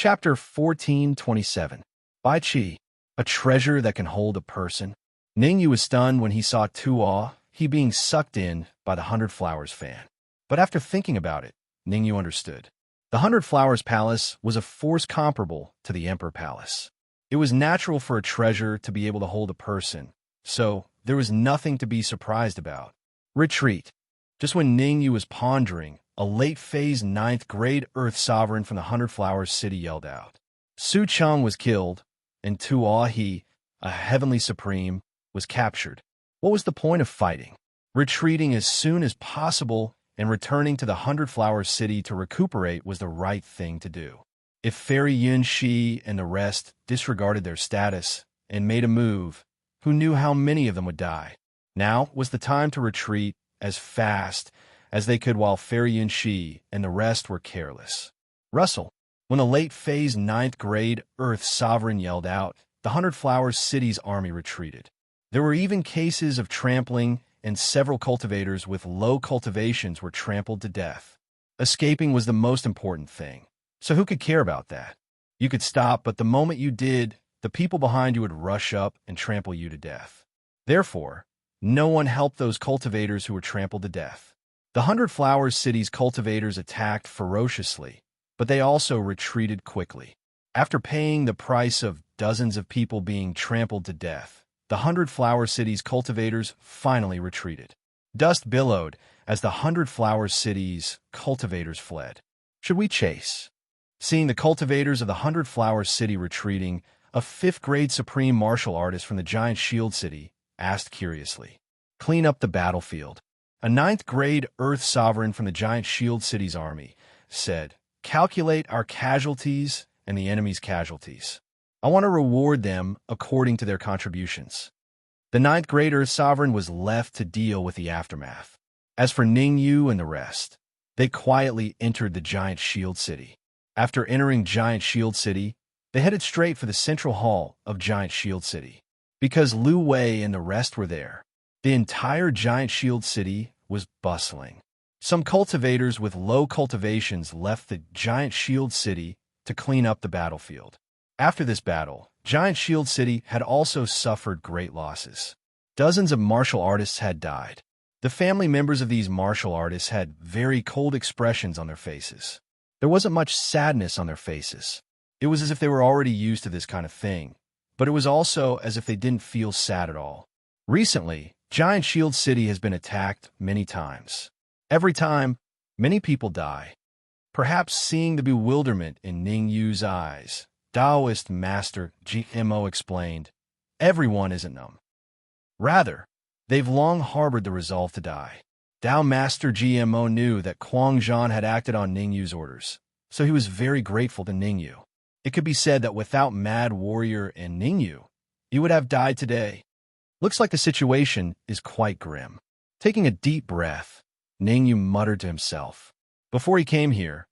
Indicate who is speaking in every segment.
Speaker 1: Chapter 1427. Bai Qi, a treasure that can hold a person. Ningyu was stunned when he saw Tuo, he being sucked in by the Hundred Flowers fan. But after thinking about it, Ningyu understood. The Hundred Flowers Palace was a force comparable to the Emperor Palace. It was natural for a treasure to be able to hold a person, so there was nothing to be surprised about. Retreat. Just when Ningyu was pondering, a late-phase 9th grade Earth Sovereign from the Hundred Flowers City yelled out. Su Cheng was killed, and Tuo He, a Heavenly Supreme, was captured. What was the point of fighting? Retreating as soon as possible and returning to the Hundred Flowers City to recuperate was the right thing to do. If Fairy Yun Shi and the rest disregarded their status and made a move, who knew how many of them would die? Now was the time to retreat as fast as they could while Fairy Yun Shi and the rest were careless. Russell. When the late-phase 9th grade Earth Sovereign yelled out, the Hundred Flowers City's army retreated. There were even cases of trampling, and several cultivators with low cultivations were trampled to death. Escaping was the most important thing, so who could care about that? You could stop, but the moment you did, the people behind you would rush up and trample you to death. Therefore, no one helped those cultivators who were trampled to death. The Hundred Flowers City's cultivators attacked ferociously, but they also retreated quickly. After paying the price of dozens of people being trampled to death, the Hundred Flower City's cultivators finally retreated. Dust billowed as the Hundred Flower City's cultivators fled. Should we chase? Seeing the cultivators of the Hundred Flower City retreating, a 5th grade supreme martial artist from the Giant Shield City asked curiously. Clean up the battlefield. A 9th grade Earth Sovereign from the Giant Shield City's army said, calculate our casualties and the enemy's casualties. I want to reward them according to their contributions. The 9th grade Earth Sovereign was left to deal with the aftermath. As for Ningyu and the rest, they quietly entered the Giant Shield City. After entering Giant Shield City, they headed straight for the central hall of Giant Shield City. Because Lu Wei and the rest were there, the entire Giant Shield City was bustling. Some cultivators with low cultivations left the Giant Shield City to clean up the battlefield. After this battle, Giant Shield City had also suffered great losses. Dozens of martial artists had died. The family members of these martial artists had very cold expressions on their faces. There wasn't much sadness on their faces. It was as if they were already used to this kind of thing, but it was also as if they didn't feel sad at all. Recently, Giant Shield City has been attacked many times. Every time, many people die. Perhaps seeing the bewilderment in Ningyu's eyes, Taoist Master GMO explained, everyone isn't numb. Rather, they've long harbored the resolve to die. Tao Master GMO knew that Kuang Zhan had acted on Ningyu's orders, so he was very grateful to Ningyu. It could be said that without Mad Warrior and Ningyu, he would have died today. Looks like the situation is quite grim. Taking a deep breath, Ningyu muttered to himself. Before he came here,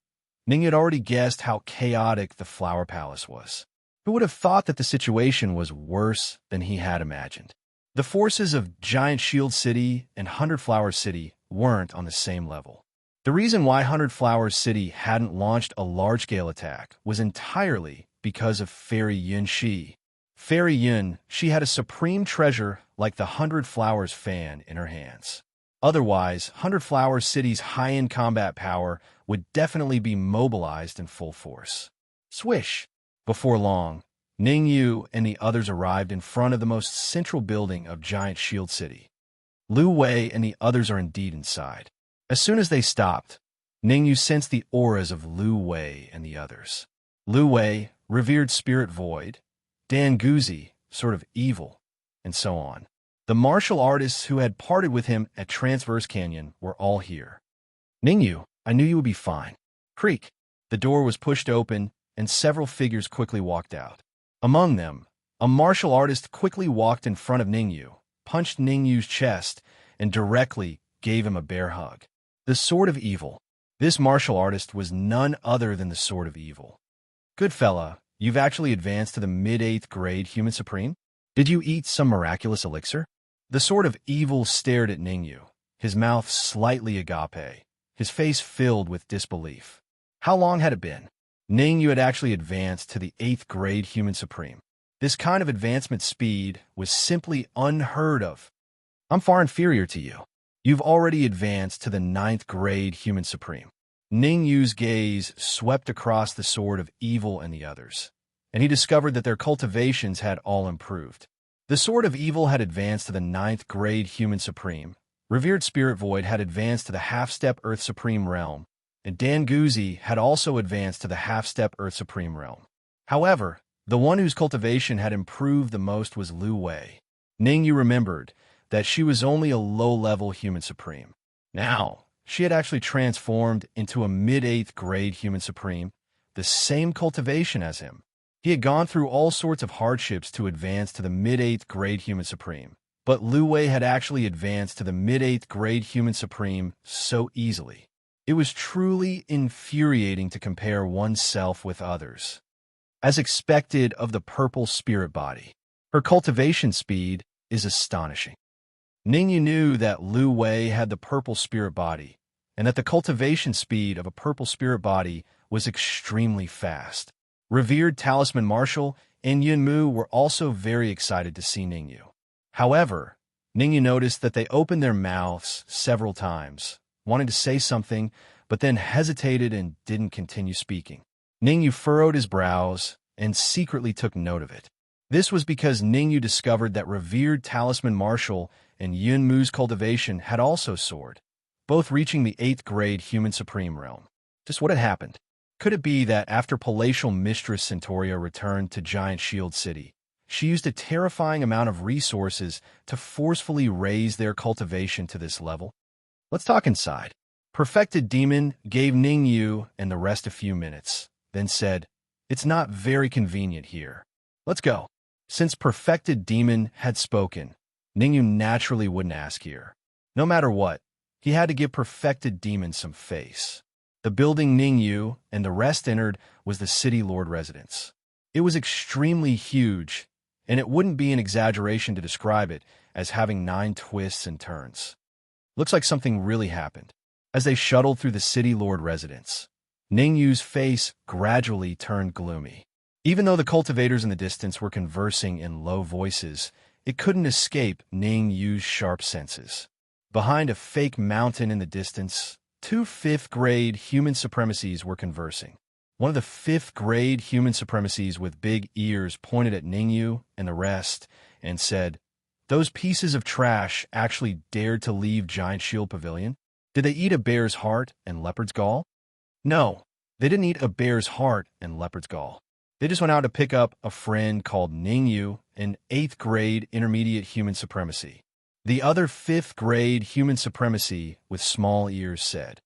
Speaker 1: Ningyu had already guessed how chaotic the Flower Palace was. Who would have thought that the situation was worse than he had imagined? The forces of Giant Shield City and Hundred Flowers City weren't on the same level. The reason why Hundred Flowers City hadn't launched a large-scale attack was entirely because of Fairy Yun Shi. Fairy Yun, she had a supreme treasure like the Hundred Flowers fan in her hands. Otherwise, Hundred Flowers City's high-end combat power would definitely be mobilized in full force. Swish! Before long, Ningyu and the others arrived in front of the most central building of Giant Shield City. Lu Wei and the others are indeed inside. As soon as they stopped, Ningyu sensed the auras of Lu Wei and the others. Lu Wei, revered spirit void, Dan Guzi, sort of evil, and so on. The martial artists who had parted with him at Transverse Canyon were all here. Ningyu, I knew you would be fine. Creak. The door was pushed open, and several figures quickly walked out. Among them, a martial artist quickly walked in front of Ningyu, punched Ningyu's chest, and directly gave him a bear hug. The Sword of Evil. This martial artist was none other than the Sword of Evil. Good fella, you've actually advanced to the mid-8th grade Human Supreme? Did you eat some miraculous elixir? The Sword of Evil stared at Ningyu, his mouth slightly agape, his face filled with disbelief. How long had it been? Ningyu had actually advanced to the 8th grade Human Supreme. This kind of advancement speed was simply unheard of. I'm far inferior to you. You've already advanced to the 9th grade Human Supreme. Ningyu's gaze swept across the sword of evil and the others, and he discovered that their cultivations had all improved. The sword of evil had advanced to the 9th grade Human Supreme. Revered Spirit Void had advanced to the half-step Earth Supreme realm, and Danguzi had also advanced to the half-step Earth Supreme realm. However, the one whose cultivation had improved the most was Lu Wei. Ningyu remembered that she was only a low-level Human Supreme. Now, she had actually transformed into a mid-8th grade Human Supreme, the same cultivation as him. He had gone through all sorts of hardships to advance to the mid-8th grade Human Supreme, but Lu Wei had actually advanced to the mid-8th grade Human Supreme so easily. It was truly infuriating to compare oneself with others. As expected of the purple spirit body, her cultivation speed is astonishing. Ningyu knew that Lu Wei had the purple spirit body, and that the cultivation speed of a purple spirit body was extremely fast. Revered Talisman Marshal and Yunmu were also very excited to see Ningyu. However, Ningyu noticed that they opened their mouths several times, wanting to say something, but then hesitated and didn't continue speaking. Ningyu furrowed his brows and secretly took note of it. This was because Ningyu discovered that Revered Talisman Marshal and Yunmu's cultivation had also soared, both reaching the 8th grade Human Supreme realm. Just what had happened? Could it be that after Palatial Mistress Centauria returned to Giant Shield City, she used a terrifying amount of resources to forcefully raise their cultivation to this level? Let's talk inside. Perfected Demon gave Ningyu and the rest a few minutes, then said, "It's not very convenient here. Let's go." Since Perfected Demon had spoken, Ningyu naturally wouldn't ask here. No matter what, he had to give Perfected Demon some face. The building Ningyu and the rest entered was the City Lord residence. It was extremely huge, and it wouldn't be an exaggeration to describe it as having 9 twists and turns. Looks like something really happened. As they shuttled through the City Lord residence, Ningyu's face gradually turned gloomy. Even though the cultivators in the distance were conversing in low voices, it couldn't escape Ningyu's sharp senses. Behind a fake mountain in the distance, 2 5th-grade human supremacies were conversing. One of the 5th-grade human supremacies with big ears pointed at Ningyu and the rest and said, "Those pieces of trash actually dared to leave Giant Shield Pavilion? Did they eat a bear's heart and leopard's gall?" No, they didn't eat a bear's heart and leopard's gall. They just went out to pick up a friend called Ningyu, an 8th-grade intermediate human supremacy. The other 5th-grade human supremacy with small ears said,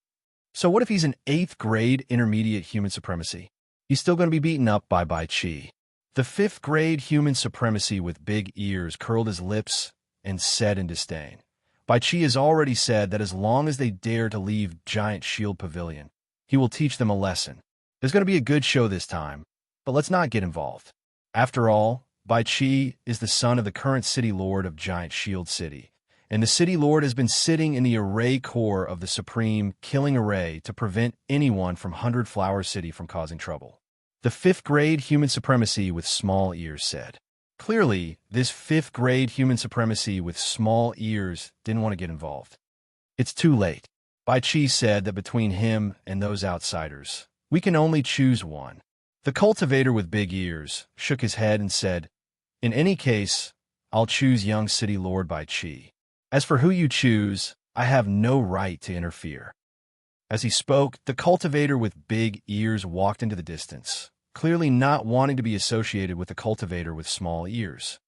Speaker 1: "So what if he's an 8th-grade intermediate human supremacy? He's still going to be beaten up by Bai Chi." The 5th-grade human supremacy with big ears curled his lips and said in disdain, "Bai Chi has already said that as long as they dare to leave Giant Shield Pavilion, he will teach them a lesson. There's going to be a good show this time, but let's not get involved. After all, Bai Chi is the son of the current City Lord of Giant Shield City, and the City Lord has been sitting in the Array Core of the Supreme Killing Array to prevent anyone from 100 Flower City from causing trouble." The 5th-grade human supremacy with small ears said. Clearly, this 5th-grade human supremacy with small ears didn't want to get involved. "It's too late." Bai Chi said that between him and those outsiders, we can only choose one. The cultivator with big ears shook his head and said, "In any case, I'll choose young City Lord Bai Chi. As for who you choose, I have no right to interfere." As he spoke, the cultivator with big ears walked into the distance, clearly not wanting to be associated with the cultivator with small ears.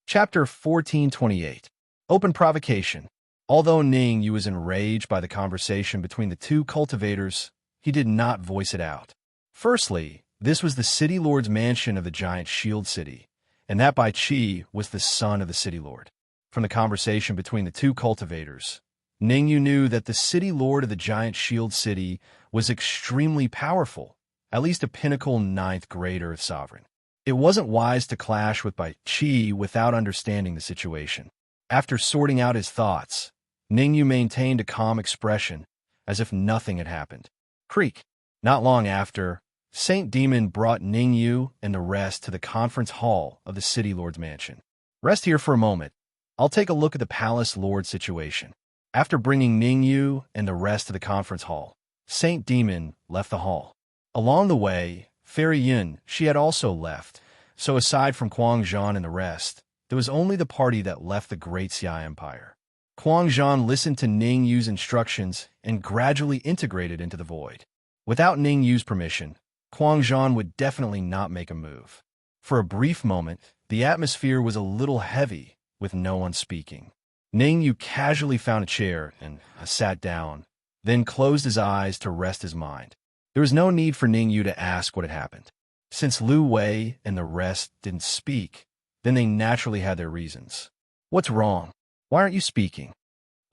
Speaker 1: Chapter 1428. Open Provocation. Although Ningyu was enraged by the conversation between the two cultivators, he did not voice it out. Firstly, this was the City Lord's mansion of the Giant Shield City, and that Bai Chi was the son of the City Lord. From the conversation between the two cultivators, Ningyu knew that the City Lord of the Giant Shield City was extremely powerful, at least a pinnacle 9th grade Earth Sovereign. It wasn't wise to clash with Bai Chi without understanding the situation. After sorting out his thoughts, Ningyu maintained a calm expression, as if nothing had happened. Creak. Not long after, Saint Demon brought Ningyu and the rest to the conference hall of the city lord's mansion. Rest here for a moment. I'll take a look at the palace lord situation. After bringing Ningyu and the rest to the conference hall, Saint Demon left the hall. Along the way, Fairy Yun, she had also left, so aside from Quang Zhan and the rest, there was only the party that left the Great Xia Empire. Quang Zhan listened to Ning Yu's instructions and gradually integrated into the void. Without Ning Yu's permission, Quang Zhan would definitely not make a move. For a brief moment, the atmosphere was a little heavy, with no one speaking. Ning Yu casually found a chair and sat down, then closed his eyes to rest his mind. There was no need for Ning Yu to ask what had happened. Since Lu Wei and the rest didn't speak, then they naturally had their reasons. What's wrong? Why aren't you speaking?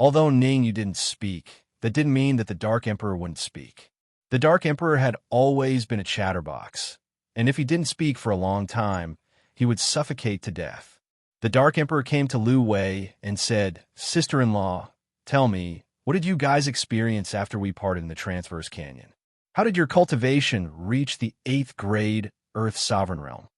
Speaker 1: Although Ning Yu didn't speak, that didn't mean that the Dark Emperor wouldn't speak. The Dark Emperor had always been a chatterbox, and if he didn't speak for a long time, he would suffocate to death. The Dark Emperor came to Lu Wei and said, "Sister-in-law, tell me, what did you guys experience after we parted in the Transverse Canyon? How did your cultivation reach the 8th grade Earth Sovereign Realm?"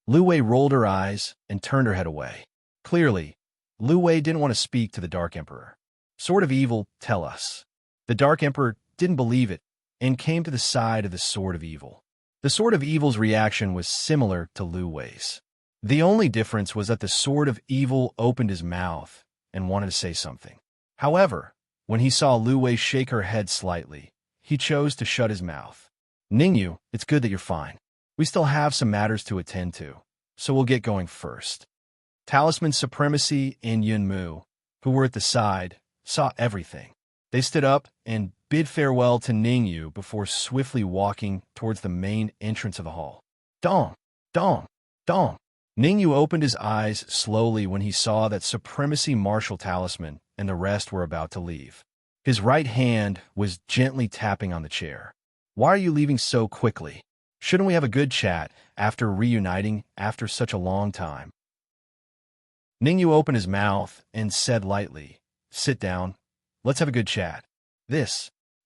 Speaker 1: Lu Wei rolled her eyes and turned her head away. Clearly, Lu Wei didn't want to speak to the Dark Emperor. Sword of Evil, tell us. The Dark Emperor didn't believe it and came to the side of the Sword of Evil. The Sword of Evil's reaction was similar to Lu Wei's. The only difference was that the Sword of Evil opened his mouth and wanted to say something. However, when he saw Lu Wei shake her head slightly, he chose to shut his mouth. "Ningyu, it's good that you're fine. We still have some matters to attend to, so we'll get going first." Talisman Supremacy and Yunmu, who were at the side, saw everything. They stood up and bid farewell to Ningyu before swiftly walking towards the main entrance of the hall. Dong! Dong! Dong! Ningyu opened his eyes slowly when he saw that Supremacy Martial Talisman and the rest were about to leave. His right hand was gently tapping on the chair. "Why are you leaving so quickly? Shouldn't we have a good chat after reuniting after such a long time?" Ningyu opened his mouth and said lightly, "Sit down. Let's have a good chat."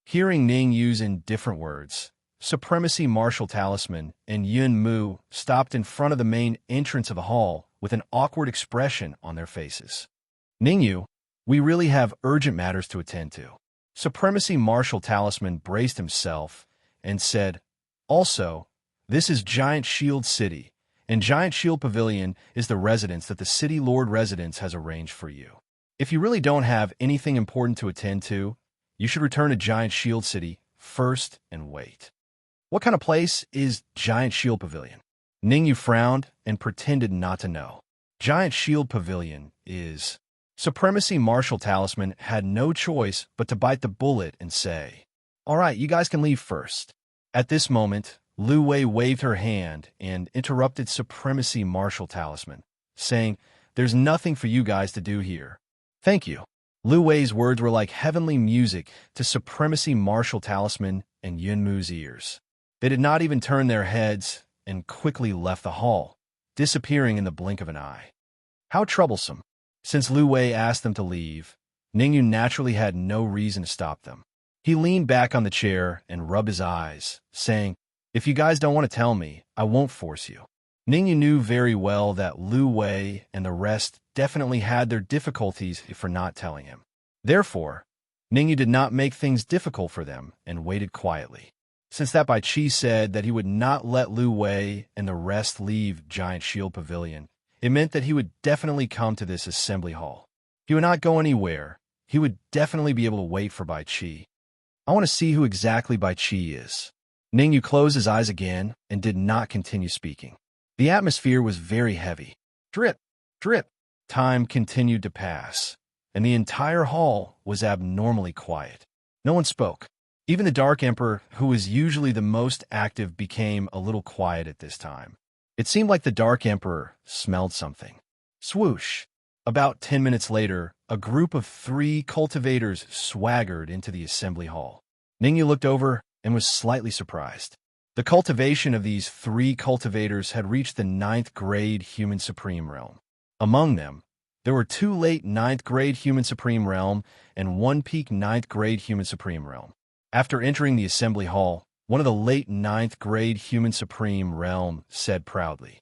Speaker 1: Hearing Ning Yu's indifferent words, Supremacy Martial Talisman and Yun Mu stopped in front of the main entrance of the hall with an awkward expression on their faces. "Ningyu, we really have urgent matters to attend to." Supremacy Martial Talisman braced himself and said, "Also, this is Giant Shield City, and Giant Shield Pavilion is the residence that the City Lord Residence has arranged for you. If you really don't have anything important to attend to, you should return to Giant Shield City first and wait." "What kind of place is Giant Shield Pavilion?" Ningyu frowned and pretended not to know. Giant Shield Pavilion is... Supremacy Martial Talisman had no choice but to bite the bullet and say, "All right, you guys can leave first." At this moment, Lu Wei waved her hand and interrupted Supremacy Martial Talisman, saying, "There's nothing for you guys to do here." "Thank you." Lu Wei's words were like heavenly music to Supremacy Martial Talisman and Yunmu's ears. They did not even turn their heads and quickly left the hall, disappearing in the blink of an eye. How troublesome. Since Lu Wei asked them to leave, Ningyu naturally had no reason to stop them. He leaned back on the chair and rubbed his eyes, saying, "If you guys don't want to tell me, I won't force you." Ningyu knew very well that Lu Wei and the rest definitely had their difficulties for not telling him. Therefore, Ningyu did not make things difficult for them and waited quietly. Since that Bai Qi said that he would not let Lu Wei and the rest leave Giant Shield Pavilion, it meant that he would definitely come to this assembly hall. He would not go anywhere. He would definitely be able to wait for Bai Qi. I want to see who exactly Bai Qi is. Ningyu closed his eyes again and did not continue speaking. The atmosphere was very heavy. Drip, drip. Time continued to pass, and the entire hall was abnormally quiet. No one spoke. Even the Dark Emperor, who was usually the most active, became a little quiet at this time. It seemed like the Dark Emperor smelled something. Swoosh! About 10 minutes later, a group of 3 cultivators swaggered into the assembly hall. Ningyu looked over and was slightly surprised. The cultivation of these 3 cultivators had reached the 9th grade Human Supreme Realm. Among them, there were 2 late 9th grade Human Supreme Realm and 1 peak 9th grade Human Supreme Realm. After entering the assembly hall, one of the late ninth grade human supreme realm said proudly.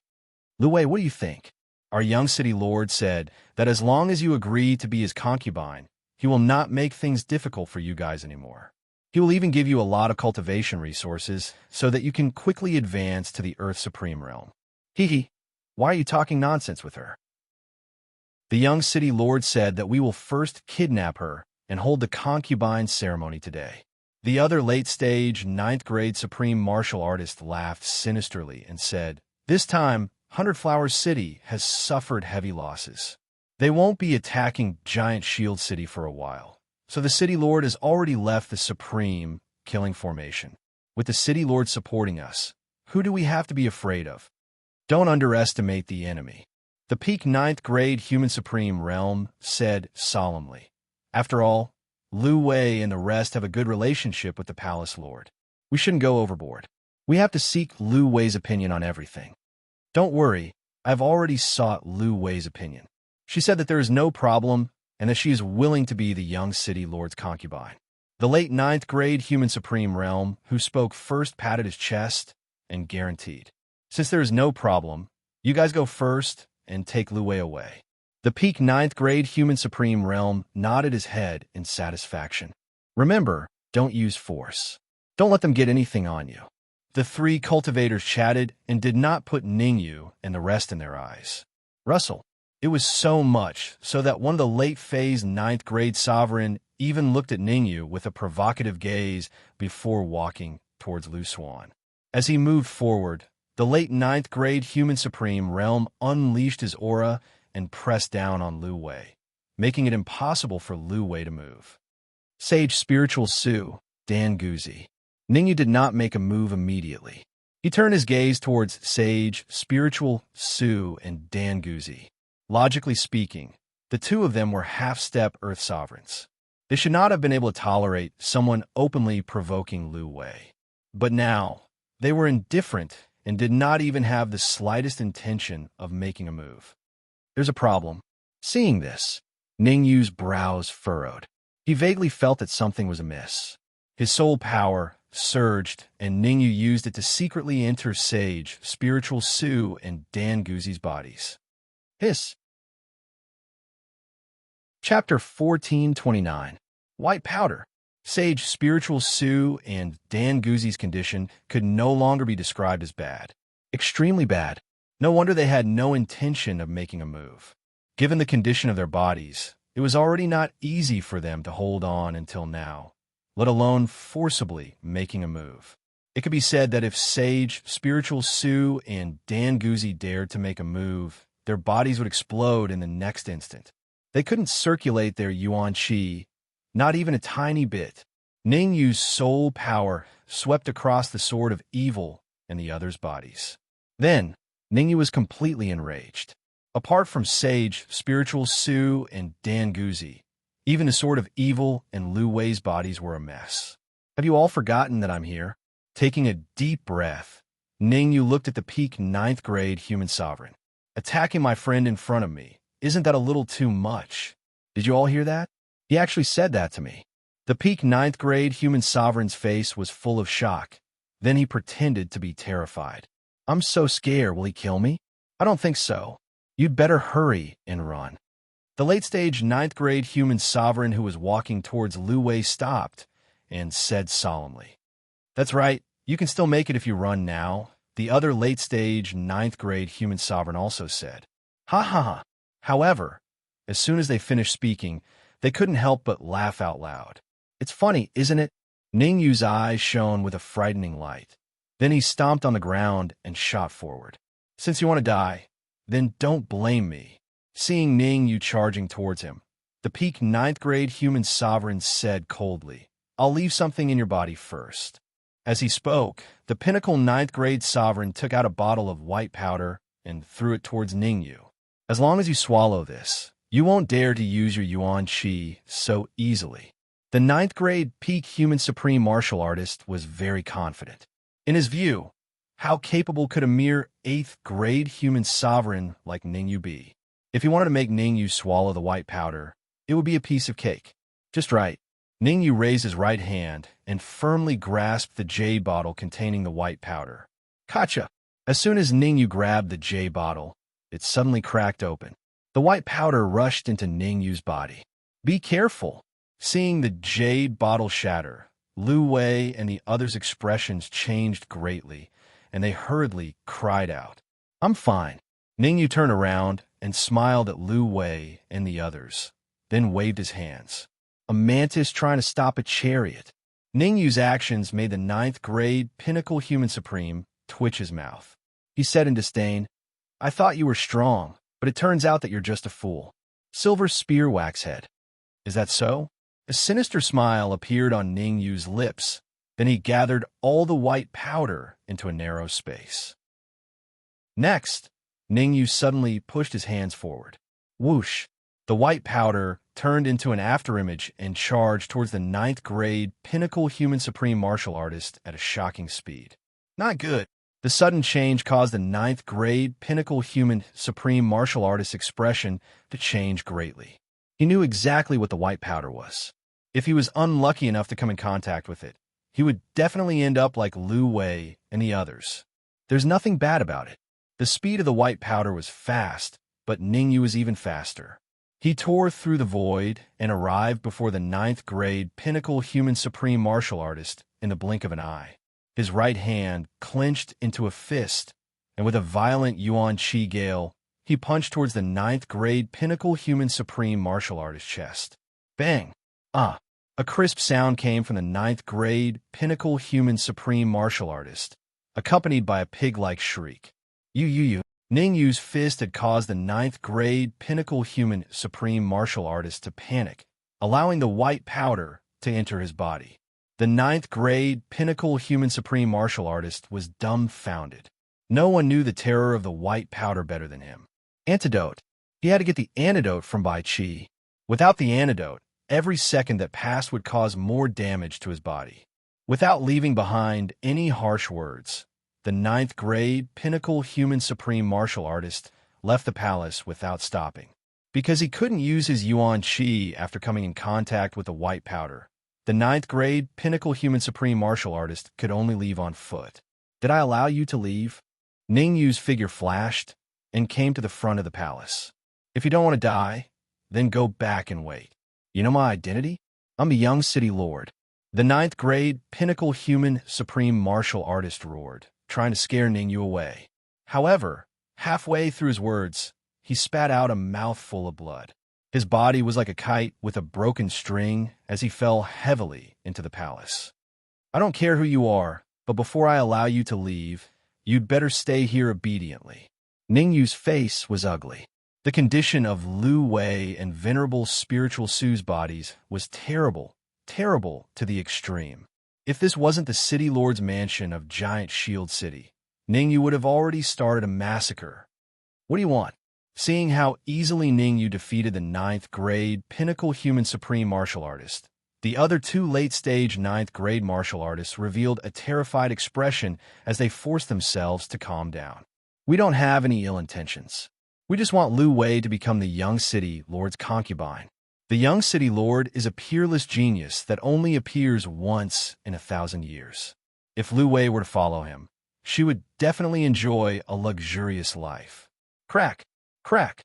Speaker 1: Lu Wei, what do you think? Our young city lord said that as long as you agree to be his concubine, he will not make things difficult for you guys anymore. He will even give you a lot of cultivation resources so that you can quickly advance to the Earth Supreme Realm. Hee hee, why are you talking nonsense with her? The young city lord said that we will first kidnap her and hold the concubine ceremony today. The other late-stage, ninth-grade supreme martial artist laughed sinisterly and said, this time, Hundred Flowers City has suffered heavy losses. They won't be attacking Giant Shield City for a while. So the City Lord has already left the Supreme killing formation. With the City Lord supporting us, who do we have to be afraid of? Don't underestimate the enemy. The peak ninth grade human Supreme realm said solemnly. After all, Lu Wei and the rest have a good relationship with the Palace Lord. We shouldn't go overboard. We have to seek Lu Wei's opinion on everything. Don't worry, I've already sought Lu Wei's opinion. She said that there is no problem and that she is willing to be the young city lord's concubine. The late ninth grade human supreme realm, who spoke first, patted his chest and guaranteed. Since there is no problem, you guys go first and take Lu Wei away. The peak ninth grade human supreme realm nodded his head in satisfaction. Remember, don't use force. Don't let them get anything on you. The three cultivators chatted and did not put Ningyu and the rest in their eyes. Russell. It was so much so that one of the late-phase ninth grade sovereign even looked at Ningyu with a provocative gaze before walking towards Lu Xuan. As he moved forward, the late ninth grade human supreme realm unleashed his aura and pressed down on Lu Wei, making it impossible for Lu Wei to move. Sage Spiritual Su, Dan Guzi. Ningyu did not make a move immediately. He turned his gaze towards Sage Spiritual Su and Dan Guzi. Logically speaking, the two of them were half-step Earth sovereigns. They should not have been able to tolerate someone openly provoking Lu Wei. But now, they were indifferent and did not even have the slightest intention of making a move. There's a problem. Seeing this, Ningyu's brows furrowed. He vaguely felt that something was amiss. His soul power surged, and Ningyu used it to secretly enter Sage, Spiritual Su, and Dan Guzi's bodies. Hiss. Chapter 1429. White Powder. Sage Spiritual Su and Dan Guzi's condition could no longer be described as bad. Extremely bad. No wonder they had no intention of making a move. Given the condition of their bodies, it was already not easy for them to hold on until now, let alone forcibly making a move. It could be said that if Sage Spiritual Su and Dan Guzi dared to make a move, their bodies would explode in the next instant. They couldn't circulate their yuan qi, not even a tiny bit. Ningyu's soul power swept across the sword of evil in the others' bodies. Then, Ningyu was completely enraged. Apart from Sage, Spiritual Su, and Dan Guzi, even the sword of evil and Lu Wei's bodies were a mess. Have you all forgotten that I'm here? Taking a deep breath, Ningyu looked at the peak ninth grade human sovereign. Attacking my friend in front of me. Isn't that a little too much? Did you all hear that? He actually said that to me. The peak ninth grade human sovereign's face was full of shock. Then he pretended to be terrified. I'm so scared, will he kill me? I don't think so. You'd better hurry and run. The late-stage ninth grade human sovereign who was walking towards Lu Wei stopped and said solemnly, That's right, you can still make it if you run now. The other late-stage ninth grade human sovereign also said, Ha ha ha. However, as soon as they finished speaking, they couldn't help but laugh out loud. It's funny, isn't it? Ningyu's eyes shone with a frightening light. Then he stomped on the ground and shot forward. Since you want to die, then don't blame me. Seeing Ningyu charging towards him, the peak ninth grade human sovereign said coldly, I'll leave something in your body first. As he spoke, the pinnacle ninth grade sovereign took out a bottle of white powder and threw it towards Ningyu. As long as you swallow this, you won't dare to use your yuan qi so easily. The ninth grade peak human supreme martial artist was very confident. In his view, how capable could a mere 8th grade human sovereign like Ningyu be? If he wanted to make Ningyu swallow the white powder, it would be a piece of cake. Just right. Ningyu raised his right hand and firmly grasped the jade bottle containing the white powder. Gotcha! As soon as Ningyu grabbed the jade bottle, it suddenly cracked open. The white powder rushed into Ningyu's body. Be careful! Seeing the jade bottle shatter, Lu Wei and the others' expressions changed greatly, and they hurriedly cried out. I'm fine. Ningyu turned around and smiled at Lu Wei and the others, then waved his hands. A mantis trying to stop a chariot. Ningyu's actions made the 9th grade pinnacle human supreme twitch his mouth. He said in disdain, I thought you were strong, but it turns out that you're just a fool. Silver spear waxhead. Is that so? A sinister smile appeared on Ningyu's lips. Then he gathered all the white powder into a narrow space. Next, Ningyu suddenly pushed his hands forward. Whoosh! The white powder turned into an afterimage and charged towards the 9th grade pinnacle human supreme martial artist at a shocking speed. Not good. The sudden change caused the 9th grade pinnacle human supreme martial artist's expression to change greatly. He knew exactly what the white powder was. If he was unlucky enough to come in contact with it, he would definitely end up like Lu Wei and the others. There's nothing bad about it. The speed of the white powder was fast, but Ningyu was even faster. He tore through the void and arrived before the 9th grade pinnacle human supreme martial artist in the blink of an eye. His right hand clenched into a fist, and with a violent Yuan Qi gale, he punched towards the 9th grade pinnacle human supreme martial artist's chest. Bang! Ah! A crisp sound came from the 9th grade pinnacle human supreme martial artist, accompanied by a pig-like shriek. You. Ningyu's fist had caused the 9th grade pinnacle human supreme martial artist to panic, allowing the white powder to enter his body. The 9th grade pinnacle human supreme martial artist was dumbfounded. No one knew the terror of the white powder better than him. Antidote. He had to get the antidote from Bai Qi. Without the antidote, every second that passed would cause more damage to his body. Without leaving behind any harsh words, the 9th grade pinnacle human supreme martial artist left the palace without stopping. Because he couldn't use his Yuan Qi after coming in contact with the white powder, the 9th grade pinnacle human supreme martial artist could only leave on foot. Did I allow you to leave? Ningyu's figure flashed and came to the front of the palace. If you don't want to die, then go back and wait. You know my identity? I'm the young city lord. The 9th grade pinnacle human supreme martial artist roared, trying to scare Ningyu away. However, halfway through his words, he spat out a mouthful of blood. His body was like a kite with a broken string as he fell heavily into the palace. I don't care who you are, but before I allow you to leave, you'd better stay here obediently. Ningyu's face was ugly. The condition of Lu Wei and Venerable Spiritual Su's bodies was terrible to the extreme. If this wasn't the City Lord's mansion of Giant Shield City, Ningyu would have already started a massacre. What do you want? Seeing how easily Ningyu defeated the 9th grade pinnacle human supreme martial artist, the other two late-stage 9th grade martial artists revealed a terrified expression as they forced themselves to calm down. We don't have any ill intentions. We just want Lu Wei to become the young city lord's concubine. The young city lord is a peerless genius that only appears once in 1,000 years. If Lu Wei were to follow him, she would definitely enjoy a luxurious life. Crack! Crack!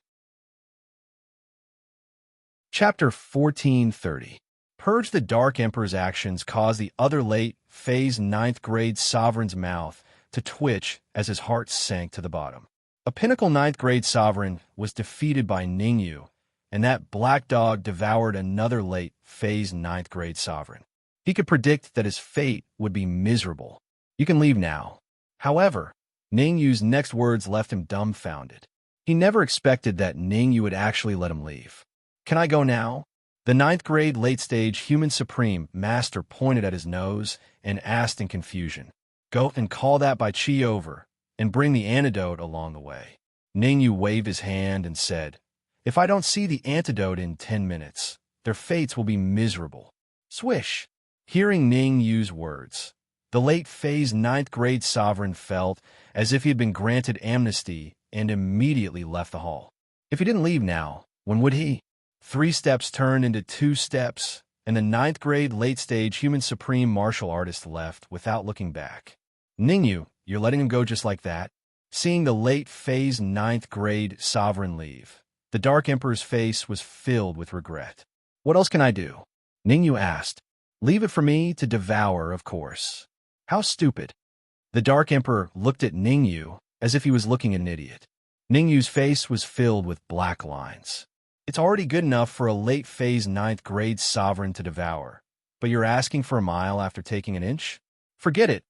Speaker 1: Chapter 1430. Purge the Dark Emperor's actions caused the other late-phase 9th grade sovereign's mouth to twitch as his heart sank to the bottom. A pinnacle 9th grade sovereign was defeated by Ningyu, and that black dog devoured another late-phase 9th grade sovereign. He could predict that his fate would be miserable. You can leave now. However, Ningyu's next words left him dumbfounded. He never expected that Ningyu would actually let him leave. Can I go now? The 9th grade late-stage human supreme master pointed at his nose and asked in confusion. Go and call that Bai Qi over, and bring the antidote along the way. Ningyu waved his hand and said, If I don't see the antidote in 10 minutes, their fates will be miserable. Swish! Hearing Ningyu's words, the late-phase 9th grade sovereign felt as if he had been granted amnesty and immediately left the hall. If he didn't leave now, when would he? 3 steps turned into 2 steps, and the ninth grade late-stage human supreme martial artist left without looking back. Ningyu, you're letting him go just like that? Seeing the late-phase ninth grade sovereign leave, the Dark Emperor's face was filled with regret. What else can I do? Ningyu asked. Leave it for me to devour, of course. How stupid. The Dark Emperor looked at Ningyu as if he was looking at an idiot. Ningyu's face was filled with black lines. It's already good enough for a late-phase ninth grade sovereign to devour, but you're asking for a mile after taking an inch? Forget it.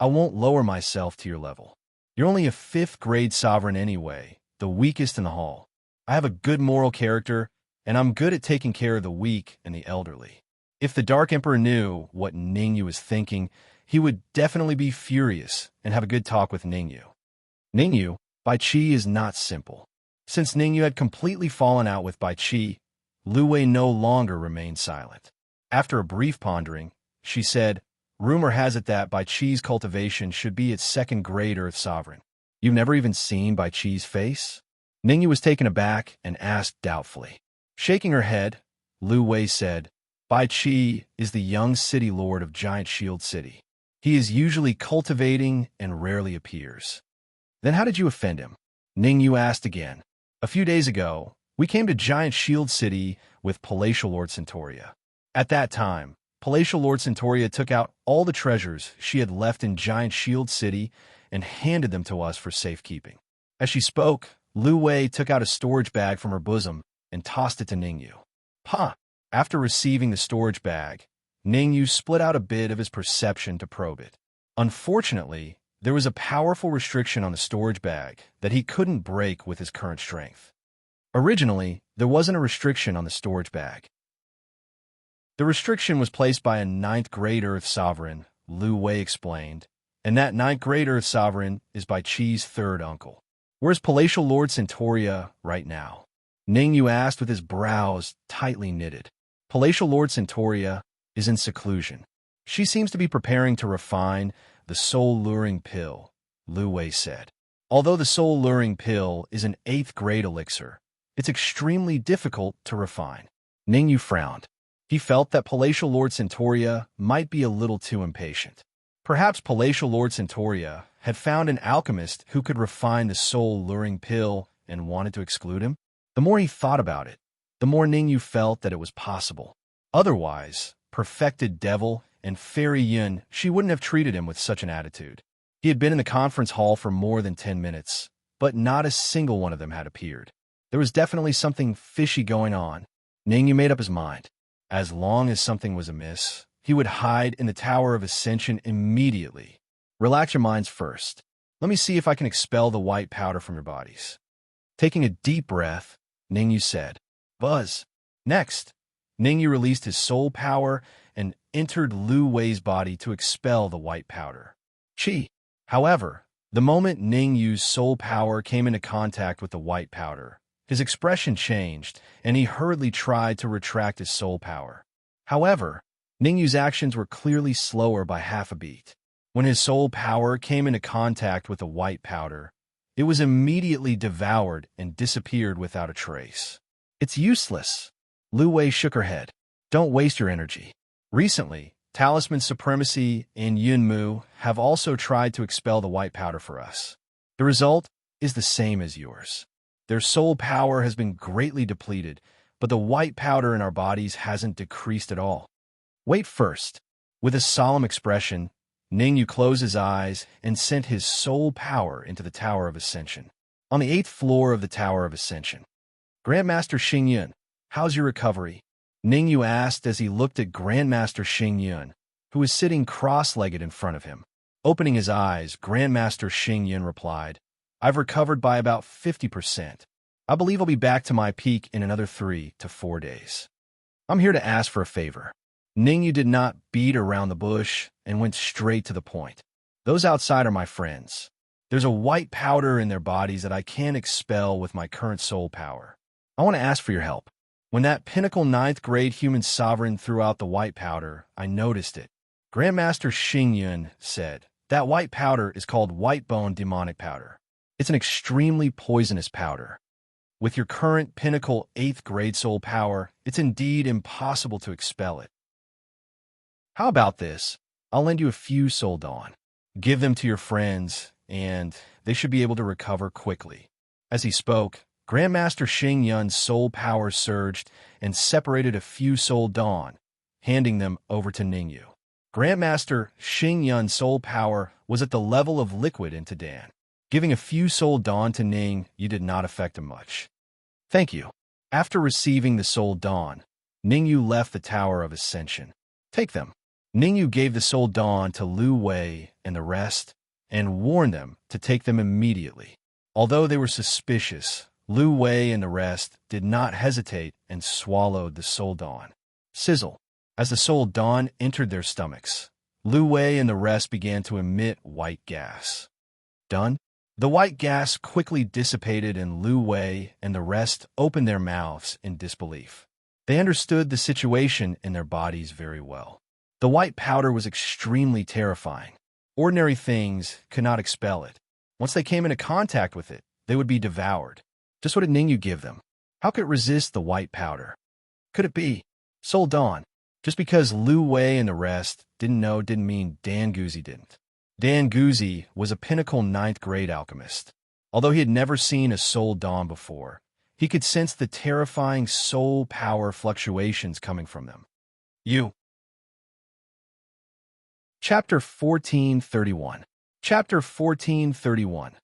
Speaker 1: I won't lower myself to your level. You're only a fifth grade sovereign anyway, the weakest in the hall. I have a good moral character, and I'm good at taking care of the weak and the elderly. If the Dark Emperor knew what Ningyu was thinking, he would definitely be furious and have a good talk with Ningyu. Ningyu, Bai Qi is not simple. Since Ningyu had completely fallen out with Bai Qi, Lu Wei no longer remained silent. After a brief pondering, she said, Rumor has it that Bai Qi's cultivation should be its second grade Earth Sovereign. You've never even seen Bai Qi's face? Ningyu was taken aback and asked doubtfully. Shaking her head, Lu Wei said, Bai Qi is the young city lord of Giant Shield City. He is usually cultivating and rarely appears. Then how did you offend him? Ningyu asked again. A few days ago, we came to Giant Shield City with Palatial Lord Centauria. At that time, Palatial Lord Centauria took out all the treasures she had left in Giant Shield City and handed them to us for safekeeping. As she spoke, Lu Wei took out a storage bag from her bosom and tossed it to Ningyu. Huh! After receiving the storage bag, Ningyu split out a bit of his perception to probe it. Unfortunately, there was a powerful restriction on the storage bag that he couldn't break with his current strength. Originally, there wasn't a restriction on the storage bag. The restriction was placed by a ninth grade Earth Sovereign, Lu Wei explained, and that ninth grade Earth Sovereign is Bai Qi's third uncle. Where's Palatial Lord Centauria right now? Ningyu asked with his brows tightly knitted. Palatial Lord Centauria is in seclusion. She seems to be preparing to refine the soul-luring pill, Lu Wei said. Although the soul-luring pill is an 8th grade elixir, it's extremely difficult to refine. Ningyu frowned. He felt that Palatial Lord Centauria might be a little too impatient. Perhaps Palatial Lord Centauria had found an alchemist who could refine the soul-luring pill and wanted to exclude him. The more he thought about it, the more Ningyu felt that it was possible. Otherwise, perfected devil and fairy Yun, she wouldn't have treated him with such an attitude. He had been in the conference hall for more than 10 minutes, but not a single one of them had appeared. There was definitely something fishy going on. Ningyu made up his mind. As long as something was amiss, he would hide in the Tower of Ascension immediately. Relax your minds first. Let me see if I can expel the white powder from your bodies. Taking a deep breath, Ningyu said, Buzz. Next, Ningyu released his soul power and entered Lu Wei's body to expel the white powder. Qi. However, the moment Ningyu's soul power came into contact with the white powder, his expression changed, and he hurriedly tried to retract his soul power. However, Ningyu's actions were clearly slower by half a beat. When his soul power came into contact with the white powder, it was immediately devoured and disappeared without a trace. It's useless. Lu Wei shook her head. Don't waste your energy. Recently, Talisman Supremacy and Yunmu have also tried to expel the white powder for us. The result is the same as yours. Their soul power has been greatly depleted, but the white powder in our bodies hasn't decreased at all. Wait first. With a solemn expression, Ningyu closed his eyes and sent his soul power into the Tower of Ascension. On the 8th floor of the Tower of Ascension. Grandmaster Xingyun, how's your recovery? Ningyu asked as he looked at Grandmaster Xingyun, who was sitting cross-legged in front of him. Opening his eyes, Grandmaster Xingyun replied, I've recovered by about 50%. I believe I'll be back to my peak in another 3 to 4 days. I'm here to ask for a favor. Ningyu did not beat around the bush and went straight to the point. Those outside are my friends. There's a white powder in their bodies that I can't expel with my current soul power. I want to ask for your help. When that pinnacle 9th grade human sovereign threw out the white powder, I noticed it. Grandmaster Xingyun said, that white powder is called white bone demonic powder. It's an extremely poisonous powder. With your current pinnacle 8th grade soul power, it's indeed impossible to expel it. How about this? I'll lend you a few soul dawn. Give them to your friends, and they should be able to recover quickly." As he spoke, Grandmaster Xing Yun's soul power surged and separated a few soul dawn, handing them over to Ningyu. Grandmaster Xing Yun's soul power was at the level of liquid into Dan. Giving a few soul dawn to Ning Yu did not affect him much. "Thank you." After receiving the soul dawn, Ningyu left the Tower of Ascension. "Take them." Ningyu gave the soul dawn to Lu Wei and the rest, and warned them to take them immediately. Although they were suspicious, Lu Wei and the rest did not hesitate and swallowed the soul dawn. Sizzle. As the soul dawn entered their stomachs, Lu Wei and the rest began to emit white gas. Done? The white gas quickly dissipated, and Lu Wei and the rest opened their mouths in disbelief. They understood the situation in their bodies very well. The white powder was extremely terrifying. Ordinary things could not expel it. Once they came into contact with it, they would be devoured. Just what did Ningyu give them? How could it resist the white powder? Could it be Soul Dawn? Just because Lu Wei and the rest didn't know didn't mean Dan Guzi didn't. Dan Guzi was a pinnacle 9th grade alchemist. Although he had never seen a soul dawn before, he could sense the terrifying soul power fluctuations coming from them. Chapter 1431. Chapter 1431.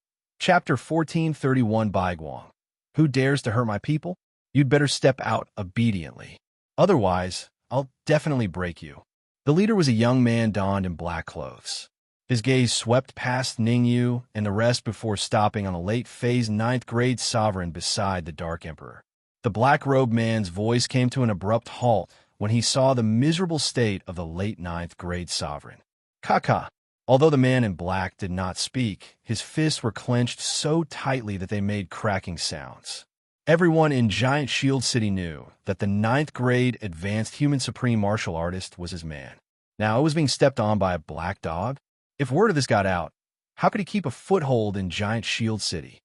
Speaker 1: Chapter 1431 Bai Guang. Who dares to hurt my people? You'd better step out obediently. Otherwise, I'll definitely break you. The leader was a young man donned in black clothes. His gaze swept past Ningyu and the rest before stopping on a late-phase 9th grade sovereign beside the Dark Emperor. The black-robed man's voice came to an abrupt halt when he saw the miserable state of the late 9th grade sovereign. Kaka. Although the man in black did not speak, his fists were clenched so tightly that they made cracking sounds. Everyone in Giant Shield City knew that the 9th grade advanced human supreme martial artist was his man. Now it was being stepped on by a black dog. If word of this got out, how could he keep a foothold in Giant Shield City?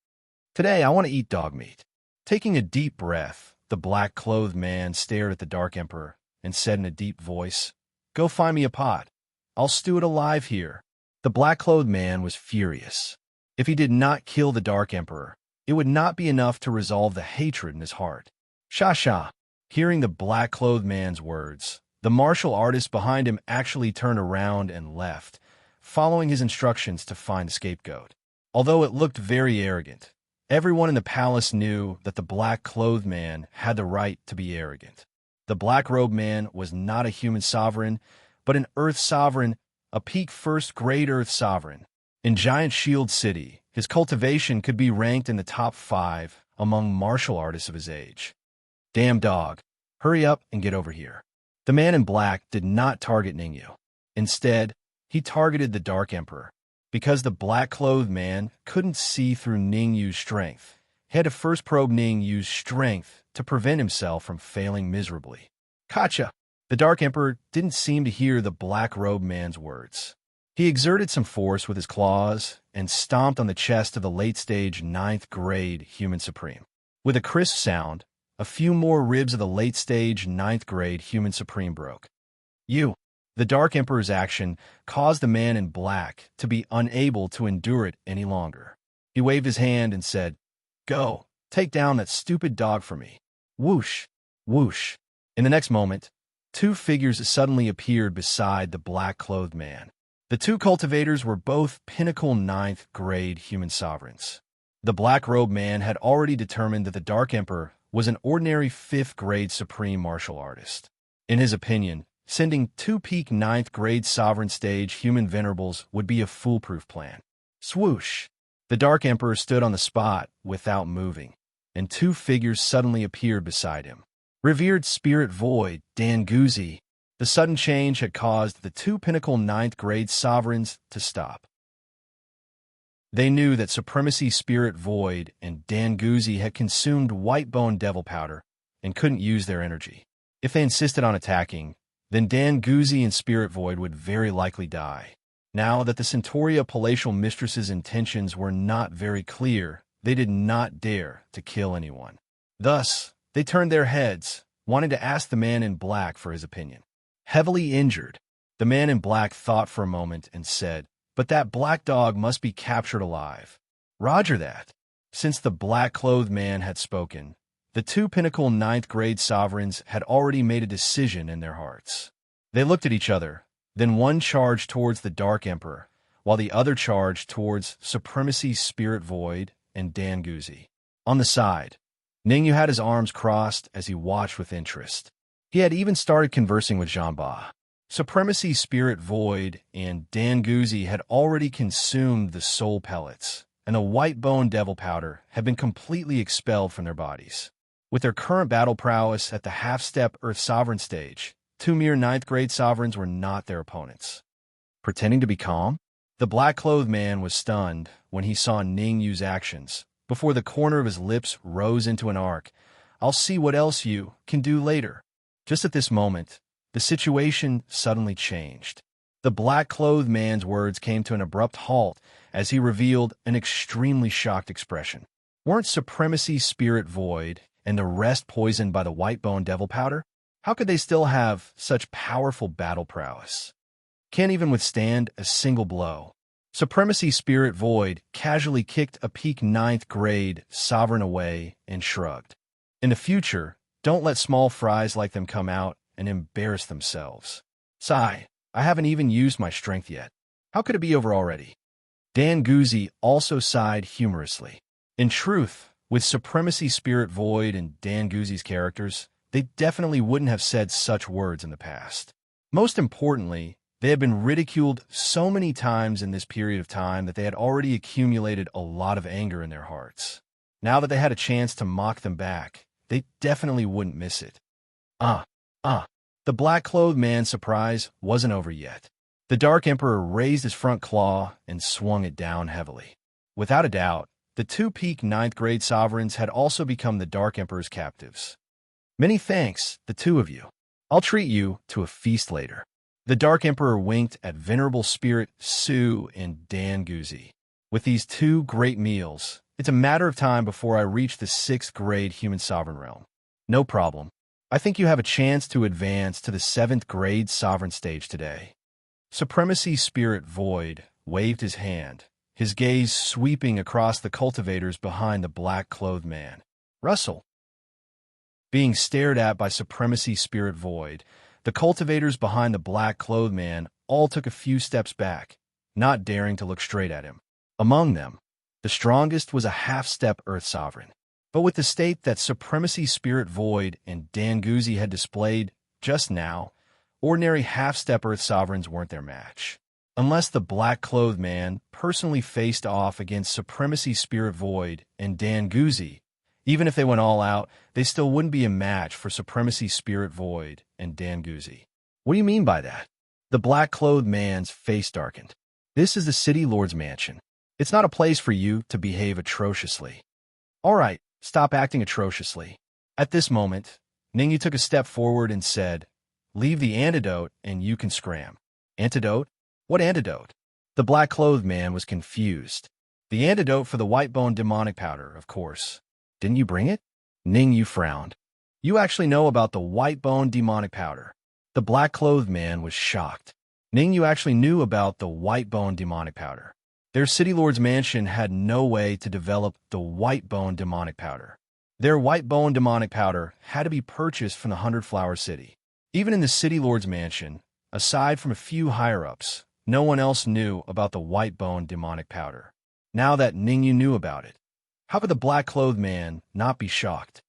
Speaker 1: Today I want to eat dog meat. Taking a deep breath, the black-clothed man stared at the Dark Emperor and said in a deep voice, "Go find me a pot. I'll stew it alive here." The black-clothed man was furious. If he did not kill the Dark Emperor, it would not be enough to resolve the hatred in his heart. Sha. Hearing the black-clothed man's words, the martial artist behind him actually turned around and left, following his instructions to find the scapegoat. Although it looked very arrogant, everyone in the palace knew that the black-clothed man had the right to be arrogant. The black-robed man was not a human sovereign, but an Earth sovereign, a peak 1st grade Earth sovereign. In Giant Shield City, his cultivation could be ranked in the top 5 among martial artists of his age. Damn dog, hurry up and get over here. The man in black did not target Ningyu. Instead, he targeted the Dark Emperor. Because the black-clothed man couldn't see through Ningyu's strength, he had to first probe Ningyu's strength to prevent himself from failing miserably. Gotcha! The Dark Emperor didn't seem to hear the black-robed man's words. He exerted some force with his claws and stomped on the chest of the late-stage 9th grade Human Supreme. With a crisp sound, a few more ribs of the late-stage 9th grade Human Supreme broke. The Dark Emperor's action caused the man in black to be unable to endure it any longer. He waved his hand and said, "Go, take down that stupid dog for me." Whoosh, whoosh. In the next moment, 2 figures suddenly appeared beside the black-clothed man. The 2 cultivators were both pinnacle 9th grade human sovereigns. The black-robed man had already determined that the Dark Emperor was an ordinary 5th grade supreme martial artist. In his opinion, sending 2 peak 9th grade sovereign stage human venerables would be a foolproof plan. Swoosh! The Dark Emperor stood on the spot without moving, and 2 figures suddenly appeared beside him. Revered Spirit Void, Dan Guzi. The sudden change had caused the 2 pinnacle 9th grade sovereigns to stop. They knew that Supremacy Spirit Void and Dan Guzi had consumed white bone devil powder and couldn't use their energy. If they insisted on attacking, then Dan Guzi and Spirit Void would very likely die. Now that the Centauria Palatial Mistress's intentions were not very clear, they did not dare to kill anyone. Thus, they turned their heads, wanting to ask the man in black for his opinion. Heavily injured, The man in black thought for a moment and said, "But that black dog must be captured alive." "Roger that." Since the black-clothed man had spoken, the two pinnacle ninth-grade sovereigns had already made a decision in their hearts. They looked at each other, then one charged towards the Dark Emperor, while the other charged towards Supremacy Spirit Void and Dan Guzzi. On the side, Ningyu had his arms crossed as he watched with interest. He had even started conversing with Zhanba. Supremacy Spirit Void and Dan Guzzi had already consumed the soul pellets, and the white bone devil powder had been completely expelled from their bodies. With their current battle prowess at the half-step Earth Sovereign stage, two mere ninth-grade sovereigns were not their opponents. Pretending to be calm, the black-clothed man was stunned when he saw Ningyu's actions. Before the corner of his lips rose into an arc, "I'll see what else you can do later." Just at this moment, the situation suddenly changed. The black-clothed man's words came to an abrupt halt as he revealed an extremely shocked expression. Weren't Supremacy Spirit Void and the rest poisoned by the white bone devil powder? How could they still have such powerful battle prowess? Can't even withstand a single blow. Supremacy Spirit Void casually kicked a peak ninth-grade sovereign away and shrugged. "In the future, don't let small fries like them come out and embarrass themselves." "Sigh, I haven't even used my strength yet. How could it be over already?" Dan Guzzi also sighed humorously. In truth, with Supremacy Spirit Void and Dan Guzzi's characters, they definitely wouldn't have said such words in the past. Most importantly, they had been ridiculed so many times in this period of time that they had already accumulated a lot of anger in their hearts. Now that they had a chance to mock them back, they definitely wouldn't miss it. The black-clothed man's surprise wasn't over yet. The Dark Emperor raised his front claw and swung it down heavily. Without a doubt, the two peak ninth-grade sovereigns had also become the Dark Emperor's captives. "Many thanks, the two of you. I'll treat you to a feast later." The Dark Emperor winked at Venerable Spirit Su and Dan Guzzi. "With these two great meals, it's a matter of time before I reach the 6th-grade human sovereign realm." "No problem. I think you have a chance to advance to the 7th-grade sovereign stage today." Supremacy Spirit Void waved his hand, his gaze sweeping across the cultivators behind the black-clothed man. "Russell." Being stared at by Supremacy Spirit Void, the cultivators behind the black-clothed man all took a few steps back, not daring to look straight at him. Among them, the strongest was a half-step Earth Sovereign. But with the state that Supremacy Spirit Void and Dan Guzzi had displayed just now, ordinary half-step Earth Sovereigns weren't their match. Unless the black-clothed man personally faced off against Supremacy Spirit Void and Dan Guzzi, even if they went all out, they still wouldn't be a match for Supremacy Spirit Void and Dan Guzzi. "What do you mean by that?" The black-clothed man's face darkened. "This is the City Lord's mansion. It's not a place for you to behave atrociously." "All right, stop acting atrociously." At this moment, Ningyu took a step forward and said, "Leave the antidote and you can scram." "Antidote? What antidote?" The black-clothed man was confused. "The antidote for the white bone demonic powder, of course. Didn't you bring it?" Ningyu frowned. "You actually know about the white bone demonic powder?" The black-clothed man was shocked. Ningyu actually knew about the white bone demonic powder. Their City Lord's mansion had no way to develop the white bone demonic powder. Their white bone demonic powder had to be purchased from the 100-Flower City. Even in the City Lord's mansion, aside from a few higher-ups, no one else knew about the white bone demonic powder. Now that Ningyu knew about it, how could the black-clothed man not be shocked?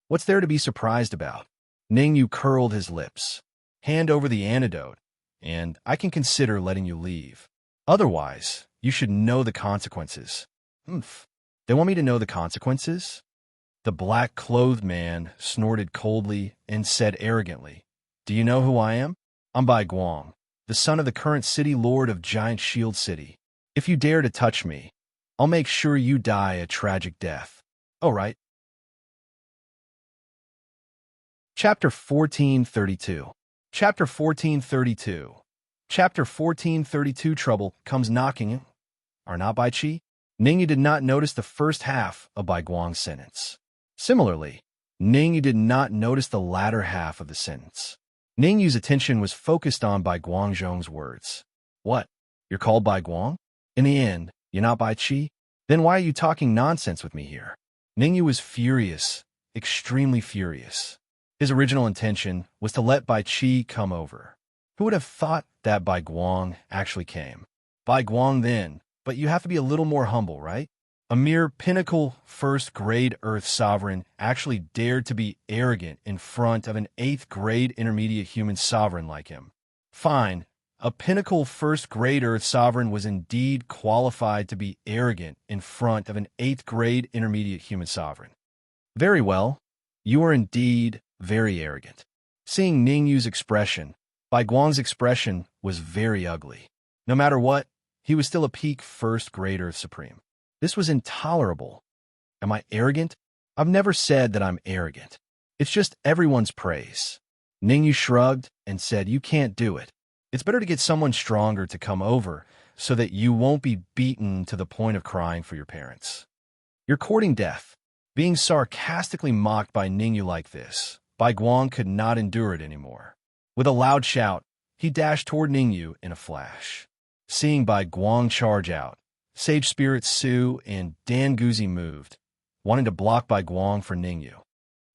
Speaker 1: What's there to be surprised about? Ningyu curled his lips. "Hand over the antidote, and I can consider letting you leave. Otherwise, you should know the consequences." They want me to know the consequences?" The black-clothed man snorted coldly and said arrogantly, "Do you know who I am? I'm Bai Guang, the son of the current City Lord of Giant Shield City. If you dare to touch me, I'll make sure you die a tragic death." "Oh, right." Chapter 1432. Chapter 1432. Chapter 1432. Trouble comes knocking. Are not Bai Qi? Ningyu did not notice the first half of Bai Guang's sentence. Similarly, Ningyu did not notice the latter half of the sentence. Ningyu's attention was focused on Bai Guangzhong's words. What? You're called Bai Guang? In the end, you're not Bai Qi? Then why are you talking nonsense with me here? Ningyu was furious, extremely furious. His original intention was to let Bai Qi come over. Who would have thought that Bai Guang actually came? Bai Guang then, but you have to be a little more humble, right? A mere pinnacle first-grade Earth sovereign actually dared to be arrogant in front of an 8th-grade intermediate human sovereign like him. Fine, a pinnacle first-grade Earth sovereign was indeed qualified to be arrogant in front of an 8th-grade intermediate human sovereign. Very well, you are indeed very arrogant. Seeing Ningyu's expression, Bai Guang's expression was very ugly. No matter what, he was still a peak first-grade Earth Supreme. This was intolerable. Am I arrogant? I've never said that I'm arrogant. It's just everyone's praise. Ningyu shrugged and said, you can't do it. It's better to get someone stronger to come over so that you won't be beaten to the point of crying for your parents. You're courting death. Being sarcastically mocked by Ningyu like this, Bai Guang could not endure it anymore. With a loud shout, he dashed toward Ningyu in a flash. Seeing Bai Guang charge out, Sage Spirit Su and Dan Guzi moved, wanting to block Bai Guang for Ningyu.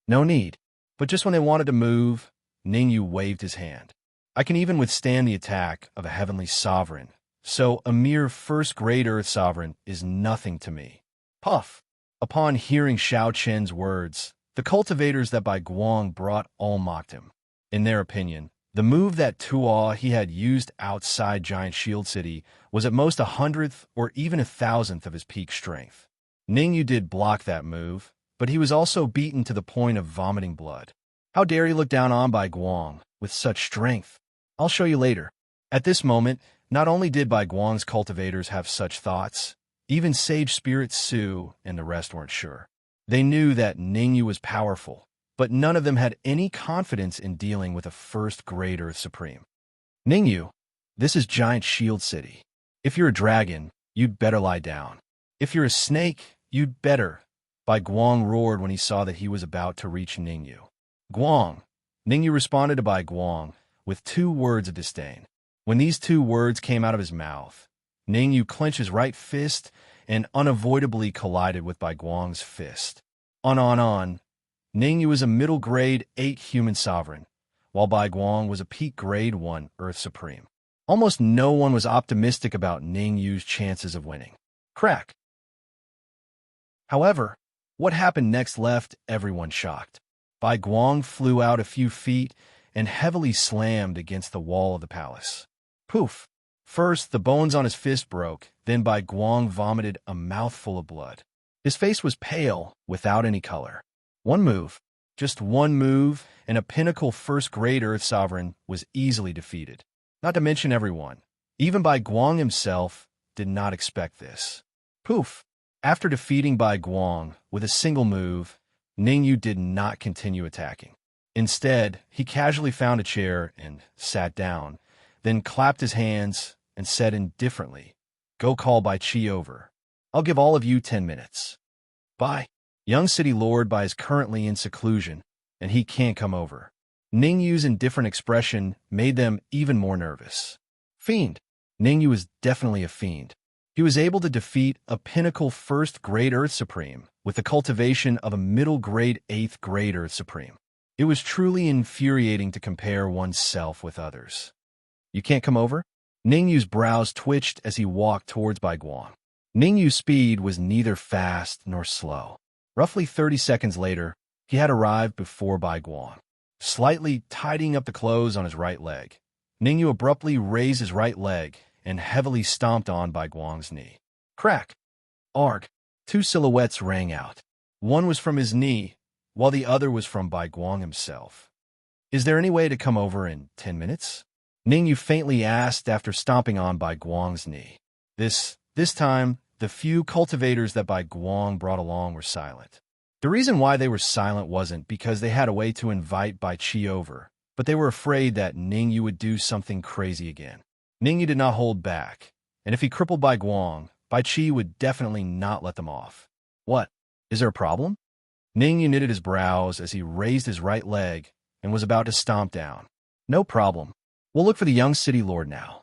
Speaker 1: No need, but just when they wanted to move, Ningyu waved his hand. I can even withstand the attack of a heavenly sovereign, so a mere first-grade Earth sovereign is nothing to me. Puff! Upon hearing Xiao Chen's words, the cultivators that Bai Guang brought all mocked him. In their opinion, the move that Tuo he had used outside Giant Shield City was at most 100th or even 1,000th of his peak strength. Ningyu did block that move, but he was also beaten to the point of vomiting blood. How dare he look down on Bai Guang with such strength? I'll show you later. At this moment, not only did Bai Guang's cultivators have such thoughts, even Sage Spirit Su and the rest weren't sure. They knew that Ningyu was powerful, but none of them had any confidence in dealing with a first-grade Earth Supreme. Ningyu, this is Giant Shield City. If you're a dragon, you'd better lie down. If you're a snake, you'd better. Bai Guang roared when he saw that he was about to reach Ningyu. Guang. Ningyu responded to Bai Guang with 2 words of disdain. When these 2 words came out of his mouth, Ningyu clenched his right fist and unavoidably collided with Bai Guang's fist. On. Ningyu was a middle-grade 8 human sovereign, while Bai Guang was a peak grade 1 Earth Supreme. Almost no one was optimistic about Ningyu's chances of winning. Crack! However, what happened next left everyone shocked. Bai Guang flew out a few feet and heavily slammed against the wall of the palace. Poof! First, the bones on his fist broke, then Bai Guang vomited a mouthful of blood. His face was pale, without any color. One move, just one move, and a pinnacle first-grade Earth Sovereign was easily defeated. Not to mention everyone, even Bai Guang himself, did not expect this. Poof! After defeating Bai Guang with a single move, Ningyu did not continue attacking. Instead, he casually found a chair and sat down, then clapped his hands and said indifferently, "Go call Bai Qi over. I'll give all of you 10 minutes. Bye." Young City Lord Bai is currently in seclusion, and he can't come over. Ningyu's indifferent expression made them even more nervous. Fiend. Ningyu was definitely a fiend. He was able to defeat a pinnacle first-grade Earth Supreme with the cultivation of a middle-grade 8th-grade Earth Supreme. It was truly infuriating to compare oneself with others. You can't come over? Ningyu's brows twitched as he walked towards Bai Guang. Ningyu's speed was neither fast nor slow. Roughly 30 seconds later, he had arrived before Bai Guang. Slightly tidying up the clothes on his right leg, Ningyu abruptly raised his right leg and heavily stomped on Bai Guang's knee. Crack! Arg! 2 silhouettes rang out. One was from his knee, while the other was from Bai Guang himself. Is there any way to come over in 10 minutes? Ningyu faintly asked after stomping on Bai Guang's knee. This time, the few cultivators that Bai Guang brought along were silent. The reason why they were silent wasn't because they had a way to invite Bai Qi over, but they were afraid that Ningyu would do something crazy again. Ningyu did not hold back, and if he crippled Bai Guang, Bai Qi would definitely not let them off. What? Is there a problem? Ningyu knitted his brows as he raised his right leg and was about to stomp down. No problem. We'll look for the young city lord now.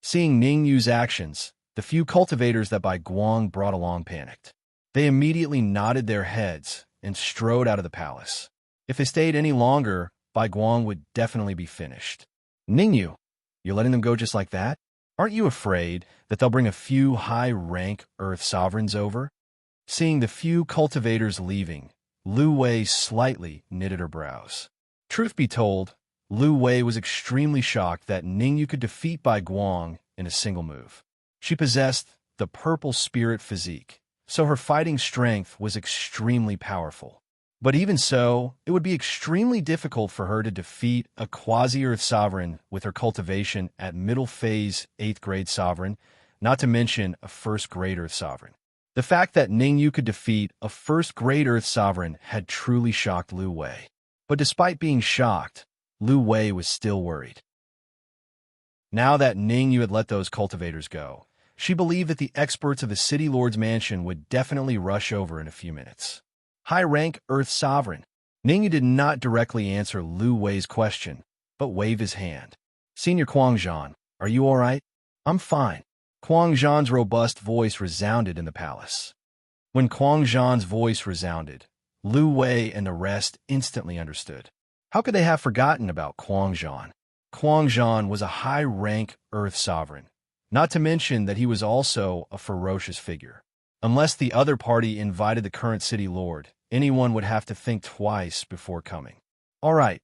Speaker 1: Seeing Ning Yu's actions, the few cultivators that Bai Guang brought along panicked. They immediately nodded their heads and strode out of the palace. If they stayed any longer, Bai Guang would definitely be finished. Ning Yu, you're letting them go just like that? Aren't you afraid that they'll bring a few high-rank Earth sovereigns over? Seeing the few cultivators leaving, Lu Wei slightly knitted her brows. Truth be told, Lu Wei was extremely shocked that Ning Yu could defeat Bai Guang in a single move. She possessed the purple spirit physique, so her fighting strength was extremely powerful. But even so, it would be extremely difficult for her to defeat a quasi-Earth sovereign with her cultivation at middle phase 8th grade sovereign, not to mention a first grade Earth sovereign. The fact that Ning Yu could defeat a first grade Earth sovereign had truly shocked Lu Wei. But despite being shocked, Lu Wei was still worried. Now that Ning Yu had let those cultivators go, she believed that the experts of the City Lord's mansion would definitely rush over in a few minutes. High-rank Earth Sovereign. Ning Yu did not directly answer Lu Wei's question, but waved his hand. Senior Kuang Zhan, are you all right? I'm fine. Kuang Zhan's robust voice resounded in the palace. When Kuang Zhan's voice resounded, Lu Wei and the rest instantly understood. How could they have forgotten about Kuang Zhan? Kuang Zhan was a high-rank Earth Sovereign, not to mention that he was also a ferocious figure. Unless the other party invited the current city lord, anyone would have to think twice before coming. All right,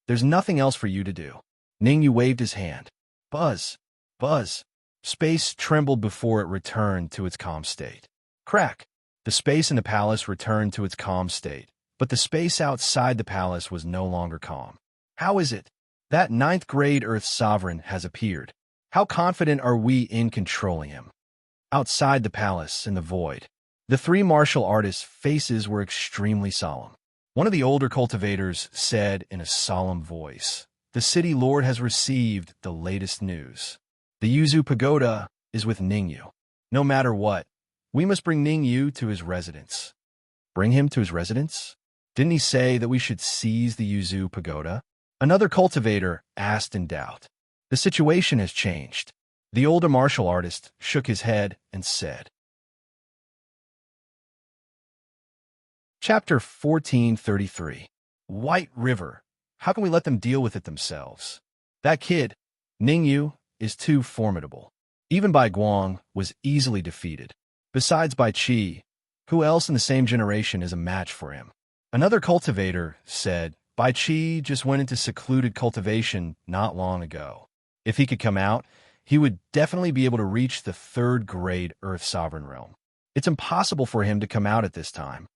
Speaker 1: there's nothing else for you to do. Ning Yu waved his hand. Buzz, buzz. Space trembled before it returned to its calm state. Crack. The space in the palace returned to its calm state, but the space outside the palace was no longer calm. How is it? That 9th grade Earth Sovereign has appeared. How confident are we in controlling him? Outside the palace, in the void, the three martial artists' faces were extremely solemn. One of the older cultivators said in a solemn voice, "The city lord has received the latest news. The Yuzu Pagoda is with Ning Yu. No matter what, we must bring Ning Yu to his residence." Bring him to his residence? Didn't he say that we should seize the Yuzu Pagoda? Another cultivator asked in doubt. The situation has changed. The older martial artist shook his head and said. Chapter 1433. White River. How can we let them deal with it themselves? That kid, Ning Yu, is too formidable. Even Bai Guang was easily defeated. Besides Bai Qi, who else in the same generation is a match for him? Another cultivator said, Bai Qi just went into secluded cultivation not long ago. If he could come out, he would definitely be able to reach the 3rd grade Earth Sovereign realm. It's impossible for him to come out at this time.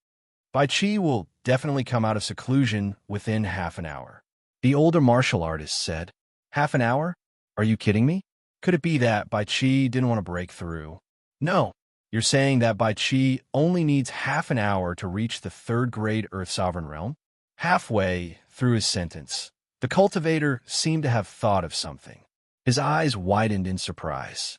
Speaker 1: Bai Qi will definitely come out of seclusion within half an hour. The older martial artist said, Half an hour? Are you kidding me? Could it be that Bai Qi didn't want to break through? No, you're saying that Bai Qi only needs half an hour to reach the 3rd grade Earth Sovereign realm? Halfway through his sentence, the cultivator seemed to have thought of something. His eyes widened in surprise.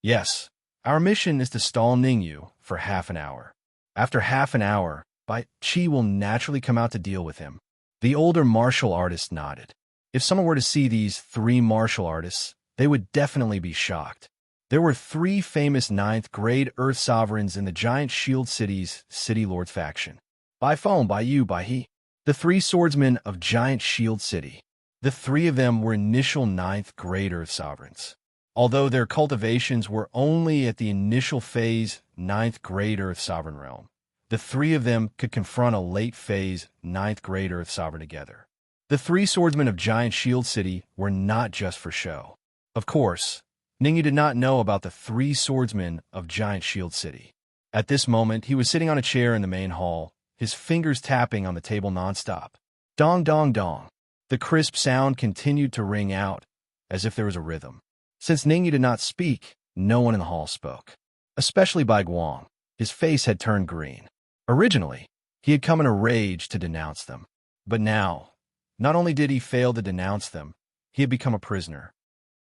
Speaker 1: Yes, our mission is to stall Ning Yu for half an hour. After half an hour, Bai Qi will naturally come out to deal with him. The older martial artist nodded. If someone were to see these 3 martial artists, they would definitely be shocked. There were 3 famous 9th grade Earth Sovereigns in the giant Shield City's City Lord faction. Bai Feng, Bai Yu, Bai He. The 3 swordsmen of giant Shield City. The 3 of them were initial 9th grade Earth Sovereigns. Although their cultivations were only at the initial phase 9th grade Earth Sovereign realm, the 3 of them could confront a late phase 9th grade Earth Sovereign together. The 3 swordsmen of giant Shield City were not just for show. Of course, Ning Yu did not know about the 3 swordsmen of giant Shield City. At this moment, he was sitting on a chair in the main hall, his fingers tapping on the table nonstop. Dong, dong, dong. The crisp sound continued to ring out, as if there was a rhythm. Since Ning Yu did not speak, no one in the hall spoke. Especially Bai Guang. His face had turned green. Originally, he had come in a rage to denounce them. But now, not only did he fail to denounce them, he had become a prisoner.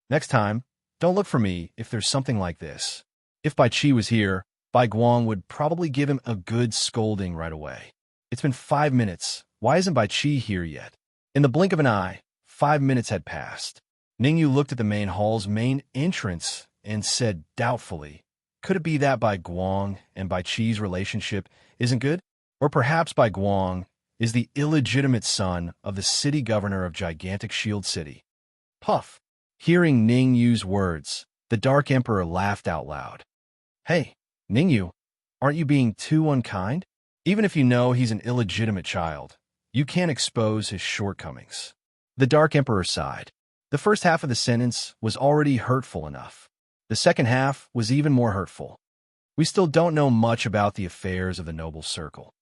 Speaker 1: Next time, don't look for me if there's something like this. If Bai Qi was here, Bai Guang would probably give him a good scolding right away. It's been 5 minutes. Why isn't Bai Qi here yet? In the blink of an eye, 5 minutes had passed. Ningyu looked at the main hall's main entrance and said doubtfully, "Could it be that Bai Guang and Bai Qi's relationship isn't good? Or perhaps Bai Guang is the illegitimate son of the city governor of gigantic Shield City?" Puff. Hearing Ningyu's words, the Dark Emperor laughed out loud. "Hey, Ningyu, aren't you being too unkind? Even if you know he's an illegitimate child, you can't expose his shortcomings." The Dark Emperor sighed. The first half of the sentence was already hurtful enough. The second half was even more hurtful. We still don't know much about the affairs of the noble circle.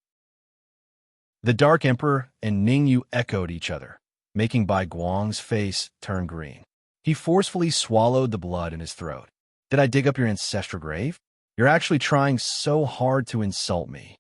Speaker 1: The Dark Emperor and Ningyu echoed each other, making Bai Guang's face turn green. He forcefully swallowed the blood in his throat. "Did I dig up your ancestral grave? You're actually trying so hard to insult me."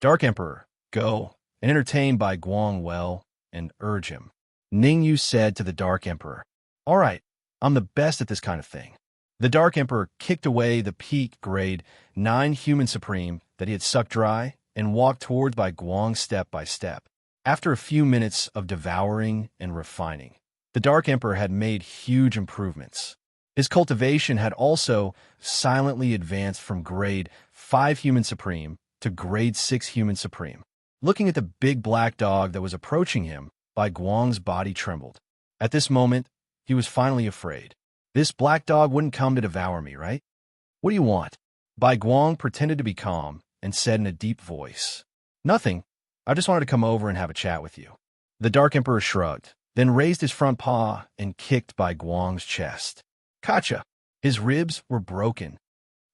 Speaker 1: Dark Emperor, go and entertain Bai Guang well and urge him. Ningyu said to the Dark Emperor, "All right, I'm the best at this kind of thing." The Dark Emperor kicked away the peak grade 9 human supreme that he had sucked dry and walked towards Bai Guang step by step. After a few minutes of devouring and refining, the Dark Emperor had made huge improvements. His cultivation had also silently advanced from grade 5 human supreme to grade 6 human supreme. Looking at the big black dog that was approaching him, Bai Guang's body trembled. At this moment, he was finally afraid. This black dog wouldn't come to devour me, right? "What do you want?" Bai Guang pretended to be calm and said in a deep voice, "Nothing. I just wanted to come over and have a chat with you." The Dark Emperor shrugged, then raised his front paw and kicked Bai Guang's chest. "Gotcha!" His ribs were broken.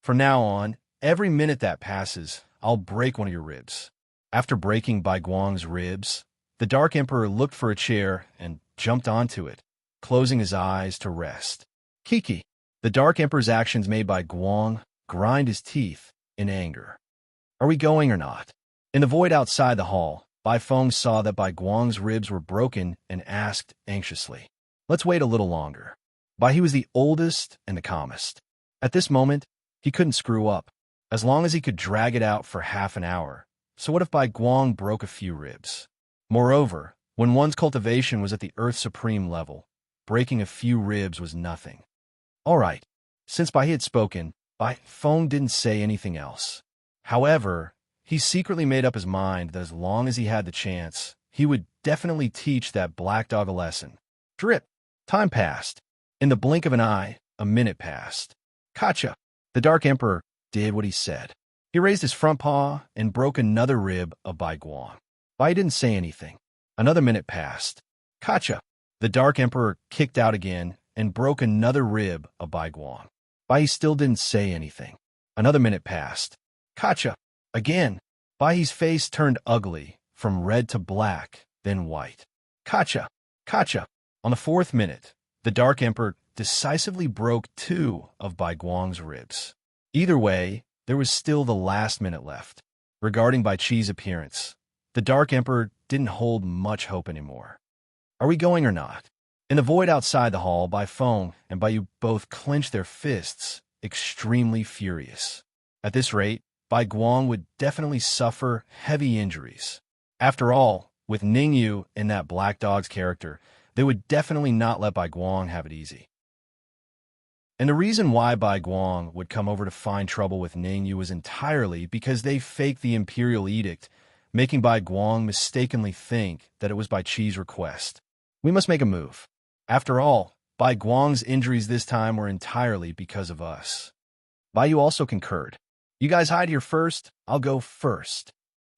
Speaker 1: "From now on, every minute that passes, I'll break one of your ribs." After breaking Bai Guang's ribs, the Dark Emperor looked for a chair and jumped onto it, closing his eyes to rest. Kiki. The Dark Emperor's actions made Bai Guang grind his teeth in anger. "Are we going or not?" In the void outside the hall, Bai Feng saw that Bai Guang's ribs were broken and asked anxiously, "Let's wait a little longer." Bai he was the oldest and the calmest. At this moment, he couldn't screw up, as long as he could drag it out for half an hour. So what if Bai Guang broke a few ribs? Moreover, when one's cultivation was at the Earth Supreme level, breaking a few ribs was nothing. All right. Since Bai had spoken, Bai Feng didn't say anything else. However, he secretly made up his mind that as long as he had the chance, he would definitely teach that black dog a lesson. Drip. Time passed. In the blink of an eye, a minute passed. Gotcha. The Dark Emperor did what he said. He raised his front paw and broke another rib of Bai Guang. Bai didn't say anything. Another minute passed. Gotcha. The Dark Emperor kicked out again and broke another rib of Bai Guang. Bai still didn't say anything. Another minute passed. Gotcha. Again. Bai's face turned ugly, from red to black, then white. Gotcha. Gotcha. On the 4th minute, the Dark Emperor decisively broke 2 of Bai Guang's ribs. Either way, there was still the last minute left. Regarding Bai Qi's appearance, the Dark Emperor didn't hold much hope anymore. Are we going or not? In the void outside the hall, Bai Feng and Bai Yu both clenched their fists, extremely furious. At this rate, Bai Guang would definitely suffer heavy injuries. After all, with Ningyu in that black dog's character, they would definitely not let Bai Guang have it easy. And the reason why Bai Guang would come over to find trouble with Ningyu was entirely because they faked the Imperial Edict, making Bai Guang mistakenly think that it was Bai Qi's request. We must make a move. After all, Bai Guang's injuries this time were entirely because of us. Bai Yu also concurred. You guys hide here first, I'll go first.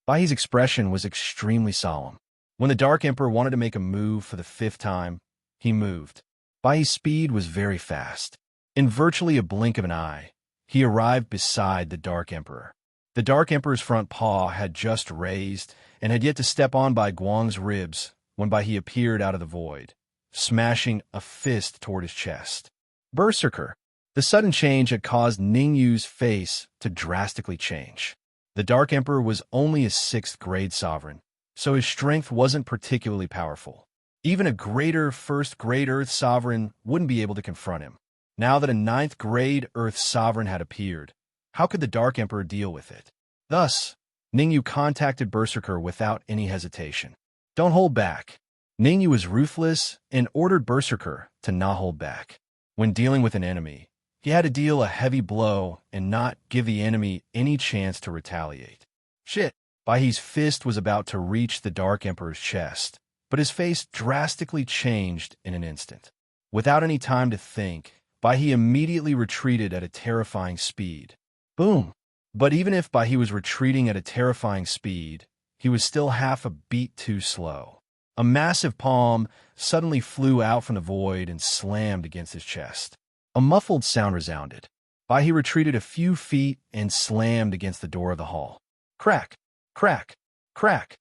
Speaker 1: Bai Yi's expression was extremely solemn. When the Dark Emperor wanted to make a move for the 5th time, he moved. Bai Yi's speed was very fast. In virtually a blink of an eye, he arrived beside the Dark Emperor. The Dark Emperor's front paw had just raised and had yet to step on Bai Guang's ribs when Bai Yi appeared out of the void, smashing a fist toward his chest. Berserker. The sudden change had caused Ningyu's face to drastically change. The Dark Emperor was only a 6th grade sovereign, so his strength wasn't particularly powerful. Even a greater 1st grade Earth sovereign wouldn't be able to confront him. Now that a 9th grade Earth sovereign had appeared, how could the Dark Emperor deal with it? Thus, Ningyu contacted Berserker without any hesitation. Don't hold back. Ningyu was ruthless and ordered Berserker to not hold back. When dealing with an enemy, he had to deal a heavy blow and not give the enemy any chance to retaliate. Shit! Baihe's fist was about to reach the Dark Emperor's chest, but his face drastically changed in an instant. Without any time to think, Baihe immediately retreated at a terrifying speed. Boom! But even if Baihe was retreating at a terrifying speed, he was still half a beat too slow. A massive palm suddenly flew out from the void and slammed against his chest. A muffled sound resounded. Baihe retreated a few feet and slammed against the door of the hall. Crack! Crack! Crack!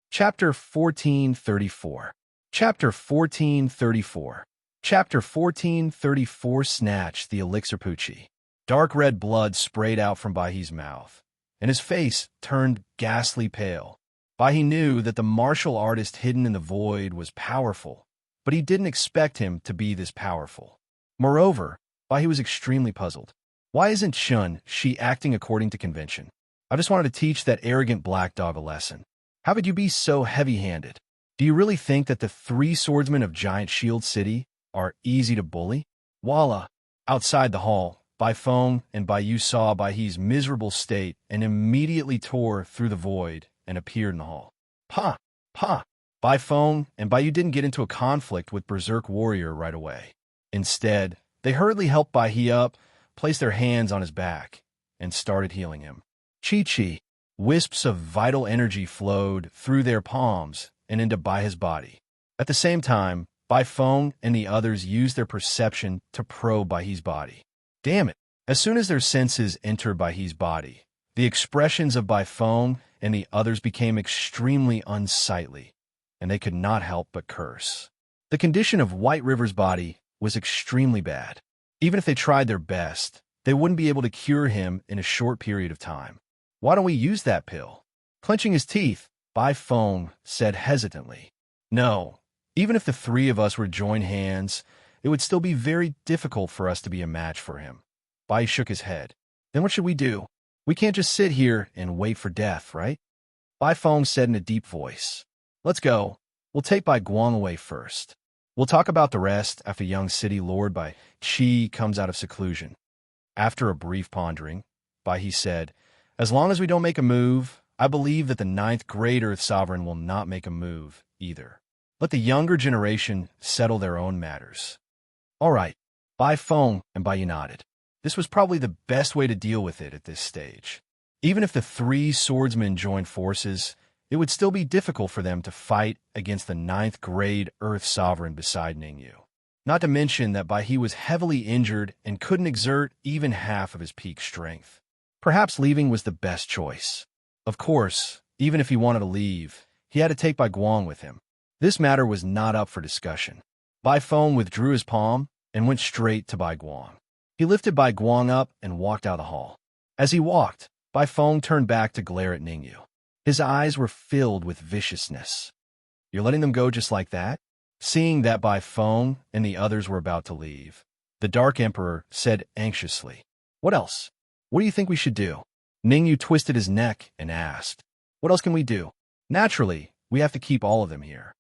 Speaker 1: Chapter 1434. Chapter 1434. Chapter 1434. Snatch the elixir Pucci. Dark red blood sprayed out from Baihe's mouth, and his face turned ghastly pale. Baihe knew that the martial artist hidden in the void was powerful, but he didn't expect him to be this powerful. Moreover, Baihe was extremely puzzled. Why isn't she acting according to convention? I just wanted to teach that arrogant black dog a lesson. How could you be so heavy-handed? Do you really think that the 3 swordsmen of Giant Shield City are easy to bully? Voila! Outside the hall, Baifeng and Baiyu saw Baihe's miserable state and immediately tore through the void and appeared in the hall. Pa! Pa! Baifeng and Baiyu didn't get into a conflict with Berserk Warrior right away. Instead, they hurriedly helped Baihe up, placed their hands on his back, and started healing him. Chi-chi! Wisps of vital energy flowed through their palms and into Baihe's body. At the same time, Baifeng and the others used their perception to probe Baihe's body. Damn it! As soon as their senses entered Baihe's body, the expressions of Baifeng and the others became extremely unsightly, and they could not help but curse. The condition of White River's body was extremely bad. Even if they tried their best, they wouldn't be able to cure him in a short period of time. Why don't we use that pill? Clenching his teeth, Baifeng said hesitantly. No, even if the 3 of us were to join hands, it would still be very difficult for us to be a match for him. Bai shook his head. Then what should we do? We can't just sit here and wait for death, right? Baifeng said in a deep voice. Let's go. We'll take Bai Guang away first. We'll talk about the rest after young city lord Bai Qi comes out of seclusion. After a brief pondering, Baihe said, as long as we don't make a move, I believe that the 9th Great Earth Sovereign will not make a move either. Let the younger generation settle their own matters. All right, Baifeng and Baiyu nodded. This was probably the best way to deal with it at this stage. Even if the 3 swordsmen joined forces, it would still be difficult for them to fight against the 9th Grade Earth Sovereign beside Ningyu. Not to mention that Baihe was heavily injured and couldn't exert even half of his peak strength. Perhaps leaving was the best choice. Of course, even if he wanted to leave, he had to take Bai Guang with him. This matter was not up for discussion. Baifeng withdrew his palm and went straight to Bai Guang. He lifted Bai Guang up and walked out of the hall. As he walked, Baifeng turned back to glare at Ningyu. His eyes were filled with viciousness. You're letting them go just like that? Seeing that Baifeng and the others were about to leave, the Dark Emperor said anxiously, what else? What do you think we should do? Ningyu twisted his neck and asked, what else can we do? Naturally, we have to keep all of them here.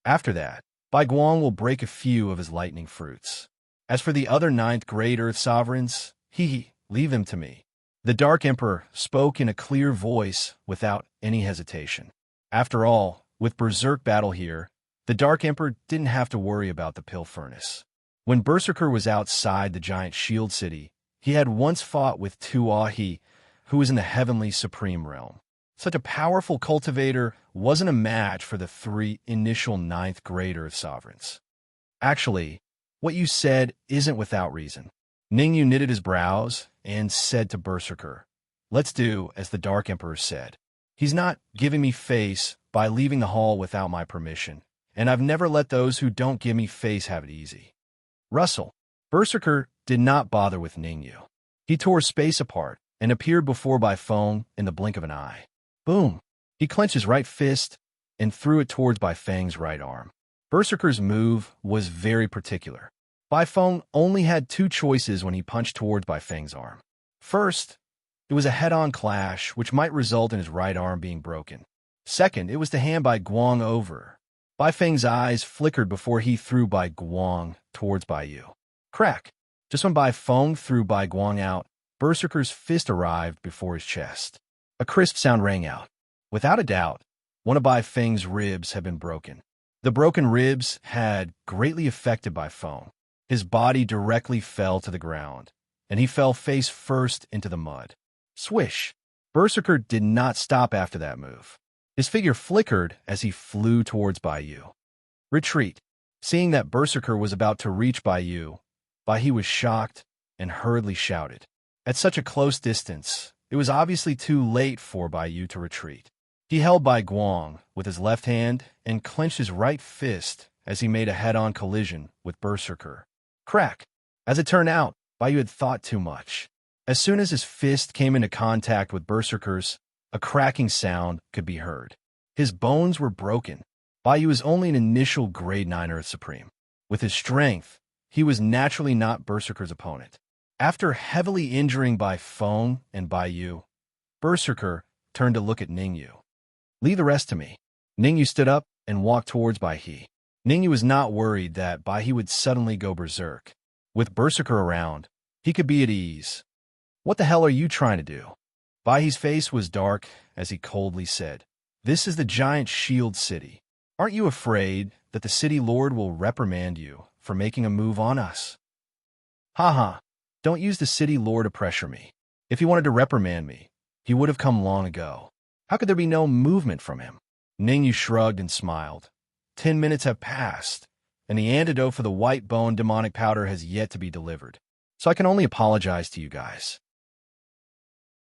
Speaker 1: After that, Bai Guang will break a few of his lightning fruits. As for the other 9th Great Earth Sovereigns, leave them to me. The Dark Emperor spoke in a clear voice without any hesitation. After all, with Berserk battle here, the Dark Emperor didn't have to worry about the pill furnace. When Berserker was outside the Giant Shield City, he had once fought with Tuahi, who was in the Heavenly Supreme Realm. Such a powerful cultivator wasn't a match for the 3 initial 9th Great Earth Sovereigns. Actually, what you said isn't without reason. Ningyu knitted his brows and said to Berserker, let's do as the Dark Emperor said. He's not giving me face by leaving the hall without my permission, and I've never let those who don't give me face have it easy. Russell. Berserker did not bother with Ningyu. He tore space apart and appeared before Baifeng in the blink of an eye. Boom! He clenched his right fist and threw it towards Baifeng's right arm. Berserker's move was very particular. Baifeng only had 2 choices when he punched towards Baifeng's arm. First, It was a head-on clash, which might result in his right arm being broken. Second, it was to hand Bai Guang over. Bai Feng's eyes flickered before he threw Bai Guang towards Bai Yu. Crack! Just when Bai Feng threw Bai Guang out, Berserker's fist arrived before his chest. A crisp sound rang out. Without a doubt, one of Bai Feng's ribs had been broken. The broken ribs had greatly affected Bai Feng. His body directly fell to the ground, and he fell face first into the mud. Swish! Berserker did not stop after that move. His figure flickered as he flew towards Bai Yu. Retreat! Seeing that Berserker was about to reach Bai Yu, Bai He was shocked and hurriedly shouted. At such a close distance, it was obviously too late for Bai Yu to retreat. He held Bai Guang with his left hand and clenched his right fist as he made a head-on collision with Berserker. Crack! As it turned out, Bai Yu had thought too much. As soon as his fist came into contact with Berserker's, a cracking sound could be heard. His bones were broken. Bai Yu was only an initial grade 9 Earth Supreme. With his strength, he was naturally not Berserker's opponent. After heavily injuring Bai Feng and Bai Yu, Berserker turned to look at Ningyu. Leave the rest to me. Ningyu stood up and walked towards Bai He. Ningyu was not worried that Bai He would suddenly go berserk. With Berserker around, he could be at ease. What the hell are you trying to do? Bai He's face was dark as he coldly said, This is the giant shield city. Aren't you afraid that the city lord will reprimand you for making a move on us? Haha, don't use the city lord to pressure me. If he wanted to reprimand me, he would have come long ago. How could there be no movement from him? Ningyu shrugged and smiled. 10 minutes have passed, and the antidote for the white bone demonic powder has yet to be delivered. So I can only apologize to you guys.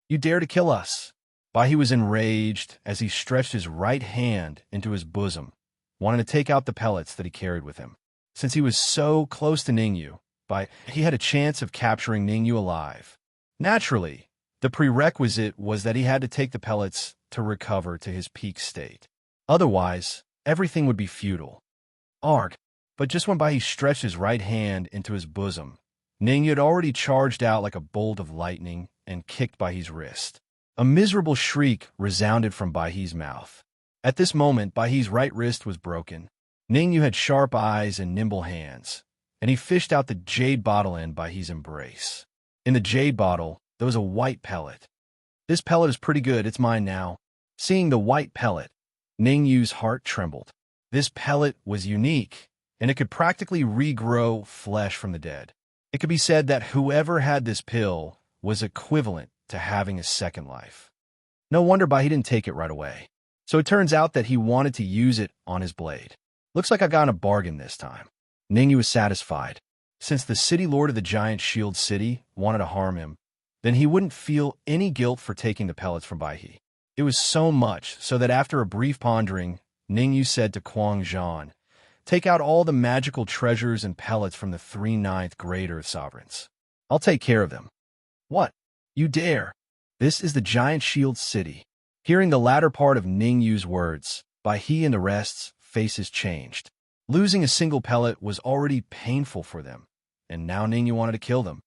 Speaker 1: You dare to kill us? Bai He was enraged as he stretched his right hand into his bosom, wanting to take out the pellets that he carried with him. Since he was so close to Ningyu, he had a chance of capturing Ningyu alive. Naturally, the prerequisite was that he had to take the pellets to recover to his peak state. Otherwise, everything would be futile. Arg! But just when Bai He stretched his right hand into his bosom, Ningyu had already charged out like a bolt of lightning and kicked Bai He's wrist. A miserable shriek resounded from Bai He's mouth. At this moment, Bai He's right wrist was broken. Ningyu had sharp eyes and nimble hands, and he fished out the jade bottle in Bai He's embrace. In the jade bottle, there was a white pellet. This pellet is pretty good, it's mine now. Seeing the white pellet, Ningyu's heart trembled. This pellet was unique, and it could practically regrow flesh from the dead. It could be said that whoever had this pill was equivalent to having a second life. No wonder Bai He didn't take it right away. So it turns out that he wanted to use it on his blade. Looks like I got a bargain this time. Ningyu was satisfied. Since the city lord of the giant shield city wanted to harm him, then he wouldn't feel any guilt for taking the pellets from Bai He. It was so much so that after a brief pondering, Ningyu said to Kuang Zhan, Take out all the magical treasures and pellets from the 3 9th grade Earth Sovereigns. I'll take care of them. What? You dare? This is the giant shield city. Hearing the latter part of Ningyu's words, Bai He and the rest's faces changed. Losing a single pellet was already painful for them, and now Ningyu wanted to kill them.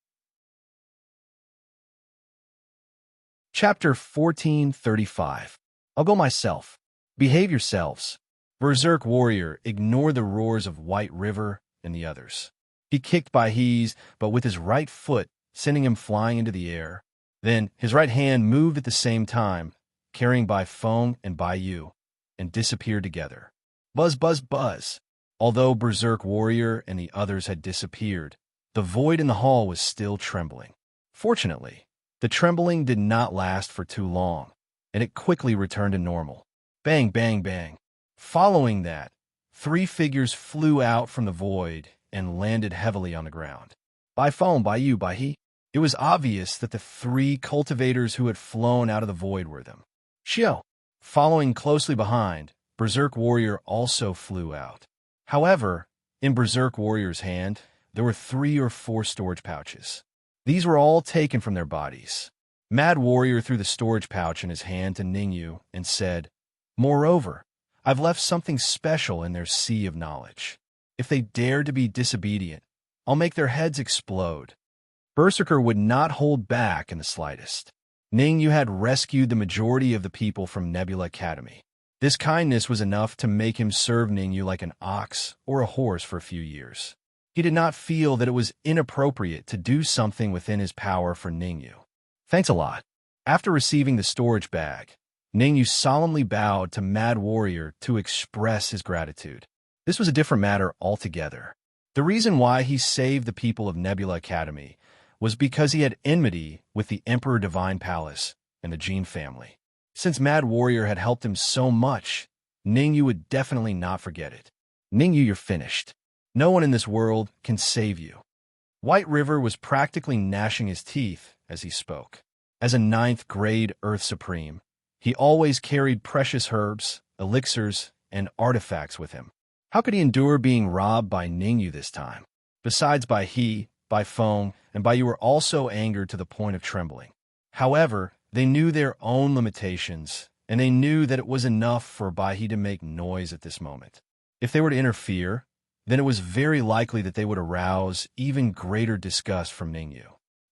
Speaker 1: Chapter 1435. I'll go myself. Behave yourselves. Berserk warrior ignored the roars of White River and the others. He kicked Bai He's, but with his right foot, sending him flying into the air. Then his right hand moved at the same time, carrying Bai Feng and Bai Yu, and disappeared together. Buzz, buzz, buzz. Although Berserk warrior and the others had disappeared, the void in the hall was still trembling. Fortunately, the trembling did not last for too long, and it quickly returned to normal. Bang, bang, bang. Following that, 3 figures flew out from the void and landed heavily on the ground. Bai Feng, Bai Yu, Bai He. It was obvious that the 3 cultivators who had flown out of the void were them. Xiao. Following closely behind, Berserk warrior also flew out. However, in Berserk warrior's hand, there were 3 or 4 storage pouches. These were all taken from their bodies. Mad warrior threw the storage pouch in his hand to Ningyu and said, Moreover, I've left something special in their sea of knowledge. If they dare to be disobedient, I'll make their heads explode. Berserker would not hold back in the slightest. Ningyu had rescued the majority of the people from Nebula Academy. This kindness was enough to make him serve Ningyu like an ox or a horse for a few years. He did not feel that it was inappropriate to do something within his power for Ningyu. Thanks a lot. After receiving the storage bag, Ningyu solemnly bowed to Mad Warrior to express his gratitude. This was a different matter altogether. The reason why he saved the people of Nebula Academy was because he had enmity with the Emperor Divine Palace and the Gene family. Since Mad Warrior had helped him so much, Ningyu would definitely not forget it. Ningyu, you're finished. No one in this world can save you. White River was practically gnashing his teeth as he spoke. As a 9th grade Earth Supreme, he always carried precious herbs, elixirs, and artifacts with him. How could he endure being robbed by Ningyu this time? Besides, Bai Feng, and Bai Yu were also angered to the point of trembling. However, they knew their own limitations, and they knew that it was enough for Bai He to make noise at this moment. If they were to interfere, then it was very likely that they would arouse even greater disgust from Ningyu.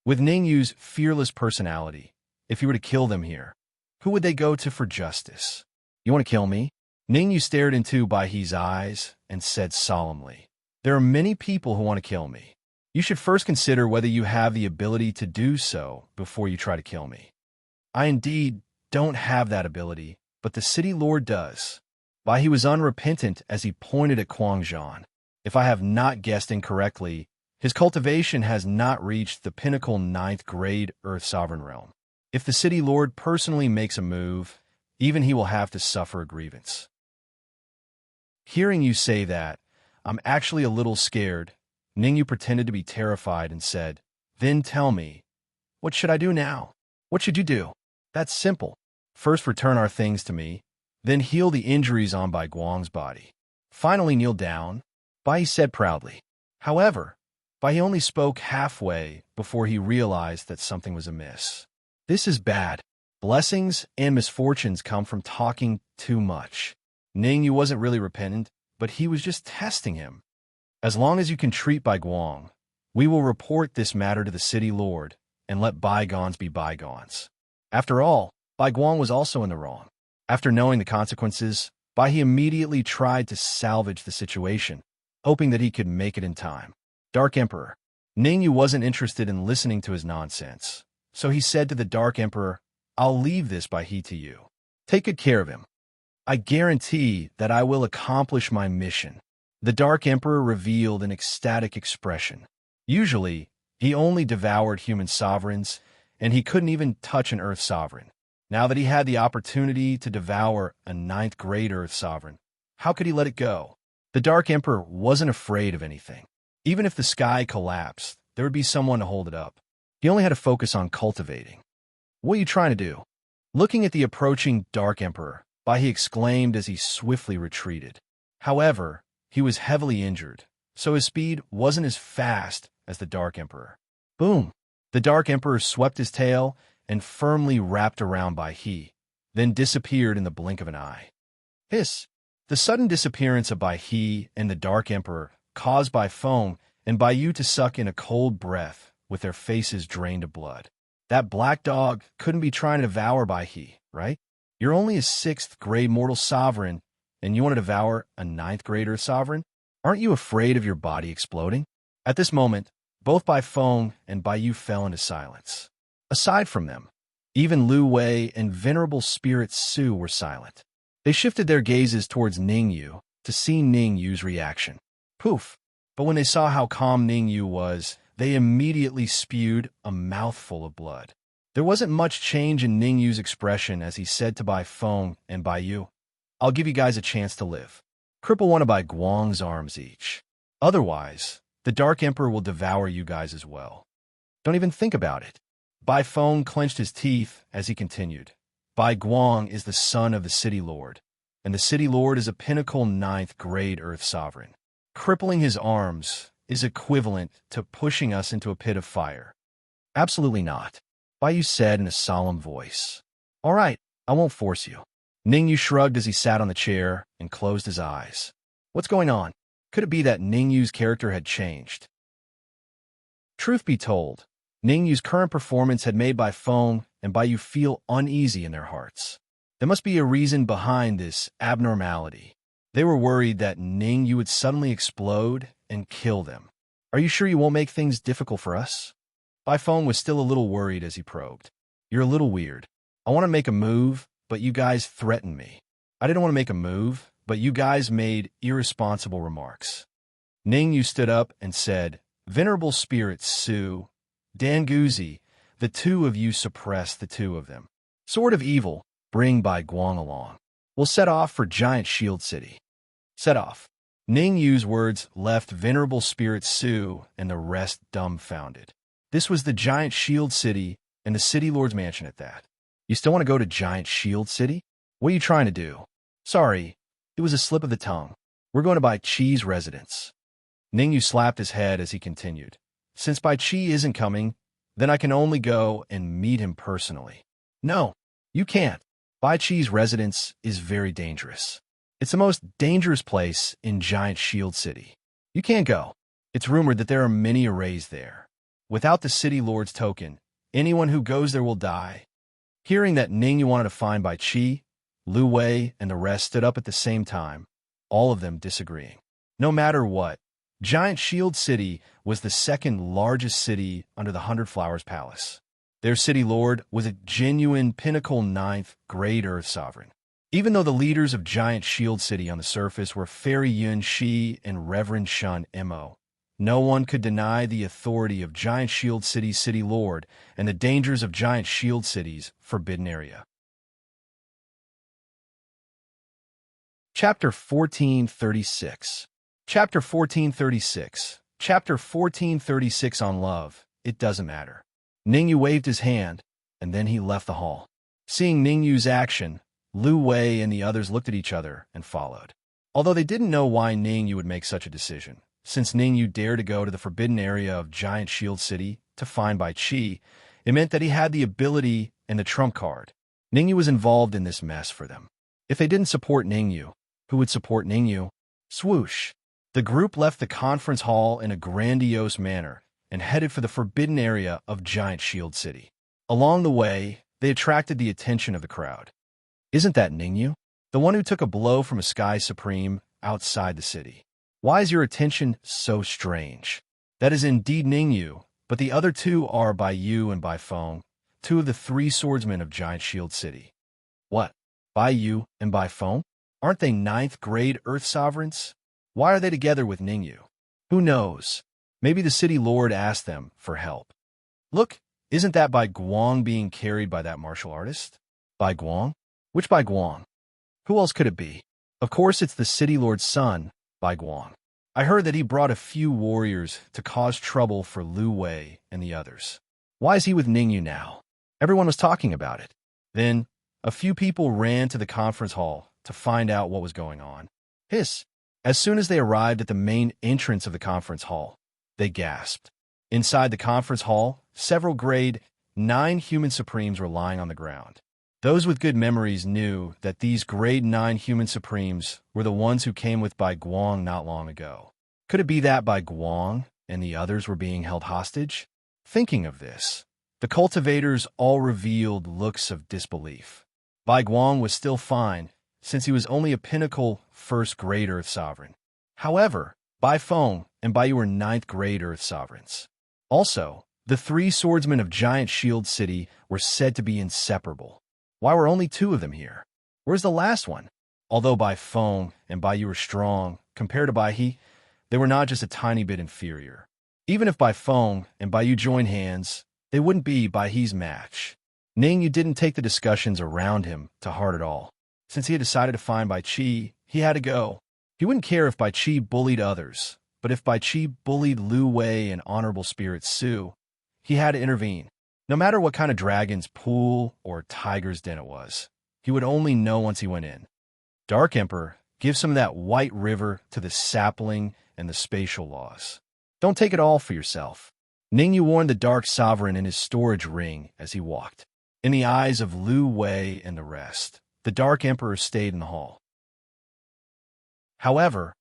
Speaker 1: With Ningyu's fearless personality, if you were to kill them here, who would they go to for justice? You want to kill me? Ningyu stared into Bai He's eyes and said solemnly, there are many people who want to kill me. You should first consider whether you have the ability to do so before you try to kill me. I indeed don't have that ability, but the city lord does. Bai He was unrepentant as he pointed at Kuang Zhan. If I have not guessed incorrectly, his cultivation has not reached the pinnacle 9th grade Earth Sovereign realm. If the city lord personally makes a move, even he will have to suffer a grievance. Hearing you say that, I'm actually a little scared. Ningyu pretended to be terrified and said, then tell me, what should I do now? What should you do? That's simple. First return our things to me, then heal the injuries on Bai Guang's body. Finally kneel down, Bai He said proudly. However, Bai He only spoke halfway before he realized that something was amiss. This is bad. Blessings and misfortunes come from talking too much. Ningyu wasn't really repentant, but he was just testing him. As long as you can treat Bai Guang, we will report this matter to the city lord and let bygones be bygones. After all, Bai Guang was also in the wrong. After knowing the consequences, Bai He immediately tried to salvage the situation, hoping that he could make it in time. Dark Emperor. Ningyu wasn't interested in listening to his nonsense, so he said to the Dark Emperor, I'll leave this Bai He to you. Take good care of him. I guarantee that I will accomplish my mission. The Dark Emperor revealed an ecstatic expression. Usually, he only devoured human sovereigns, and he couldn't even touch an Earth sovereign. Now that he had the opportunity to devour a 9th grade Earth sovereign, how could he let it go? The Dark Emperor wasn't afraid of anything. Even if the sky collapsed, there would be someone to hold it up. He only had to focus on cultivating. What are you trying to do? Looking at the approaching Dark Emperor, Bai He exclaimed as he swiftly retreated. However, he was heavily injured, so his speed wasn't as fast as the Dark Emperor. Boom! The Dark Emperor swept his tail and firmly wrapped around Bai He, then disappeared in the blink of an eye. Hiss! The sudden disappearance of Bai He and the Dark Emperor caused Bai Feng and Bai Yu to suck in a cold breath with their faces drained of blood. That black dog couldn't be trying to devour Bai He, right? You're only a 6th grade mortal sovereign, and you want to devour a 9th grader sovereign? Aren't you afraid of your body exploding? At this moment, both Bai Feng and Bai Yu fell into silence. Aside from them, even Lu Wei and Venerable Spirit Su were silent. They shifted their gazes towards Ningyu to see Ningyu's reaction. Poof! But when they saw how calm Ningyu was, they immediately spewed a mouthful of blood. There wasn't much change in Ningyu's expression as he said to Bai Feng and Bai Yu, I'll give you guys a chance to live. Cripple one of Bai Guang's arms each. Otherwise, the Dark Emperor will devour you guys as well. Don't even think about it. Bai Feng clenched his teeth as he continued. Bai Guang is the son of the City Lord, and the City Lord is a pinnacle 9th grade Earth Sovereign. Crippling his arms is equivalent to pushing us into a pit of fire. Absolutely not, Bai Yu said in a solemn voice. All right, I won't force you. Ningyu shrugged as he sat on the chair and closed his eyes. What's going on? Could it be that Ningyu's character had changed? Truth be told, Ningyu's current performance had made Bai Feng and Bai Yu feel uneasy in their hearts. There must be a reason behind this abnormality. They were worried that Ning Yu would suddenly explode and kill them. Are you sure you won't make things difficult for us? Bai Feng was still a little worried as he probed. You're a little weird. I want to make a move, but you guys threatened me. I didn't want to make a move, but you guys made irresponsible remarks. Ning Yu stood up and said, Venerable Spirit Su, Dan Guzi, the two of you suppress the two of them. Sword of Evil, bring Bai Guang along. We'll set off for Giant Shield City. Set off. Ning Yu's words left Venerable Spirit Su and the rest dumbfounded. This was the Giant Shield City and the City Lord's mansion at that. You still want to go to Giant Shield City? What are you trying to do? Sorry, it was a slip of the tongue. We're going to Bai Chi's residence. Ning Yu slapped his head as he continued. Since Bai Chi isn't coming, then I can only go and meet him personally. No, you can't. Bai Chi's residence is very dangerous. It's the most dangerous place in Giant Shield City. You can't go. It's rumored that there are many arrays there. Without the City Lord's token, anyone who goes there will die. Hearing that Ning Yu wanted to find Bai Chi, Lu Wei and the rest stood up at the same time, all of them disagreeing. No matter what, Giant Shield City was the second largest city under the Hundred Flowers Palace. Their city lord was a genuine pinnacle ninth grade Earth sovereign. Even though the leaders of Giant Shield City on the surface were Fairy Yun Shi and Reverend Shun Mo, no one could deny the authority of Giant Shield City's city lord and the dangers of Giant Shield City's forbidden area. Chapter 1436. Chapter 1436. Chapter 1436 on love. It doesn't matter. Ning Yu waved his hand, and then he left the hall. Seeing Ning Yu's action, Lu Wei and the others looked at each other and followed. Although they didn't know why Ning Yu would make such a decision, since Ning Yu dared to go to the forbidden area of Giant Shield City to find Bai Chi, it meant that he had the ability and the trump card. Ning Yu was involved in this mess for them. If they didn't support Ning Yu, who would support Ning Yu? Swoosh! The group left the conference hall in a grandiose manner and headed for the forbidden area of Giant Shield City. Along the way, they attracted the attention of the crowd. Isn't that Ning Yu? The one who took a blow from a Sky Supreme outside the city. Why is your attention so strange? That is indeed Ning Yu, but the other two are Bai Yu and Bai Feng, two of the three swordsmen of Giant Shield City. What? Bai Yu and Bai Feng? Aren't they ninth grade Earth sovereigns? Why are they together with Ning Yu? Who knows? Maybe the city lord asked them for help. Look, isn't that Bai Guang being carried by that martial artist? Bai Guang? Which Bai Guang? Who else could it be? Of course it's the city lord's son, Bai Guang. I heard that he brought a few warriors to cause trouble for Lu Wei and the others. Why is he with Ning Yu now? Everyone was talking about it. Then, a few people ran to the conference hall to find out what was going on. Hiss! As soon as they arrived at the main entrance of the conference hall, they gasped. Inside the conference hall, several grade 9 human supremes were lying on the ground. Those with good memories knew that these grade 9 human supremes were the ones who came with Bai Guang not long ago. Could it be that Bai Guang and the others were being held hostage? Thinking of this, the cultivators all revealed looks of disbelief. Bai Guang was still fine, since he was only a pinnacle first grade Earth sovereign. However, Bai Feng and Bai Yu were 9th grade Earth sovereigns. Also, the 3 swordsmen of Giant Shield City were said to be inseparable. Why were only 2 of them here? Where's the last one? Although Bai Feng and Bai Yu were strong, compared to Bai He, they were not just a tiny bit inferior. Even if Bai Feng and Bai Yu joined hands, they wouldn't be Bai He's match. Ning Yu didn't take the discussions around him to heart at all. Since he had decided to find Bai Chi, he had to go. He wouldn't care if Bai Chi bullied others, but if Bai Chi bullied Lu Wei and Honorable Spirit Su, he had to intervene. No matter what kind of dragon's pool or tiger's den it was, he would only know once he went in. Dark Emperor, give some of that white river to the sapling and the spatial laws. Don't take it all for yourself. Ning Yu warned the Dark Sovereign in his storage ring as he walked. In the eyes of Lu Wei and the rest, the Dark Emperor stayed in the hall. However,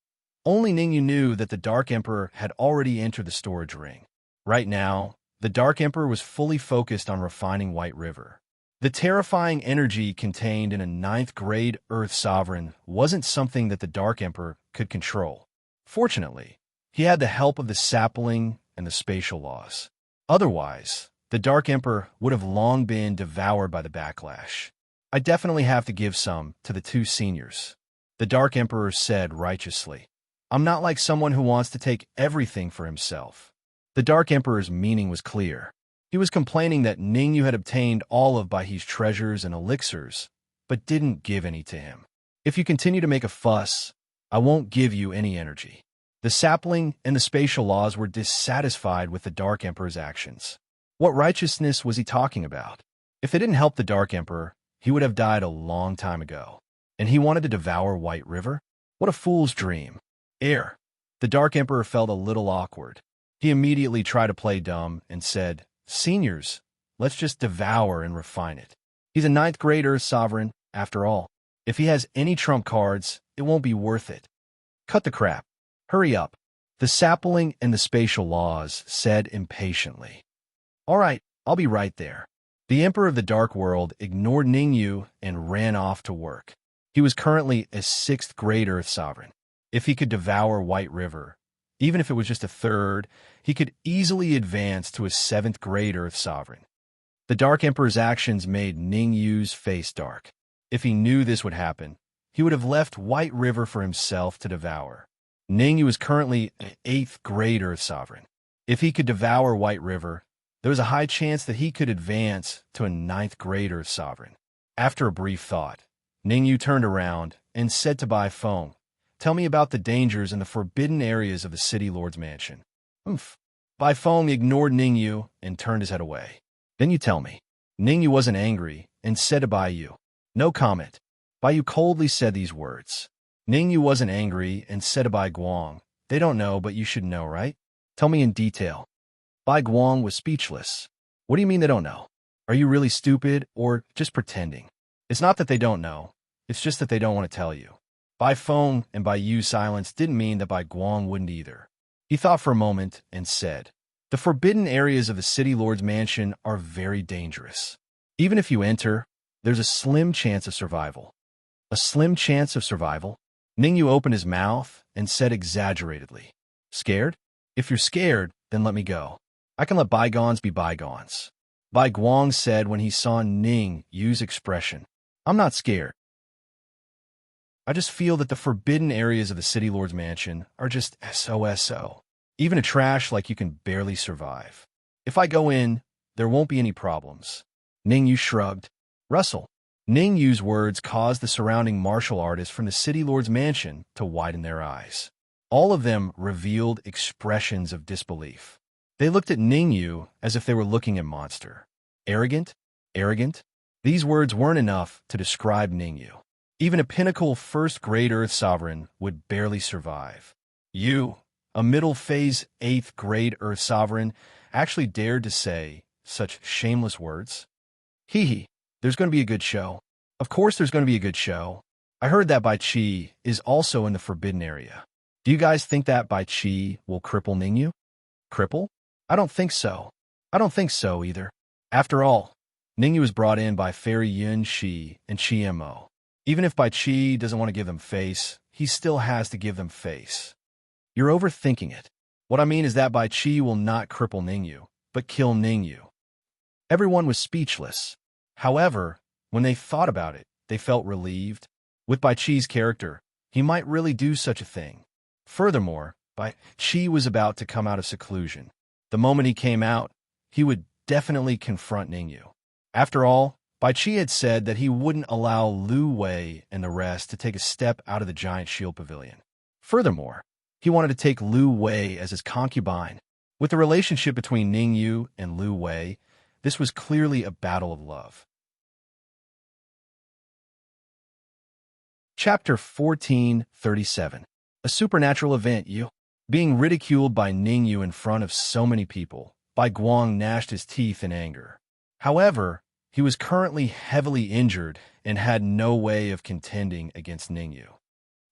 Speaker 1: only Ning Yu knew that the Dark Emperor had already entered the storage ring. Right now, the Dark Emperor was fully focused on refining White River. The terrifying energy contained in a ninth-grade Earth Sovereign wasn't something that the Dark Emperor could control. Fortunately, he had the help of the sapling and the spatial laws. Otherwise, the Dark Emperor would have long been devoured by the backlash. I definitely have to give some to the two seniors, the Dark Emperor said righteously. I'm not like someone who wants to take everything for himself. The Dark Emperor's meaning was clear. He was complaining that Ningyu had obtained all of Baihe's treasures and elixirs, but didn't give any to him. If you continue to make a fuss, I won't give you any energy. The sapling and the spatial laws were dissatisfied with the Dark Emperor's actions. What righteousness was he talking about? If they didn't help the Dark Emperor, he would have died a long time ago. And he wanted to devour White River? What a fool's dream. The Dark Emperor felt a little awkward. He immediately tried to play dumb and said, Seniors, let's just devour and refine it. He's a ninth-grade Earth Sovereign, after all. If he has any trump cards, it won't be worth it. Cut the crap. Hurry up. The sapling and the spatial laws said impatiently. All right, I'll be right there. The Emperor of the Dark World ignored Ningyu and ran off to work. He was currently a sixth-grade Earth Sovereign. If he could devour White River, even if it was just a third, he could easily advance to a seventh-grade Earth Sovereign. The Dark Emperor's actions made Ningyu's face dark. If he knew this would happen, he would have left White River for himself to devour. Ningyu is currently an eighth-grade Earth Sovereign. If he could devour White River, there was a high chance that he could advance to a ninth-grade Earth Sovereign. After a brief thought, Ningyu turned around and said to Baifeng, Tell me about the dangers in the forbidden areas of the City Lord's mansion. Baifeng ignored Ningyu and turned his head away. Then you tell me. Ningyu wasn't angry and said to Baiyu, No comment. Baiyu coldly said these words. Ningyu wasn't angry and said to Bai Guang, They don't know, but you should know, right? Tell me in detail. Bai Guang was speechless. What do you mean they don't know? Are you really stupid or just pretending? It's not that they don't know. It's just that they don't want to tell you. Baifeng and Baiyu's silence didn't mean that Bai Guang wouldn't either. He thought for a moment and said, The forbidden areas of the City Lord's mansion are very dangerous. Even if you enter, there's a slim chance of survival. A slim chance of survival? Ningyu opened his mouth and said exaggeratedly, Scared? If you're scared, then let me go. I can let bygones be bygones. Bai Guang said when he saw Ningyu's expression, I'm not scared. I just feel that the forbidden areas of the City Lord's mansion are just SOSO. Even a trash like you can barely survive. If I go in, there won't be any problems. Ningyu shrugged. Russell. Ningyu's words caused the surrounding martial artists from the City Lord's mansion to widen their eyes. All of them revealed expressions of disbelief. They looked at Ningyu as if they were looking at monster. Arrogant? Arrogant? These words weren't enough to describe Ningyu. Even a pinnacle first-grade Earth Sovereign would barely survive. You, a middle-phase eighth-grade Earth Sovereign, actually dared to say such shameless words? Hee, there's going to be a good show. Of course there's going to be a good show. I heard that Bai Qi is also in the forbidden area. Do you guys think that Bai Qi will cripple Ningyu? Cripple? I don't think so. I don't think so either. After all, Ningyu was brought in by Fairy Yun Shi and Qi Mo. Even if Bai Qi doesn't want to give them face, he still has to give them face. You're overthinking it. What I mean is that Bai Qi will not cripple Ningyu, but kill Ningyu. Everyone was speechless. However, when they thought about it, they felt relieved. With Bai Qi's character, he might really do such a thing. Furthermore, Bai Qi was about to come out of seclusion. The moment he came out, he would definitely confront Ningyu. After all, Bai Qi had said that he wouldn't allow Lu Wei and the rest to take a step out of the giant shield pavilion. Furthermore, he wanted to take Lu Wei as his concubine. With the relationship between Ningyu and Lu Wei, this was clearly a battle of love. Chapter 1437. A supernatural event, you. Being ridiculed by Ningyu in front of so many people, Bai Guang gnashed his teeth in anger. However, he was currently heavily injured and had no way of contending against Ningyu.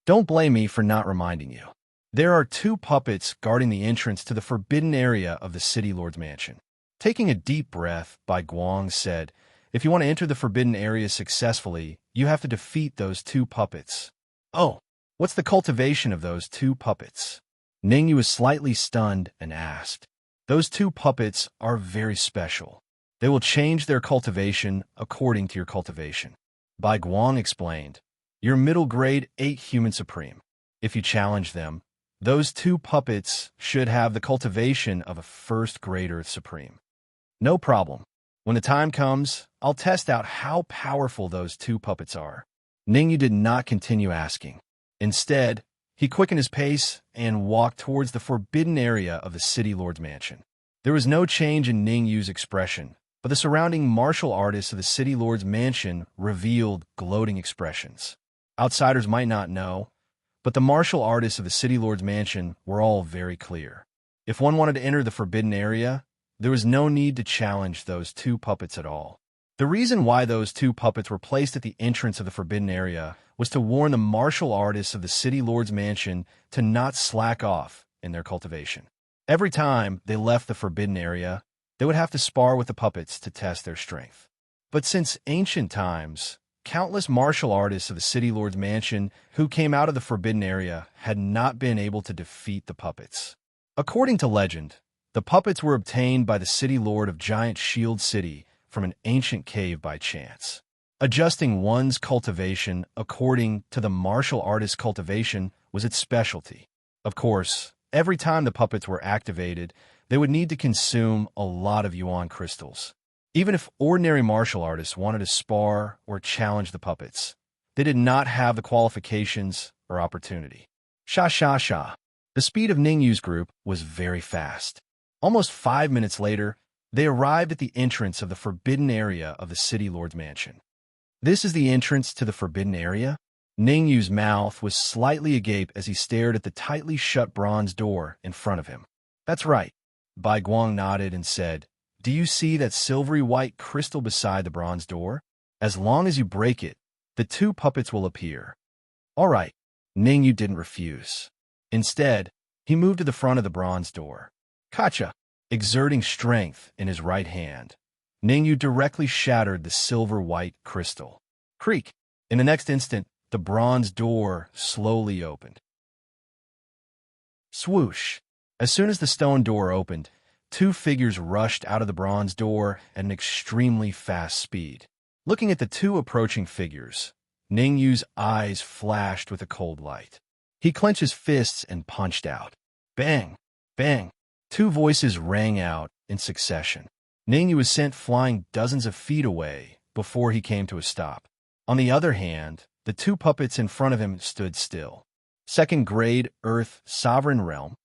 Speaker 1: Don't blame me for not reminding you. There are two puppets guarding the entrance to the forbidden area of the City Lord's mansion. Taking a deep breath, Bai Guang said, If you want to enter the forbidden area successfully, you have to defeat those 2 puppets. Oh, what's the cultivation of those 2 puppets? Ningyu was slightly stunned and asked. Those 2 puppets are very special. They will change their cultivation according to your cultivation. Bai Guang explained. Your middle grade 8 human supreme. If you challenge them, those 2 puppets should have the cultivation of a first grade Earth Supreme. No problem. When the time comes, I'll test out how powerful those 2 puppets are. Ningyu did not continue asking. Instead, he quickened his pace and walked towards the forbidden area of the City Lord's mansion. There was no change in Ningyu's expression, but the surrounding martial artists of the City Lord's mansion revealed gloating expressions. Outsiders might not know, but the martial artists of the City Lord's mansion were all very clear. If one wanted to enter the forbidden area, there was no need to challenge those 2 puppets at all. The reason why those 2 puppets were placed at the entrance of the forbidden area was to warn the martial artists of the City Lord's mansion to not slack off in their cultivation. Every time they left the forbidden area, they would have to spar with the puppets to test their strength. But since ancient times, countless martial artists of the City Lord's mansion who came out of the forbidden area had not been able to defeat the puppets. According to legend, the puppets were obtained by the City Lord of Giant Shield City from an ancient cave by chance. Adjusting one's cultivation according to the martial artist's cultivation was its specialty. Of course, every time the puppets were activated, they would need to consume a lot of yuan crystals. Even if ordinary martial artists wanted to spar or challenge the puppets, they did not have the qualifications or opportunity. Sha. The speed of Ningyu's group was very fast. Almost 5 minutes later, they arrived at the entrance of the forbidden area of the City Lord's mansion. This is the entrance to the forbidden area? Ningyu's mouth was slightly agape as he stared at the tightly shut bronze door in front of him. That's right. Bai Guang nodded and said, Do you see that silvery white crystal beside the bronze door? As long as you break it, the 2 puppets will appear. All right. Ningyu didn't refuse. Instead, he moved to the front of the bronze door. Kacha! Exerting strength in his right hand, Ningyu directly shattered the silver-white crystal. Creak! In the next instant, the bronze door slowly opened. Swoosh! As soon as the stone door opened, 2 figures rushed out of the bronze door at an extremely fast speed. Looking at the 2 approaching figures, Ningyu's eyes flashed with a cold light. He clenched his fists and punched out. Bang! Bang! 2 voices rang out in succession. Ningyu was sent flying dozens of feet away before he came to a stop. On the other hand, the 2 puppets in front of him stood still. Second grade Earth Sovereign Realm.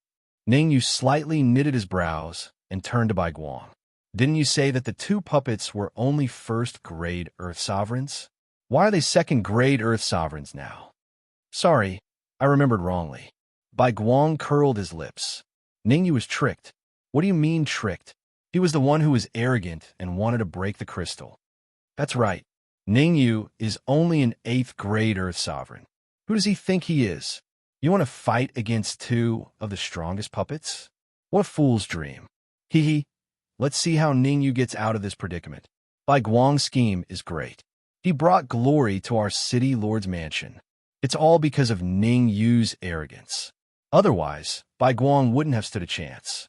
Speaker 1: Ningyu slightly knitted his brows and turned to Bai Guang. Didn't you say that the 2 puppets were only first grade Earth Sovereigns? Why are they second grade Earth Sovereigns now? Sorry, I remembered wrongly. Bai Guang curled his lips. Ningyu was tricked. What do you mean tricked? He was the one who was arrogant and wanted to break the crystal. That's right. Ningyu is only an 8th grade Earth Sovereign. Who does he think he is? You want to fight against 2 of the strongest puppets? What a fool's dream. Hee. Let's see how Ningyu gets out of this predicament. Bai Guang's scheme is great. He brought glory to our City Lord's mansion. It's all because of Ningyu's arrogance. Otherwise, Bai Guang wouldn't have stood a chance.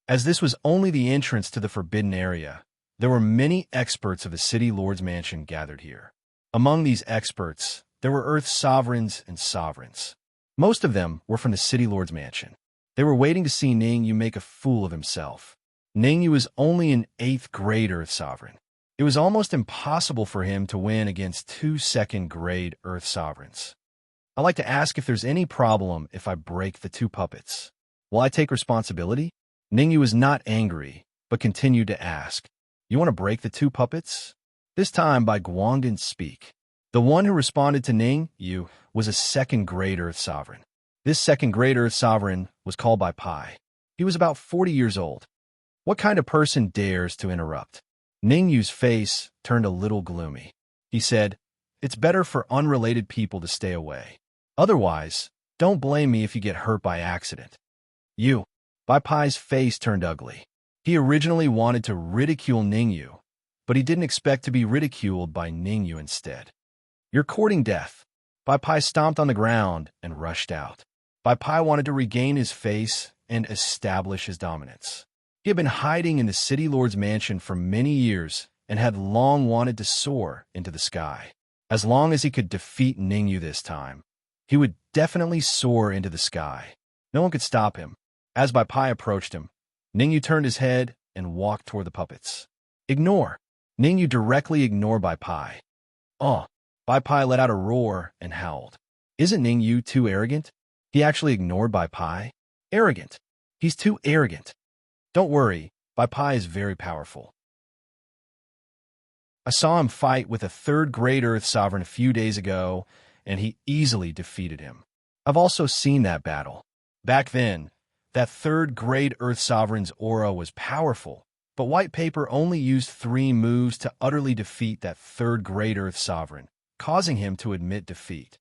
Speaker 1: As this was only the entrance to the forbidden area, there were many experts of the City Lord's mansion gathered here. Among these experts, there were Earth Sovereigns and Sovereigns. Most of them were from the City Lord's mansion. They were waiting to see Ningyu make a fool of himself. Ningyu is only an 8th grade Earth Sovereign. It was almost impossible for him to win against 2 second grade Earth Sovereigns. I'd like to ask if there's any problem if I break the 2 puppets. Will I take responsibility? Ningyu was not angry, but continued to ask, You want to break the 2 puppets? This time, Bai Guang didn't speak. The one who responded to Ningyu was a 2nd grade Earth Sovereign. This 2nd grade Earth Sovereign was called by Pai. He was about 40 years old. What kind of person dares to interrupt? Ningyu's face turned a little gloomy. He said, It's better for unrelated people to stay away. Otherwise, don't blame me if you get hurt by accident. You. Bai Pai's face turned ugly. He originally wanted to ridicule Ningyu, but he didn't expect to be ridiculed by Ningyu instead. "You're courting death." Bai Pai stomped on the ground and rushed out. Bai Pai wanted to regain his face and establish his dominance. He had been hiding in the city lord's mansion for many years and had long wanted to soar into the sky. As long as he could defeat Ningyu this time, he would definitely soar into the sky. No one could stop him. As Bai Pai approached him, Ningyu turned his head and walked toward the puppets. "Ignore." Ningyu directly ignored Bai Pai. "Oh." Bai Pai let out a roar and howled. Isn't Ningyu too arrogant? He actually ignored Bai Pai? Arrogant. He's too arrogant. Don't worry, Bai Pai is very powerful. I saw him fight with a third-grade Earth Sovereign a few days ago, and he easily defeated him. I've also seen that battle. Back then, that third-grade Earth Sovereign's aura was powerful, but White Paper only used 3 moves to utterly defeat that third-grade Earth Sovereign, causing him to admit defeat.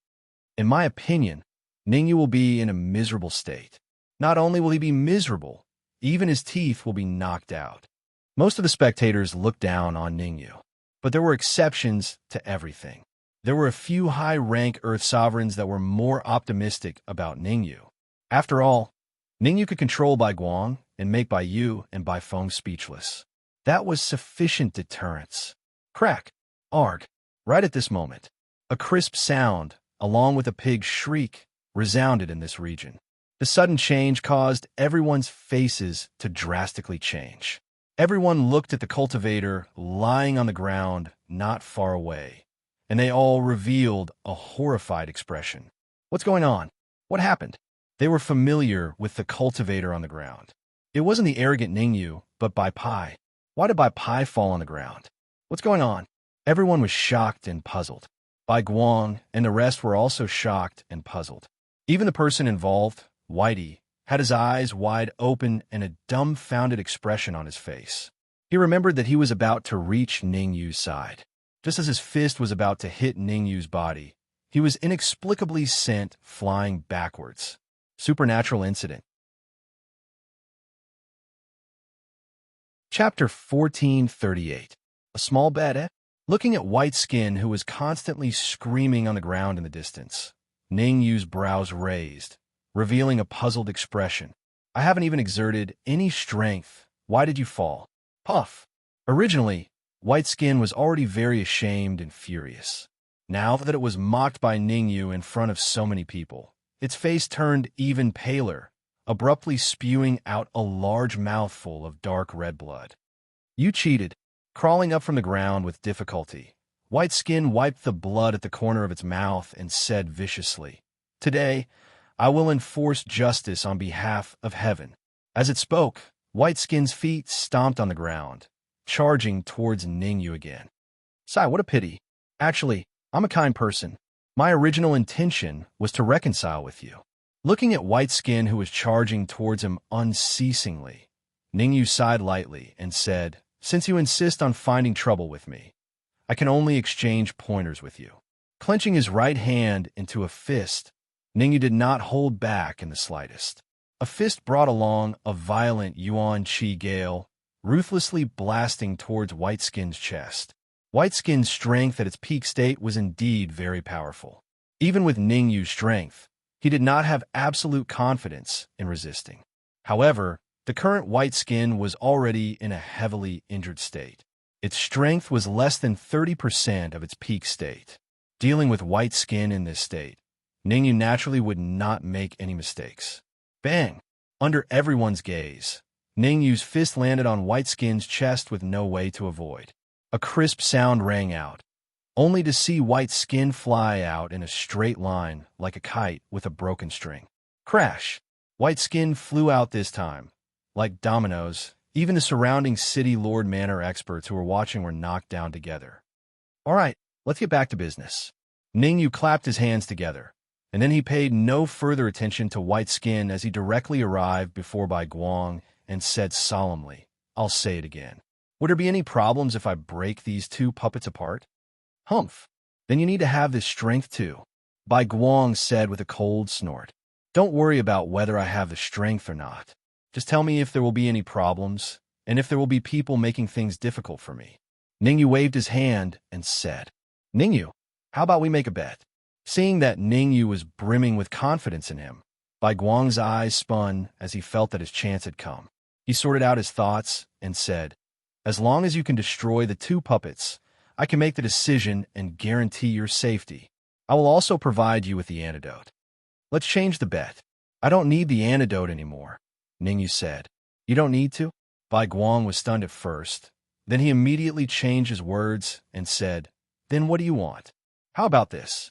Speaker 1: In my opinion, Ningyu will be in a miserable state. Not only will he be miserable, even his teeth will be knocked out. Most of the spectators looked down on Ningyu, but there were exceptions to everything. There were a few high-rank Earth Sovereigns that were more optimistic about Ningyu. After all, Ningyu could control Bai Guang and make Bai Yu and Bai Feng speechless. That was sufficient deterrence. Crack! Arg! Right at this moment, a crisp sound, along with a pig's shriek, resounded in this region. The sudden change caused everyone's faces to drastically change. Everyone looked at the cultivator lying on the ground not far away, and they all revealed a horrified expression. What's going on? What happened? They were familiar with the cultivator on the ground. It wasn't the arrogant Ningyu, but Bai Pai. Why did Bai Pai fall on the ground? What's going on? Everyone was shocked and puzzled. Bai Guang and the rest were also shocked and puzzled. Even the person involved, Whitey, had his eyes wide open and a dumbfounded expression on his face. He remembered that he was about to reach Ningyu's side. Just as his fist was about to hit Ningyu's body, he was inexplicably sent flying backwards. Supernatural incident. Chapter 1438. A small bed, eh? Looking at White Skin, who was constantly screaming on the ground in the distance, Ningyu's brows raised, revealing a puzzled expression. "I haven't even exerted any strength. Why did you fall?" Puff. Originally, White Skin was already very ashamed and furious. Now that it was mocked by Ningyu in front of so many people, its face turned even paler, abruptly spewing out a large mouthful of dark red blood. "You cheated." Crawling up from the ground with difficulty, White Skin wiped the blood at the corner of its mouth and said viciously, "Today, I will enforce justice on behalf of heaven." As it spoke, White Skin's feet stomped on the ground, charging towards Ningyu again. "Sigh, what a pity. Actually, I'm a kind person. My original intention was to reconcile with you." Looking at White Skin, who was charging towards him unceasingly, Ningyu sighed lightly and said, "Since you insist on finding trouble with me, I can only exchange pointers with you." Clenching his right hand into a fist, Ningyu did not hold back in the slightest. A fist brought along a violent yuan qi gale, ruthlessly blasting towards White Skin's chest. White Skin's strength at its peak state was indeed very powerful. Even with Ningyu's strength, he did not have absolute confidence in resisting. However, the current White Skin was already in a heavily injured state. Its strength was less than 30% of its peak state. Dealing with White Skin in this state, Ningyu naturally would not make any mistakes. Bang! Under everyone's gaze, Ningyu's fist landed on White Skin's chest with no way to avoid. A crisp sound rang out, only to see White Skin fly out in a straight line like a kite with a broken string. Crash! White Skin flew out this time. Like dominoes, even the surrounding City Lord Manor experts who were watching were knocked down together. "All right, let's get back to business." Ningyu clapped his hands together, and then he paid no further attention to White Skin as he directly arrived before Bai Guang and said solemnly, "I'll say it again. Would there be any problems if I break these 2 puppets apart?" "Humph. Then you need to have this strength too," Bai Guang said with a cold snort. "Don't worry about whether I have the strength or not. Just tell me if there will be any problems, and if there will be people making things difficult for me." Ningyu waved his hand and said, Ningyu, how about we make a bet? Seeing that Ningyu was brimming with confidence in him, Bai Guang's eyes spun as he felt that his chance had come. He sorted out his thoughts and said, as long as you can destroy the 2 puppets, I can make the decision and guarantee your safety. I will also provide you with the antidote. Let's change the bet. I don't need the antidote anymore, Ningyu said. You don't need to? Bai Guang was stunned at first. Then he immediately changed his words and said, then what do you want? How about this?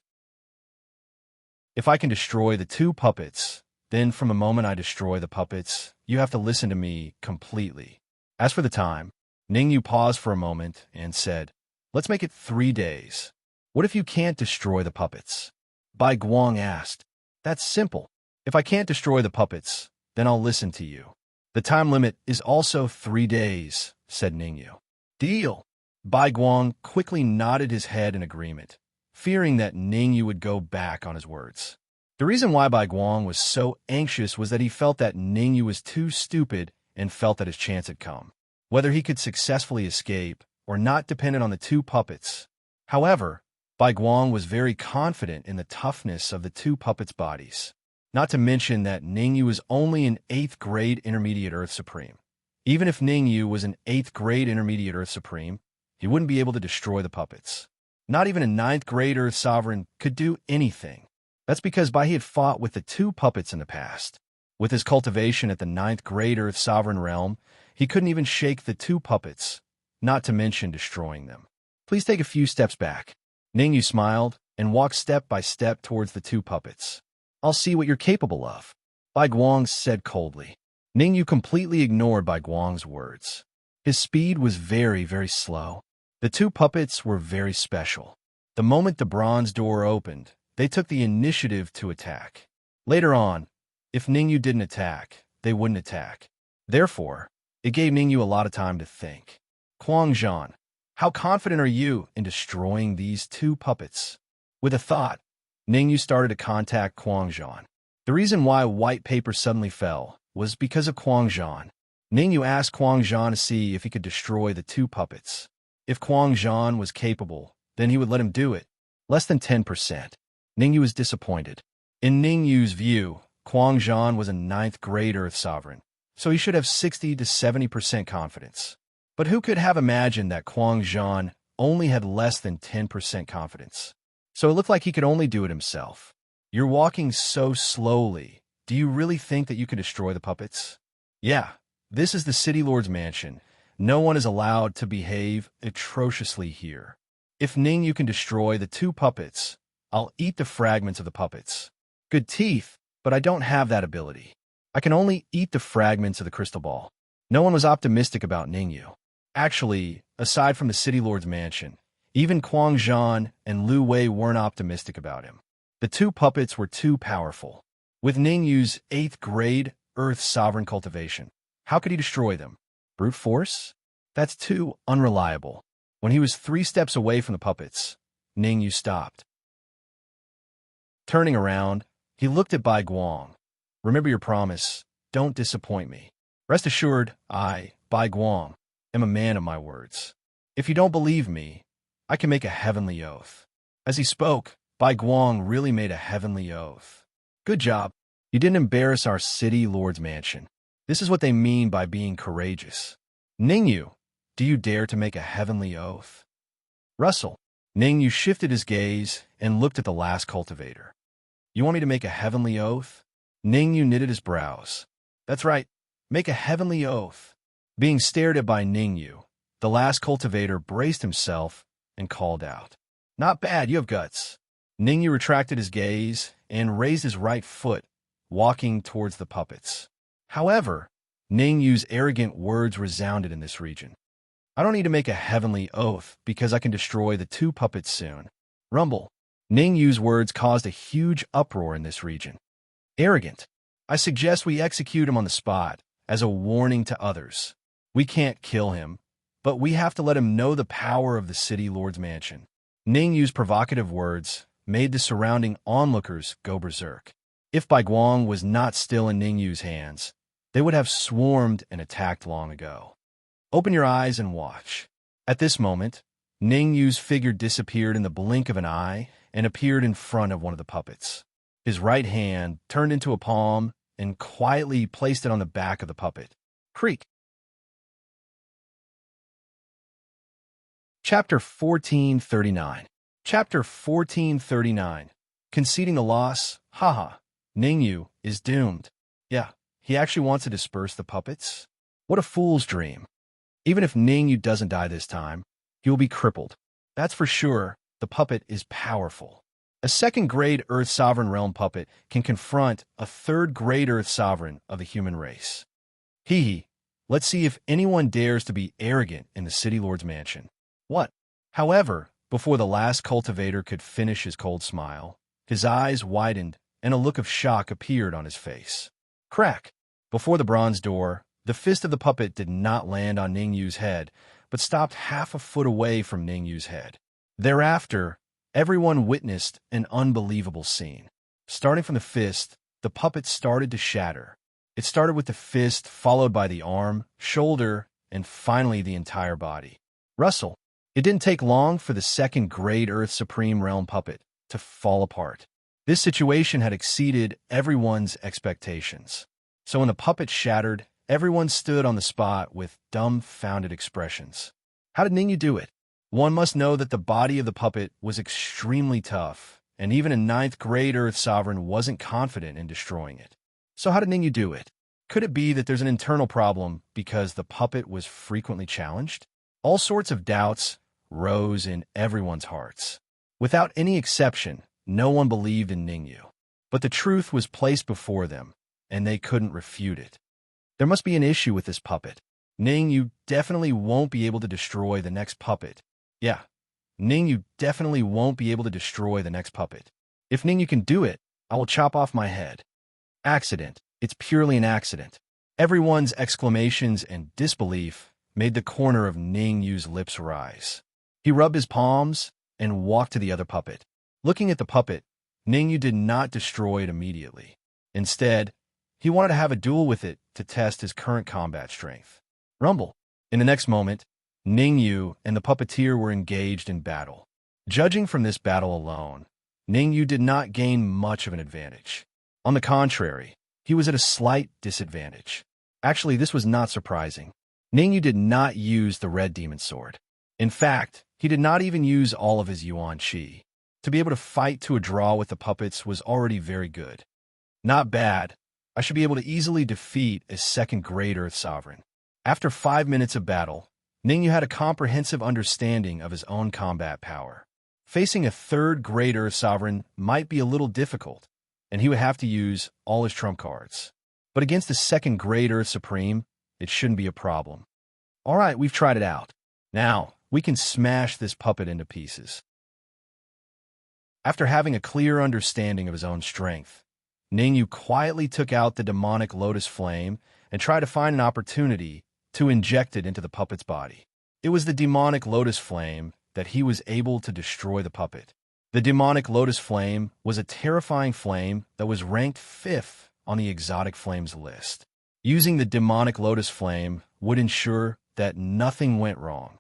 Speaker 1: If I can destroy the 2 puppets, then from the moment I destroy the puppets, you have to listen to me completely. As for the time, Ningyu paused for a moment and said, let's make it 3 days. What if you can't destroy the puppets? Bai Guang asked. That's simple. If I can't destroy the puppets, then I'll listen to you. The time limit is also 3 days, said Ningyu. Deal. Bai Guang quickly nodded his head in agreement, fearing that Ningyu would go back on his words. The reason why Bai Guang was so anxious was that he felt that Ningyu was too stupid and felt that his chance had come. Whether he could successfully escape or not depended on the 2 puppets. However, Bai Guang was very confident in the toughness of the 2 puppets' bodies. Not to mention that Ningyu was only an 8th grade Intermediate Earth Supreme. Even if Ningyu was an 8th grade Intermediate Earth Supreme, he wouldn't be able to destroy the puppets. Not even a 9th grade Earth Sovereign could do anything. That's because Bai had fought with the 2 puppets in the past. With his cultivation at the 9th grade Earth Sovereign realm, he couldn't even shake the 2 puppets, not to mention destroying them. Please take a few steps back. Ningyu smiled and walked step by step towards the 2 puppets. I'll see what you're capable of, Bai Guang said coldly. Ningyu completely ignored Bai Guang's words. His speed was very, very slow. The 2 puppets were very special. The moment the bronze door opened, they took the initiative to attack. Later on, if Ningyu didn't attack, they wouldn't attack. Therefore, it gave Ningyu a lot of time to think. Guangzhan, how confident are you in destroying these 2 puppets? With a thought, Ningyu started to contact Guangzhan. The reason why white paper suddenly fell was because of Guangzhan. Ningyu asked Guangzhan to see if he could destroy the 2 puppets. If Guangzhan was capable, then he would let him do it. Less than 10%. Ningyu was disappointed. In Ningyu's view, Guangzhan was a 9th grade Earth Sovereign, so he should have 60 to 70% confidence. But who could have imagined that Guangzhan only had less than 10% confidence? So it looked like he could only do it himself. You're walking so slowly. Do you really think that you can destroy the puppets? Yeah, this is the City Lord's mansion. No one is allowed to behave atrociously here. If Ningyu can destroy the 2 puppets, I'll eat the fragments of the puppets. Good teeth, but I don't have that ability. I can only eat the fragments of the crystal ball. No one was optimistic about Ningyu. Actually, aside from the City Lord's mansion, even Guangzhan and Lu Wei weren't optimistic about him. The 2 puppets were too powerful. With Ningyu's 8th grade Earth Sovereign cultivation, how could he destroy them? Brute force? That's too unreliable. When he was 3 steps away from the puppets, Ningyu stopped. Turning around, he looked at Bai Guang. Remember your promise. Don't disappoint me. Rest assured, I, Bai Guang, am a man of my words. If you don't believe me, I can make a heavenly oath. As he spoke, Bai Guang really made a heavenly oath. Good job. You didn't embarrass our City Lord's mansion. This is what they mean by being courageous. Ningyu, do you dare to make a heavenly oath? Russell. Ningyu shifted his gaze and looked at the last cultivator. You want me to make a heavenly oath? Ningyu knitted his brows. That's right. Make a heavenly oath. Being stared at by Ningyu, the last cultivator braced himself and called out. Not bad, you have guts. Ningyu retracted his gaze and raised his right foot, walking towards the puppets. However, Ningyu's arrogant words resounded in this region. I don't need to make a heavenly oath because I can destroy the 2 puppets soon. Rumble. Ningyu's words caused a huge uproar in this region. Arrogant. I suggest we execute him on the spot as a warning to others. We can't kill him, but we have to let him know the power of the City Lord's mansion. Ningyu's provocative words made the surrounding onlookers go berserk. If Bai Guang was not still in Ningyu's hands, they would have swarmed and attacked long ago. Open your eyes and watch. At this moment, Ning Yu's figure disappeared in the blink of an eye and appeared in front of one of the puppets. His right hand turned into a palm and quietly placed it on the back of the puppet. Creak. Chapter 1439. Chapter 1439. Conceding the loss, haha, Ning Yu is doomed. Yeah, he actually wants to disperse the puppets? What a fool's dream. Even if Ning Yu doesn't die this time, he will be crippled. That's for sure. The puppet is powerful. A second-grade Earth Sovereign Realm puppet can confront a third-grade Earth Sovereign of the human race. Hee hee. Let's see if anyone dares to be arrogant in the City Lord's mansion. What? However, before the last cultivator could finish his cold smile, his eyes widened and a look of shock appeared on his face. Crack! Before the bronze door, the fist of the puppet did not land on Ning Yu's head, but stopped half a foot away from Ning Yu's head. Thereafter, everyone witnessed an unbelievable scene. Starting from the fist, the puppet started to shatter. It started with the fist, followed by the arm, shoulder, and finally the entire body. Rustle. It didn't take long for the second-grade Earth Supreme Realm puppet to fall apart. This situation had exceeded everyone's expectations. So when the puppet shattered, everyone stood on the spot with dumbfounded expressions. How did Ning Yu do it? One must know that the body of the puppet was extremely tough, and even a ninth-grade Earth Sovereign wasn't confident in destroying it. So how did Ning Yu do it? Could it be that there's an internal problem because the puppet was frequently challenged? All sorts of doubts rose in everyone's hearts. Without any exception, no one believed in Ning Yu. But the truth was placed before them, and they couldn't refute it. There must be an issue with this puppet. Ning Yu definitely won't be able to destroy the next puppet. Yeah, Ning Yu definitely won't be able to destroy the next puppet. If Ning Yu can do it, I will chop off my head. Accident. It's purely an accident. Everyone's exclamations and disbelief made the corner of Ning Yu's lips rise. He rubbed his palms and walked to the other puppet. Looking at the puppet, Ning Yu did not destroy it immediately. Instead, he wanted to have a duel with it to test his current combat strength. Rumble. In the next moment, Ning Yu and the puppeteer were engaged in battle. Judging from this battle alone, Ning Yu did not gain much of an advantage. On the contrary, he was at a slight disadvantage. Actually, this was not surprising. Ning Yu did not use the red demon sword. In fact, he did not even use all of his Yuan Qi. To be able to fight to a draw with the puppets was already very good. Not bad. I should be able to easily defeat a second-grade Earth Sovereign. After 5 minutes of battle, Ning Yu had a comprehensive understanding of his own combat power. Facing a third-grade Earth Sovereign might be a little difficult, and he would have to use all his trump cards. But against a second-grade Earth Supreme, it shouldn't be a problem. All right, we've tried it out. Now, we can smash this puppet into pieces. After having a clear understanding of his own strength, Ning Yu quietly took out the demonic lotus flame and tried to find an opportunity to inject it into the puppet's body. It was the demonic lotus flame that he was able to destroy the puppet. The demonic lotus flame was a terrifying flame that was ranked 5th on the exotic flames list. Using the demonic lotus flame would ensure that nothing went wrong.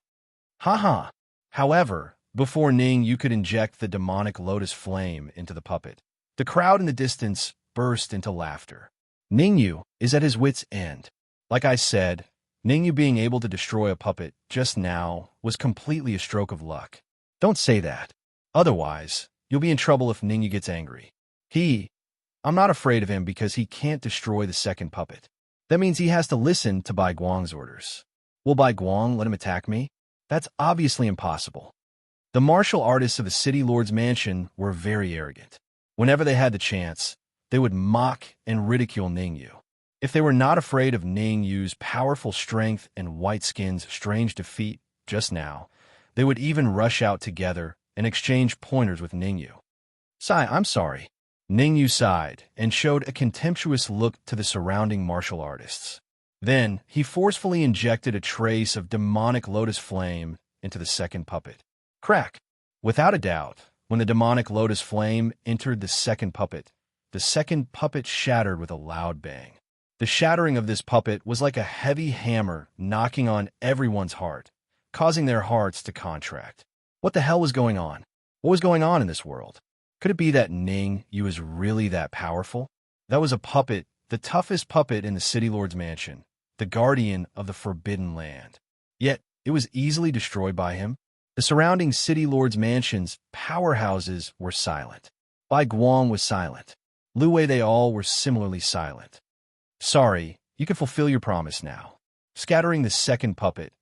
Speaker 1: Haha! However, before Ning Yu could inject the demonic lotus flame into the puppet, the crowd in the distance burst into laughter. Ning Yu is at his wit's end. Like I said, Ning Yu being able to destroy a puppet just now was completely a stroke of luck. Don't say that. Otherwise, you'll be in trouble if Ning Yu gets angry. I'm not afraid of him because he can't destroy the second puppet. That means he has to listen to Bai Guang's orders. Will Bai Guang let him attack me? That's obviously impossible. The martial artists of the City Lord's mansion were very arrogant. Whenever they had the chance, they would mock and ridicule Ning Yu. If they were not afraid of Ning Yu's powerful strength and White Skin's strange defeat just now, they would even rush out together and exchange pointers with Ning Yu. I'm sorry. Ning Yu sighed and showed a contemptuous look to the surrounding martial artists. Then, he forcefully injected a trace of demonic lotus flame into the second puppet. Crack! Without a doubt, when the demonic lotus flame entered the second puppet shattered with a loud bang. The shattering of this puppet was like a heavy hammer knocking on everyone's heart, causing their hearts to contract. What the hell was going on? What was going on in this world? Could it be that Ning Yu was really that powerful? That was a puppet, the toughest puppet in the City Lord's mansion, the guardian of the Forbidden Land. Yet, it was easily destroyed by him. The surrounding City Lord's mansion's powerhouses were silent. Bai Guang was silent. Lu Wei, they all were similarly silent. Sorry, you can fulfill your promise now. Scattering the second puppet,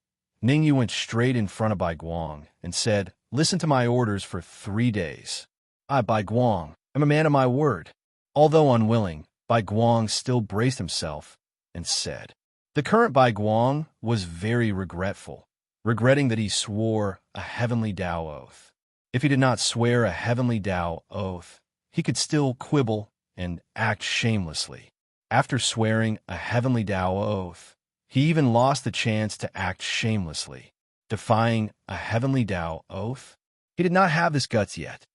Speaker 1: Ning Yu went straight in front of Bai Guang and said, "Listen to my orders for 3 days. I, Bai Guang, am a man of my word." Although unwilling, Bai Guang still braced himself and said. The current Bai Guang was very regretful, regretting that he swore a heavenly Tao oath. If he did not swear a heavenly Tao oath, he could still quibble and act shamelessly. After swearing a heavenly Tao oath, he even lost the chance to act shamelessly. Defying a heavenly Tao oath? He did not have this guts yet.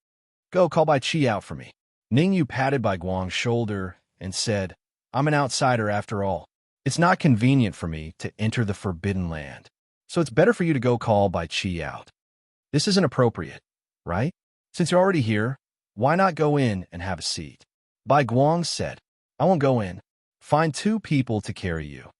Speaker 1: Go, call Bai Qi out for me. Ning Yu patted Bai Guang's shoulder and said, I'm an outsider after all. It's not convenient for me to enter the Forbidden Land, so it's better for you to go call Bai Qi out. This isn't appropriate, right? Since you're already here, why not go in and have a seat? Bai Guang said, I won't go in. Find 2 people to carry you.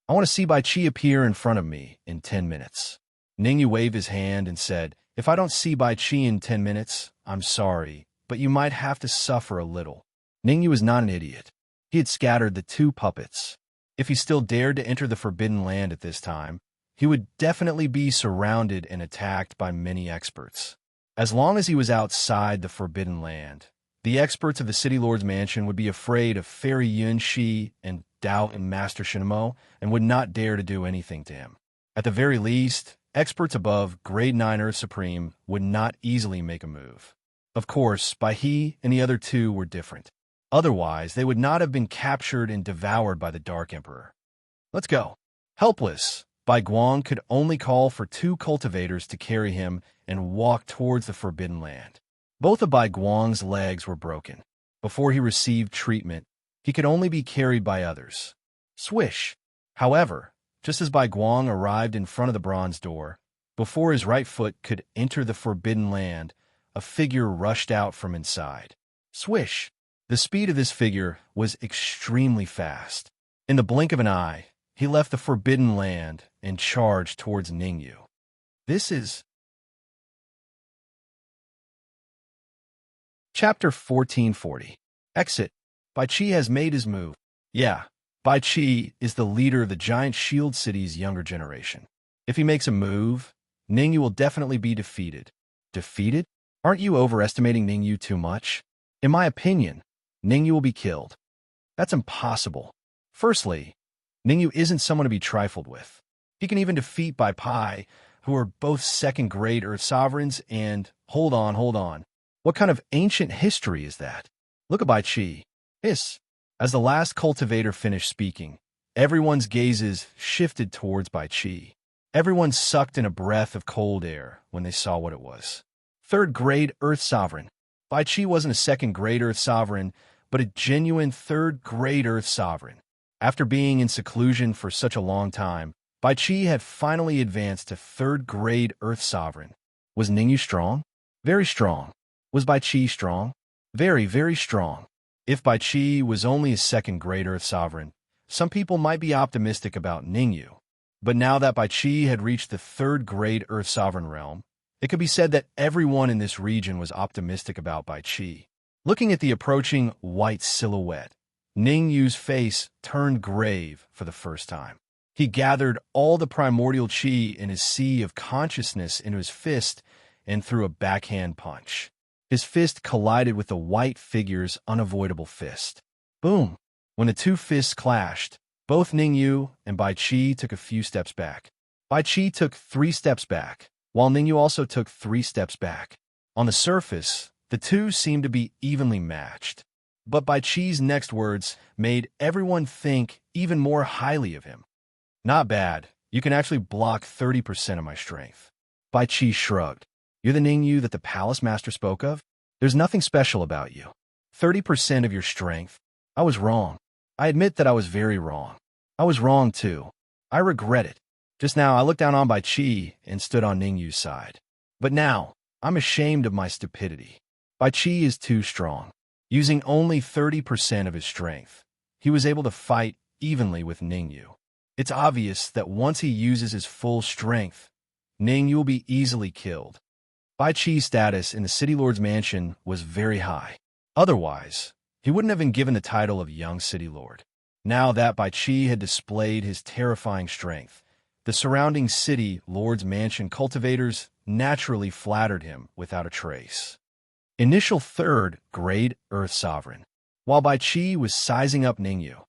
Speaker 1: I want to see Bai Qi appear in front of me in 10 minutes. Ning Yu waved his hand and said, if I don't see Bai Qi in 10 minutes, I'm sorry, but you might have to suffer a little. Ning Yu was not an idiot. He had scattered the 2 puppets. If he still dared to enter the Forbidden Land at this time, he would definitely be surrounded and attacked by many experts. As long as he was outside the Forbidden Land, the experts of the City Lord's mansion would be afraid of Fairy Yun Shi and Dao and Master Shinamo and would not dare to do anything to him. At the very least, experts above Grade 9 Earth Supreme would not easily make a move. Of course, Bai He and the other 2 were different. Otherwise, they would not have been captured and devoured by the Dark Emperor. Let's go. Helpless, Bai Guang could only call for 2 cultivators to carry him and walk towards the Forbidden Land. Both of Bai Guang's legs were broken. Before he received treatment, he could only be carried by others. Swish! However, just as Bai Guang arrived in front of the bronze door, before his right foot could enter the Forbidden Land, a figure rushed out from inside. Swish! The speed of this figure was extremely fast. In the blink of an eye, he left the Forbidden Land and charged towards Ning Yu. This is Chapter 1440. Exit. Bai Qi has made his move. Yeah, Bai Qi is the leader of the giant shield city's younger generation. If he makes a move, Ning Yu will definitely be defeated. Defeated? Aren't you overestimating Ning Yu too much? In my opinion, Ning Yu will be killed. That's impossible. Firstly, Ning Yu isn't someone to be trifled with. He can even defeat Bai Pai, who are both second-grade Earth Sovereigns, and hold on. What kind of ancient history is that? Look at Bai Qi. Hiss. As the last cultivator finished speaking, everyone's gazes shifted towards Bai Qi. Everyone sucked in a breath of cold air when they saw what it was. Third-grade Earth Sovereign. Bai Qi wasn't a second-grade Earth Sovereign, but a genuine third-grade Earth Sovereign. After being in seclusion for such a long time, Bai Qi had finally advanced to third-grade Earth Sovereign. Was Ning Yu strong? Very strong. Was Bai Qi strong? Very, very strong. If Bai Qi was only a second-grade Earth Sovereign, some people might be optimistic about Ning Yu. But now that Bai Qi had reached the third-grade Earth Sovereign realm, it could be said that everyone in this region was optimistic about Bai Qi. Looking at the approaching white silhouette, Ning Yu's face turned grave for the first time. He gathered all the primordial qi in his sea of consciousness into his fist and threw a backhand punch. His fist collided with the white figure's unavoidable fist. Boom! When the 2 fists clashed, both Ning Yu and Bai Qi took a few steps back. Bai Qi took 3 steps back, while Ning Yu also took 3 steps back. On the surface, the 2 seemed to be evenly matched. But Bai Qi's next words made everyone think even more highly of him. Not bad. You can actually block 30% of my strength. Bai Qi shrugged. You're the Ning Yu that the Palace Master spoke of? There's nothing special about you. 30% of your strength. I was wrong. I admit that I was very wrong. I was wrong too. I regret it. Just now I looked down on Bai Qi and stood on Ningyu's side. But now, I'm ashamed of my stupidity. Bai Qi is too strong. Using only 30% of his strength, he was able to fight evenly with Ningyu. It's obvious that once he uses his full strength, Ningyu will be easily killed. Bai Qi's status in the City Lord's mansion was very high. Otherwise, he wouldn't have been given the title of Young City Lord. Now that Bai Qi had displayed his terrifying strength, the surrounding City Lord's mansion cultivators naturally flattered him without a trace. Initial third grade Earth Sovereign. While Bai Qi was sizing up Ningyu,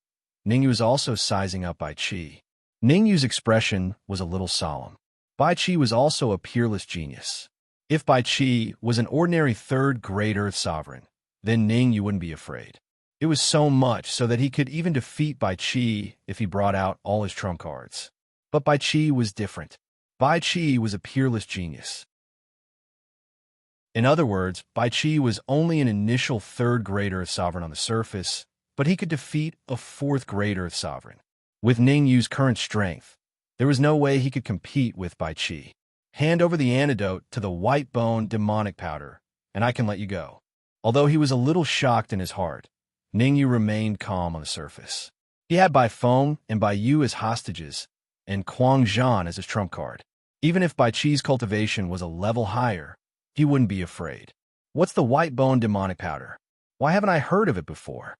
Speaker 1: Ningyu was also sizing up Bai Qi. Ningyu's expression was a little solemn. Bai Qi was also a peerless genius. If Bai Qi was an ordinary third grade Earth Sovereign, then Ningyu wouldn't be afraid. It was so much so that he could even defeat Bai Qi if he brought out all his trump cards. But Bai Qi was different. Bai Qi was a peerless genius. In other words, Bai Qi was only an initial third grade Earth Sovereign on the surface, but he could defeat a fourth grade Earth Sovereign. With Ningyu's current strength, there was no way he could compete with Bai Qi. Hand over the antidote to the white bone demonic powder, and I can let you go. Although he was a little shocked in his heart, Ningyu remained calm on the surface. He had Bai Feng and Bai Yu as hostages, and Quang Zhan as his trump card. Even if Bai Qi's cultivation was a level higher, he wouldn't be afraid. What's the white bone demonic powder? Why haven't I heard of it before?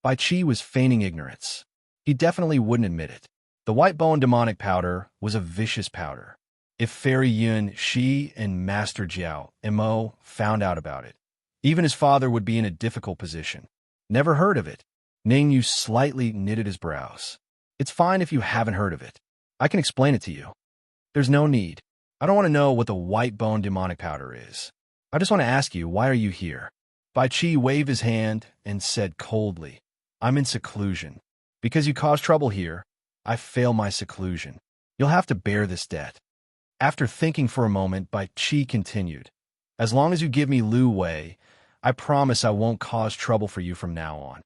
Speaker 1: Bai Qi was feigning ignorance. He definitely wouldn't admit it. The white bone demonic powder was a vicious powder. If Fairy Yun, Shi, and Master Jiao, Mo, found out about it, even his father would be in a difficult position. Never heard of it. Ningyu slightly knitted his brows. It's fine if you haven't heard of it. I can explain it to you. There's no need. I don't want to know what the white bone demonic powder is. I just want to ask you, why are you here? Bai Qi waved his hand and said coldly, I'm in seclusion. Because you caused trouble here, I fail my seclusion. You'll have to bear this debt. After thinking for a moment, Bai Qi continued, as long as you give me Lu Wei, I promise I won't cause trouble for you from now on.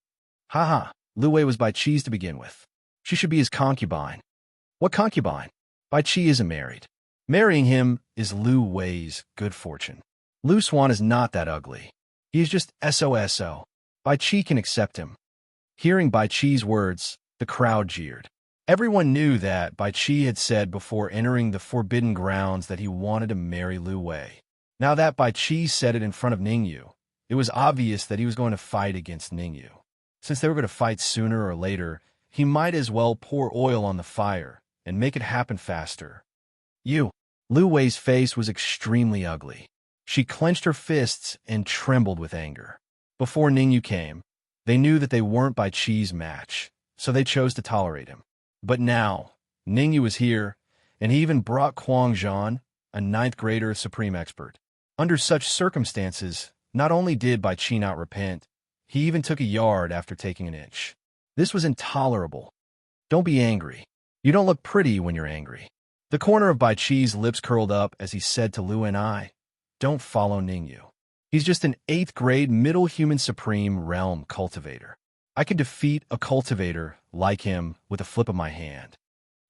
Speaker 1: Haha, Lu Wei was Bai Qi's to begin with. She should be his concubine. What concubine? Bai Qi isn't married. Marrying him is Lu Wei's good fortune. Lu Swan is not that ugly. He is just SOSO. Bai Qi can accept him. Hearing Bai Qi's words, the crowd jeered. Everyone knew that Bai Qi had said before entering the forbidden grounds that he wanted to marry Lu Wei. Now that Bai Qi said it in front of Ningyu, it was obvious that he was going to fight against Ningyu. Since they were going to fight sooner or later, he might as well pour oil on the fire and make it happen faster. Lu Wei's face was extremely ugly. She clenched her fists and trembled with anger. Before Ningyu came, they knew that they weren't Bai Qi's match, so they chose to tolerate him. But now, Ningyu was here, and he even brought Quang Zhan, a ninth grader supreme expert. Under such circumstances, not only did Bai Qi not repent, he even took a yard after taking an inch. This was intolerable. Don't be angry. You don't look pretty when you're angry. The corner of Bai Qi's lips curled up as he said to Lu and I, don't follow Ningyu. He's just an 8th grade middle human supreme realm cultivator. I can defeat a cultivator like him with a flip of my hand.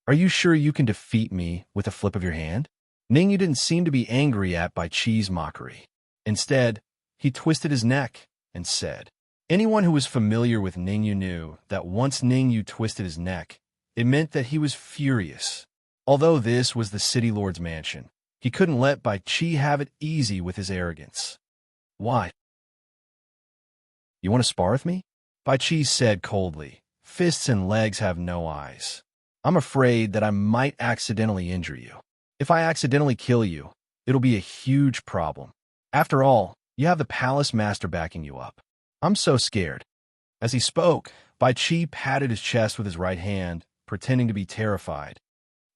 Speaker 1: Are you sure you can defeat me with a flip of your hand? Ningyu didn't seem to be angry at Bai Qi's mockery. Instead, he twisted his neck and said, anyone who was familiar with Ningyu knew that once Ningyu twisted his neck, it meant that he was furious. Although this was the City Lord's mansion, he couldn't let Bai Qi have it easy with his arrogance. Why? You want to spar with me? Bai Qi said coldly, fists and legs have no eyes. I'm afraid that I might accidentally injure you. If I accidentally kill you, it'll be a huge problem. After all, you have the palace master backing you up. I'm so scared. As he spoke, Bai Qi patted his chest with his right hand, pretending to be terrified.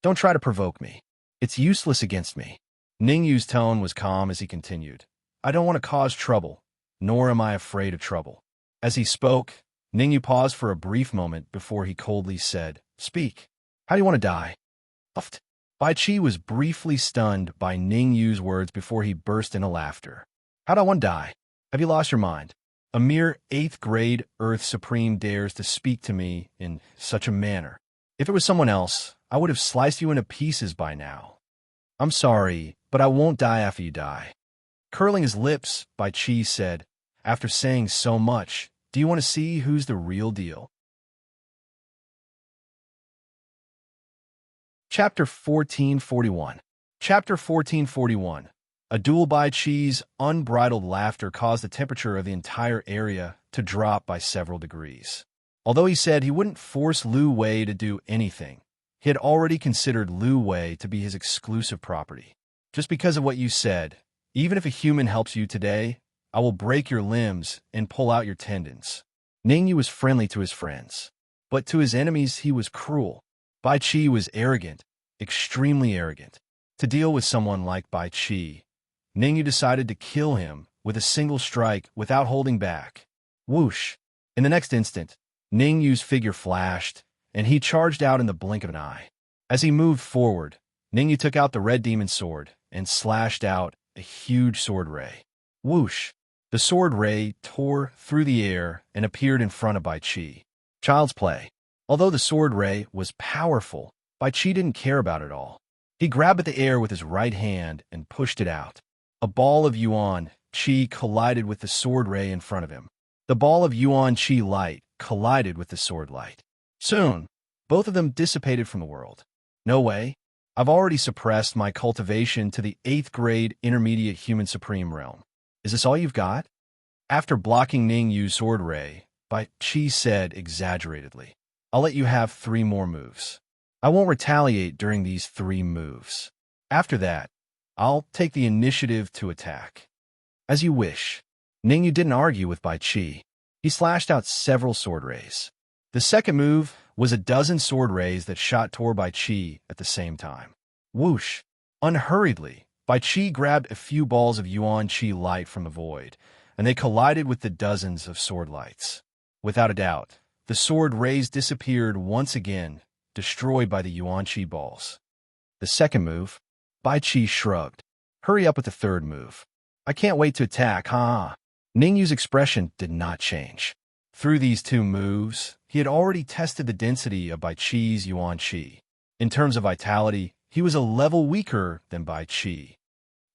Speaker 1: Don't try to provoke me. It's useless against me. Ningyu's tone was calm as he continued. I don't want to cause trouble, nor am I afraid of trouble. As he spoke, Ningyu paused for a brief moment before he coldly said, speak. How do you want to die? Uffed. Bai Qi was briefly stunned by Ningyu's words before he burst into laughter. How do I want to die? Have you lost your mind? A mere 8th grade Earth Supreme dares to speak to me in such a manner. If it was someone else, I would have sliced you into pieces by now. I'm sorry, but I won't die after you die. Curling his lips, Bai Qi said, after saying so much, do you want to see who's the real deal? Chapter 1441. Chapter 1441. A duel. Bai Qi's unbridled laughter caused the temperature of the entire area to drop by several degrees. Although he said he wouldn't force Lu Wei to do anything, he had already considered Lu Wei to be his exclusive property. Just because of what you said, even if a human helps you today, I will break your limbs and pull out your tendons. Ningyu was friendly to his friends, but to his enemies he was cruel. Bai Qi was arrogant, extremely arrogant. To deal with someone like Bai Qi, Ningyu decided to kill him with a single strike without holding back. Whoosh! In the next instant, Ningyu's figure flashed, and he charged out in the blink of an eye. As he moved forward, Ningyu took out the red demon sword and slashed out a huge sword ray. Whoosh! The sword ray tore through the air and appeared in front of Bai Qi. Child's play. Although the sword ray was powerful, Bai Qi didn't care about it all. He grabbed at the air with his right hand and pushed it out. A ball of Yuan Qi collided with the sword ray in front of him. The ball of Yuan Qi light collided with the sword light. Soon, both of them dissipated from the world. No way. I've already suppressed my cultivation to the 8th grade intermediate human supreme realm. Is this all you've got? After blocking Ningyu's sword ray, Bai Qi said exaggeratedly, I'll let you have 3 more moves. I won't retaliate during these 3 moves. After that, I'll take the initiative to attack. As you wish. Ningyu didn't argue with Bai Qi. He slashed out several sword rays. The second move was a dozen sword rays that shot toward Bai Qi at the same time. Whoosh! Unhurriedly, Bai Qi grabbed a few balls of Yuan Qi light from the void, and they collided with the dozens of sword lights. Without a doubt, the sword rays disappeared once again, destroyed by the Yuan Qi balls. The second move, Bai Qi shrugged. Hurry up with the third move. I can't wait to attack, huh? Ningyu's expression did not change. Through these 2 moves, he had already tested the density of Bai Qi's Yuan Qi. In terms of vitality, he was a level weaker than Bai Qi.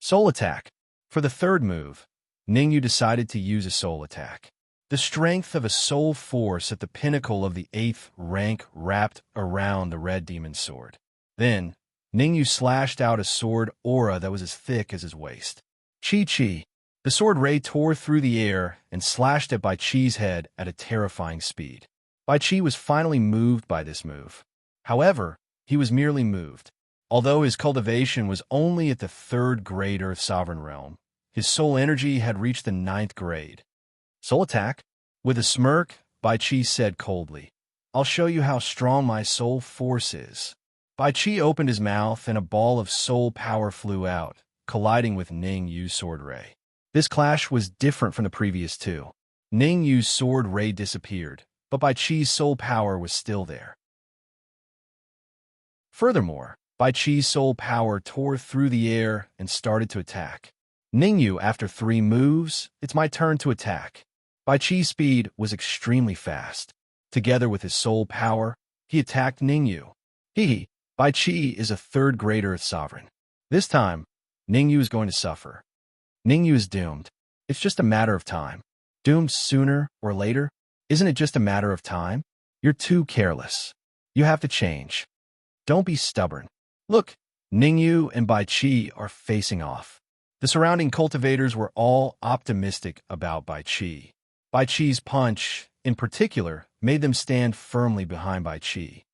Speaker 1: Soul attack. For the third move, Ningyu decided to use a soul attack. The strength of a soul force at the pinnacle of the 8th rank wrapped around the red demon sword. Then, Ningyu slashed out a sword aura that was as thick as his waist. Chi. The sword ray tore through the air and slashed at Bai Qi's head at a terrifying speed. Bai Qi was finally moved by this move. However, he was merely moved. Although his cultivation was only at the 3rd grade Earth Sovereign realm, his soul energy had reached the 9th grade. Soul attack? With a smirk, Bai Qi said coldly, I'll show you how strong my soul force is. Bai Qi opened his mouth and a ball of soul power flew out, colliding with Ningyu's sword ray. This clash was different from the previous 2. Ningyu's sword ray disappeared, but Bai Qi's soul power was still there. Furthermore, Bai Qi's soul power tore through the air and started to attack. Ningyu, after 3 moves, it's my turn to attack. Bai Qi's speed was extremely fast. Together with his soul power, he attacked Ningyu. Bai Qi is a 3rd grade Earth Sovereign. This time, Ningyu is going to suffer. Ningyu is doomed. It's just a matter of time. Doomed sooner or later? Isn't it just a matter of time? You're too careless. You have to change. Don't be stubborn. Look, Ningyu and Bai Qi are facing off. The surrounding cultivators were all optimistic about Bai Qi. Bai Qi's punch, in particular, made them stand firmly behind Bai Qi.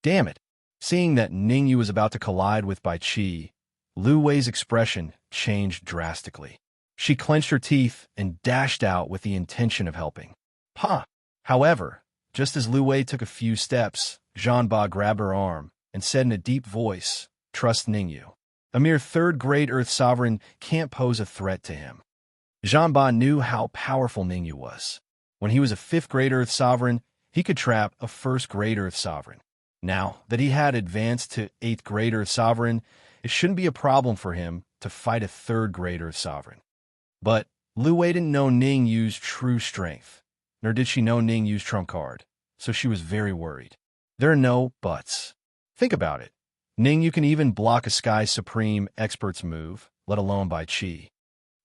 Speaker 1: Damn it! Seeing that Ningyu was about to collide with Bai Qi, Lu Wei's expression changed drastically. She clenched her teeth and dashed out with the intention of helping. Pa! However, just as Lu Wei took a few steps, Zhanba grabbed her arm and said in a deep voice, Trust Ningyu. A mere 3rd grade Earth Sovereign can't pose a threat to him. Zhanba knew how powerful Ningyu was. When he was a 5th grade Earth Sovereign, he could trap a 1st grade Earth Sovereign. Now that he had advanced to 8th grade Earth Sovereign, it shouldn't be a problem for him to fight a 3rd grade Earth Sovereign. But Lu Wei didn't know Ningyu's true strength, nor did she know Ningyu's trump card, so she was very worried. There are no buts. Think about it. Ning, you can even block a Sky Supreme expert's move, let alone by Qi.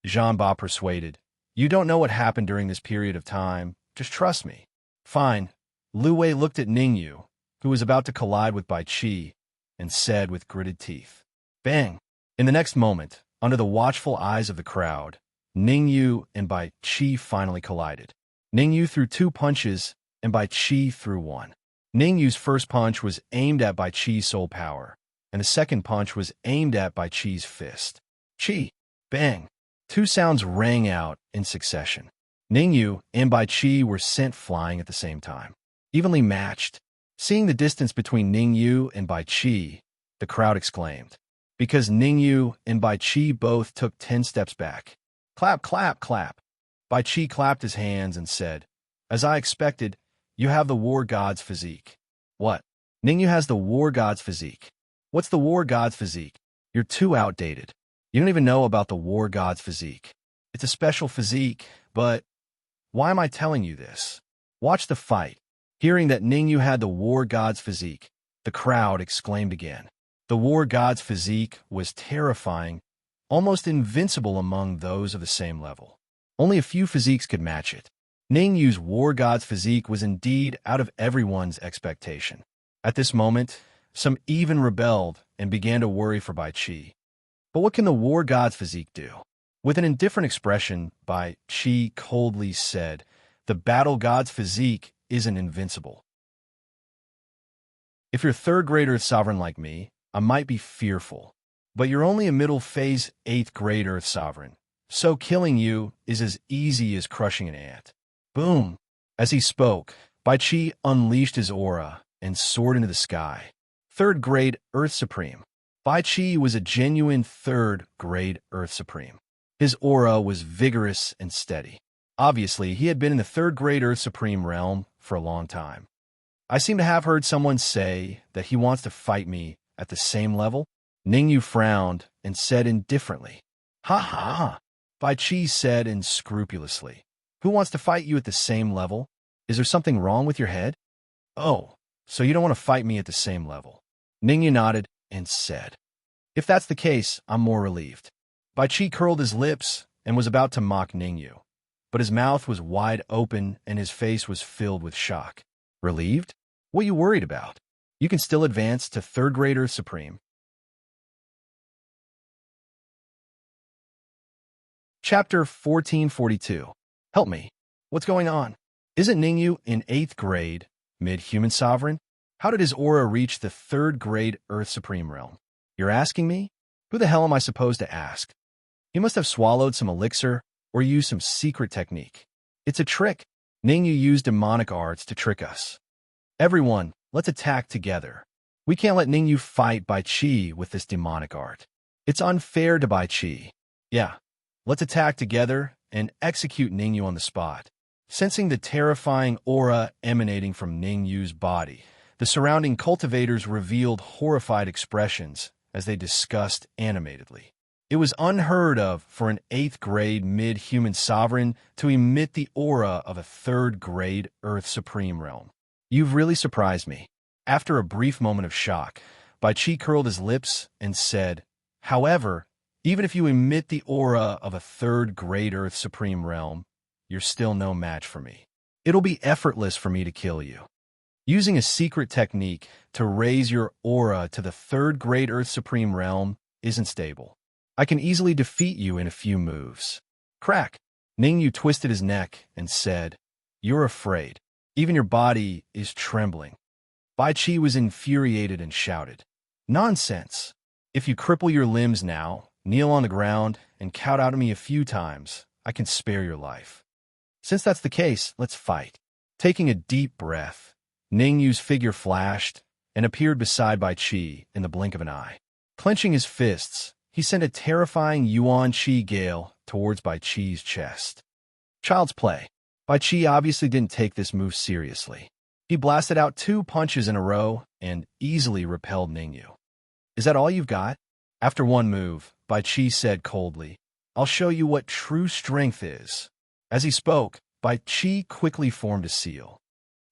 Speaker 1: Zhan Ba persuaded. You don't know what happened during this period of time. Just trust me. Fine. Lu Wei looked at Ningyu, who was about to collide with Bai Qi, and said with gritted teeth, "Bang!" In the next moment, under the watchful eyes of the crowd, Ningyu and Bai Qi finally collided. Ningyu threw 2 punches, and Bai Qi threw 1. Ningyu's first punch was aimed at Bai Qi's soul power, and the second punch was aimed at Bai Qi's fist. Qi! Bang! 2 sounds rang out in succession. Ningyu and Bai Qi were sent flying at the same time. Evenly matched. Seeing the distance between Ningyu and Bai Qi, the crowd exclaimed, because Ningyu and Bai Qi both took 10 steps back. Clap, clap, clap. Bai Qi clapped his hands and said, "As I expected, you have the war god's physique." What? Ningyu has the war god's physique. What's the war god's physique? You're too outdated. You don't even know about the war god's physique. It's a special physique, but why am I telling you this? Watch the fight. Hearing that Ningyu had the war god's physique, the crowd exclaimed again. The war god's physique was terrifying, almost invincible among those of the same level. Only a few physiques could match it. Ningyu's war god's physique was indeed out of everyone's expectation. At this moment, some even rebelled and began to worry for Bai Qi. But what can the war god's physique do? With an indifferent expression, Bai Qi coldly said, "The battle god's physique isn't invincible. If you're 3rd-grade Earth Sovereign like me, I might be fearful. But you're only a middle-phase 8th-grade Earth Sovereign, so killing you is as easy as crushing an ant." Boom! As he spoke, Bai Qi unleashed his aura and soared into the sky. 3rd-grade Earth Supreme. Bai Qi was a genuine 3rd-grade Earth Supreme. His aura was vigorous and steady. Obviously, he had been in the 3rd-grade Earth Supreme realm for a long time. I seem to have heard someone say that he wants to fight me at the same level. Ningyu frowned and said indifferently, "Ha ha!" Bai Qi said unscrupulously, "Who wants to fight you at the same level? Is there something wrong with your head?" "Oh, so you don't want to fight me at the same level." Ningyu nodded and said, "If that's the case, I'm more relieved." Bai Qi curled his lips and was about to mock Ningyu, but his mouth was wide open and his face was filled with shock. "Relieved? What are you worried about? You can still advance to 3rd-grade Earth Supreme." Chapter 1442. Help me. What's going on? Isn't Ningyu in 8th grade, mid-human sovereign? How did his aura reach the 3rd-grade Earth Supreme realm? You're asking me? Who the hell am I supposed to ask? He must have swallowed some elixir or used some secret technique. It's a trick. Ningyu used demonic arts to trick us. Everyone, let's attack together. We can't let Ningyu fight Bai Qi with this demonic art. It's unfair to Bai Qi. Yeah, let's attack together and execute Ningyu on the spot. Sensing the terrifying aura emanating from Ningyu's body, the surrounding cultivators revealed horrified expressions as they discussed animatedly. It was unheard of for an 8th-grade mid-human sovereign to emit the aura of a 3rd-grade Earth Supreme realm. You've really surprised me. After a brief moment of shock, Bai Qi curled his lips and said, "However, even if you emit the aura of a 3rd-grade Earth Supreme realm, you're still no match for me. It'll be effortless for me to kill you. Using a secret technique to raise your aura to the 3rd-grade Earth Supreme realm isn't stable. I can easily defeat you in a few moves." Crack! Ningyu twisted his neck and said, "You're afraid. Even your body is trembling." Bai Qi was infuriated and shouted, "Nonsense! If you cripple your limbs now, kneel on the ground, and count out at me a few times, I can spare your life. Since that's the case, let's fight." Taking a deep breath, Ningyu's figure flashed and appeared beside Bai Qi in the blink of an eye. Clenching his fists, he sent a terrifying Yuan Qi gale towards Bai Qi's chest. Child's play. Bai Qi obviously didn't take this move seriously. He blasted out 2 punches in a row and easily repelled Ningyu. "Is that all you've got?" After one move, Bai Qi said coldly, "I'll show you what true strength is." As he spoke, Bai Qi quickly formed a seal.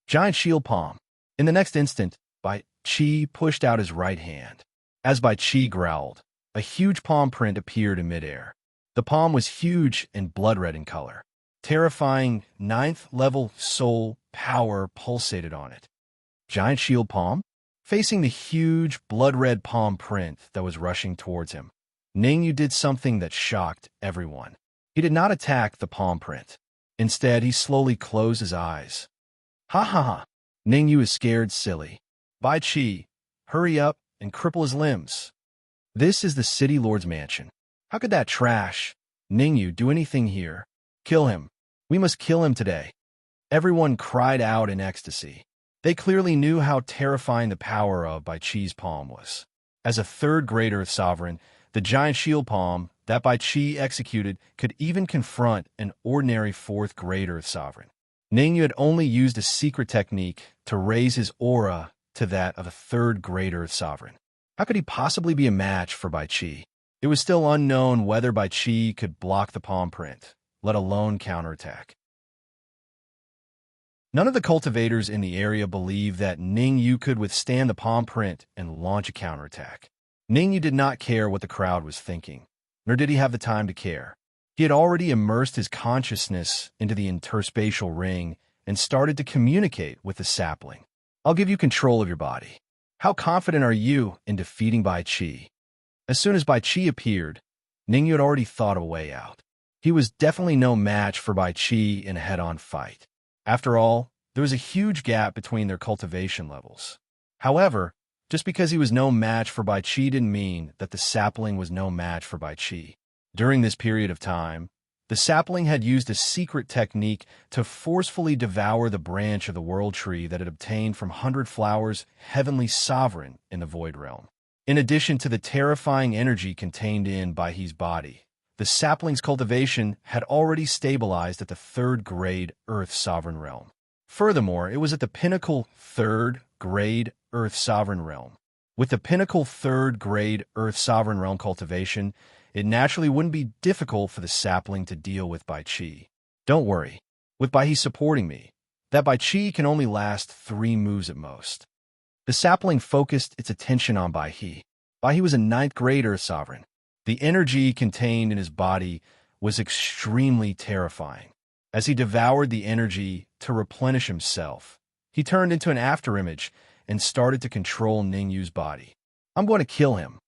Speaker 1: Giant shield palm. In the next instant, Bai Qi pushed out his right hand. As Bai Qi growled, a huge palm print appeared in midair. The palm was huge and blood-red in color. Terrifying ninth-level soul power pulsated on it. Giant shield palm? Facing the huge blood-red palm print that was rushing towards him, Ningyu did something that shocked everyone. He did not attack the palm print. Instead, he slowly closed his eyes. Ha ha ha! Ningyu is scared silly. Bai Qi, hurry up and cripple his limbs. This is the city lord's mansion. How could that trash Ningyu do anything here? Kill him. We must kill him today. Everyone cried out in ecstasy. They clearly knew how terrifying the power of Bai Qi's palm was. As a third-grade Earth Sovereign, the giant shield palm that Bai Qi executed could even confront an ordinary fourth-grade Earth Sovereign. Ningyu had only used a secret technique to raise his aura to that of a third-grade Earth Sovereign. How could he possibly be a match for Bai Qi? It was still unknown whether Bai Qi could block the palm print, let alone counterattack. None of the cultivators in the area believed that Ningyu could withstand the palm print and launch a counterattack. Ningyu did not care what the crowd was thinking, nor did he have the time to care. He had already immersed his consciousness into the interspatial ring and started to communicate with the sapling. I'll give you control of your body. How confident are you in defeating Bai Qi? As soon as Bai Qi appeared, Ningyu had already thought of a way out. He was definitely no match for Bai Qi in a head-on fight. After all, there was a huge gap between their cultivation levels. However, just because he was no match for Bai Qi didn't mean that the sapling was no match for Bai Qi. During this period of time, the sapling had used a secret technique to forcefully devour the branch of the world tree that had obtained from 100 Flowers' heavenly sovereign in the Void Realm. In addition to the terrifying energy contained in Bai He's body, the sapling's cultivation had already stabilized at the third-grade Earth Sovereign Realm. Furthermore, it was at the pinnacle third-grade Earth Sovereign Realm. With the pinnacle third-grade Earth Sovereign Realm cultivation, it naturally wouldn't be difficult for the sapling to deal with Bai Qi. Don't worry, with Bai He supporting me, that Bai Qi can only last 3 moves at most. The sapling focused its attention on Bai He. Bai He was a 9th-grade Earth Sovereign. The energy contained in his body was extremely terrifying. As he devoured the energy to replenish himself, he turned into an afterimage and started to control Ningyu's body. I'm going to kill him.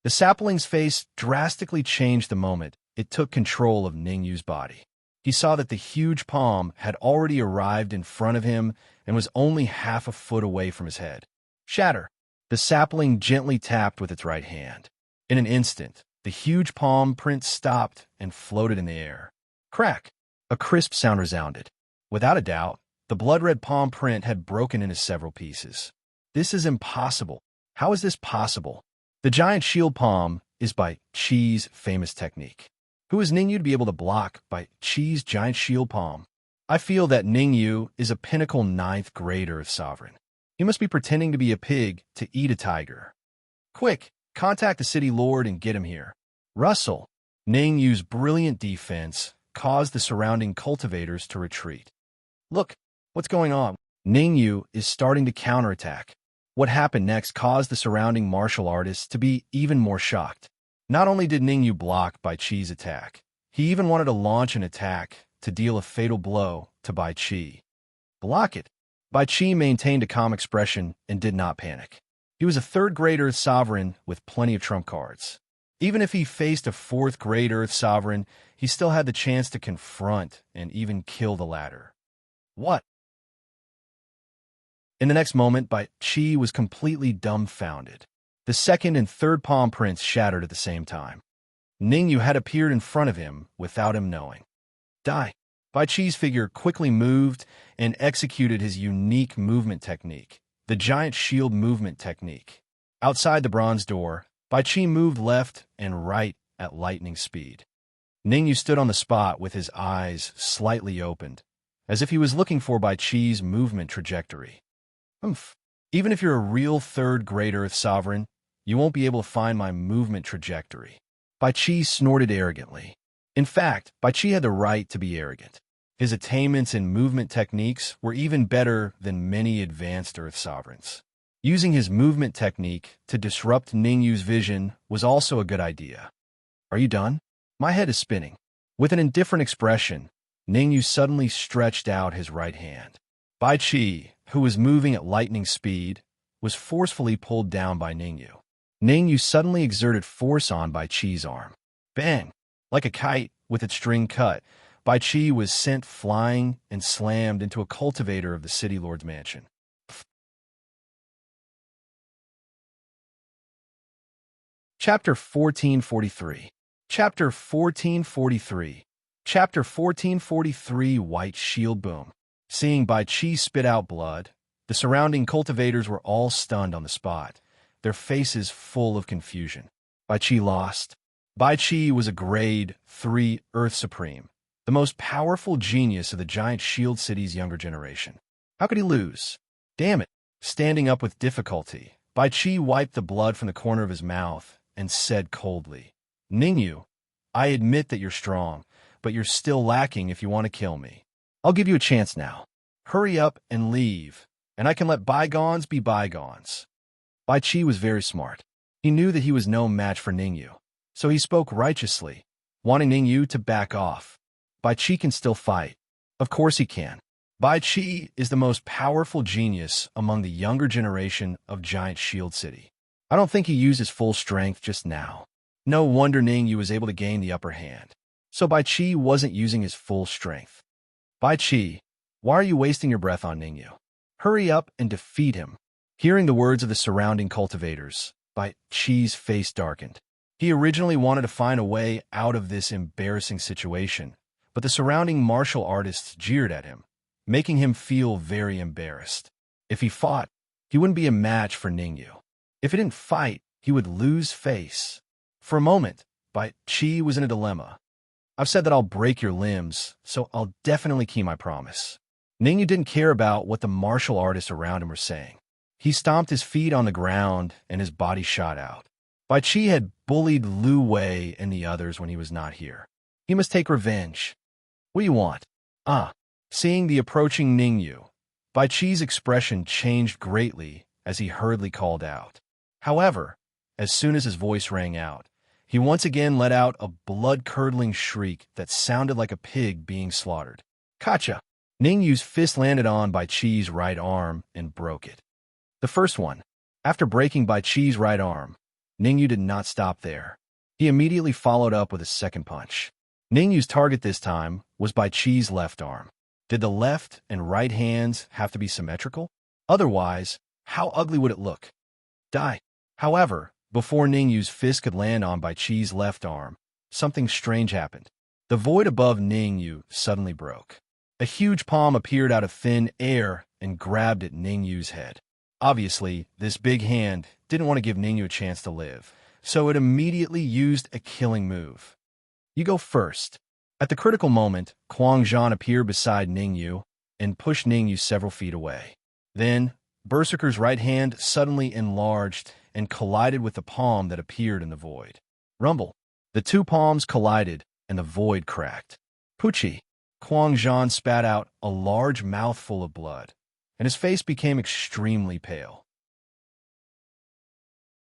Speaker 1: The sapling's face drastically changed the moment it took control of Ningyu's body. He saw that the huge palm had already arrived in front of him and was only half a foot away from his head. Shatter! The sapling gently tapped with its right hand. In an instant, the huge palm print stopped and floated in the air. Crack! A crisp sound resounded. Without a doubt, the blood-red palm print had broken into several pieces. This is impossible. How is this possible? The giant shield palm is Bai Qi's famous technique. Who is Ningyu to be able to block Bai Qi's giant shield palm? I feel that Ningyu is a pinnacle 9th-grade Earth Sovereign. He must be pretending to be a pig to eat a tiger. Quick! Contact the city lord and get him here. Russell. Ningyu's brilliant defense caused the surrounding cultivators to retreat. Look, what's going on? Ningyu is starting to counterattack. What happened next caused the surrounding martial artists to be even more shocked. Not only did Ningyu block Bai Qi's attack, he even wanted to launch an attack to deal a fatal blow to Bai Qi. Block it. Bai Qi maintained a calm expression and did not panic. He was a 3rd-grade Earth Sovereign with plenty of trump cards. Even if he faced a 4th-grade Earth Sovereign, he still had the chance to confront and even kill the latter. What? In the next moment, Bai Qi was completely dumbfounded. The 2nd and 3rd palm prints shattered at the same time. Ningyu had appeared in front of him without him knowing. Die! Bai Qi's figure quickly moved and executed his unique movement technique, the giant shield movement technique. Outside the bronze door, Bai Qi moved left and right at lightning speed. Ningyu stood on the spot with his eyes slightly opened, as if he was looking for Bai Qi's movement trajectory. Even if you're a real 3rd-grade Earth Sovereign, you won't be able to find my movement trajectory. Bai Qi snorted arrogantly. In fact, Bai Qi had the right to be arrogant. His attainments in movement techniques were even better than many advanced Earth Sovereigns. Using his movement technique to disrupt Ningyu's vision was also a good idea. Are you done? My head is spinning. With an indifferent expression, Ningyu suddenly stretched out his right hand. Bai Qi, who was moving at lightning speed, was forcefully pulled down by Ningyu. Ningyu suddenly exerted force on Bai Qi's arm. Bang! Like a kite with its string cut, Bai Qi was sent flying and slammed into a cultivator of the city lord's mansion. Chapter 1443. Chapter 1443. Chapter 1443. White Shield Boom. Seeing Bai Qi spit out blood, the surrounding cultivators were all stunned on the spot, their faces full of confusion. Bai Qi lost. Bai Qi was a Grade 3 Earth Supreme, the most powerful genius of the giant shield city's younger generation. How could he lose? Damn it. Standing up with difficulty, Bai Qi wiped the blood from the corner of his mouth and said coldly, Ningyu, I admit that you're strong, but you're still lacking if you want to kill me. I'll give you a chance now. Hurry up and leave, and I can let bygones be bygones. Bai Qi was very smart. He knew that he was no match for Ningyu, so he spoke righteously, wanting Ningyu to back off. Bai Qi can still fight. Of course he can. Bai Qi is the most powerful genius among the younger generation of Giant Shield City. I don't think he used his full strength just now. No wonder Ningyu was able to gain the upper hand. So Bai Qi wasn't using his full strength. Bai Qi, why are you wasting your breath on Ningyu? Hurry up and defeat him. Hearing the words of the surrounding cultivators, Bai Qi's face darkened. He originally wanted to find a way out of this embarrassing situation, but the surrounding martial artists jeered at him, making him feel very embarrassed. If he fought, he wouldn't be a match for Ningyu. If he didn't fight, he would lose face. For a moment, Bai Qi was in a dilemma. I've said that I'll break your limbs, so I'll definitely keep my promise. Ningyu didn't care about what the martial artists around him were saying. He stomped his feet on the ground, and his body shot out. Bai Qi had bullied Lu Wei and the others when he was not here. He must take revenge. What do you want? Seeing the approaching Ningyu, Bai Qi's expression changed greatly as he hurriedly called out. However, as soon as his voice rang out, he once again let out a blood-curdling shriek that sounded like a pig being slaughtered. Kacha! Ningyu's fist landed on Bai Qi's right arm and broke it. The first one. After breaking Bai Qi's right arm, Ningyu did not stop there. He immediately followed up with a second punch. Ningyu's target this time was Bai Qi's left arm. Did the left and right hands have to be symmetrical? Otherwise, how ugly would it look? Die. However, before Ningyu's fist could land on Bai Qi's left arm, something strange happened. The void above Ningyu suddenly broke. A huge palm appeared out of thin air and grabbed at Ningyu's head. Obviously, this big hand didn't want to give Ningyu a chance to live, so it immediately used a killing move. You go first. At the critical moment, Kuang Zhan appeared beside Ningyu and pushed Ningyu several feet away. Then, Berserker's right hand suddenly enlarged and collided with the palm that appeared in the void. Rumble. The two palms collided, and the void cracked. Pucci. Kuang Zhan spat out a large mouthful of blood, and his face became extremely pale.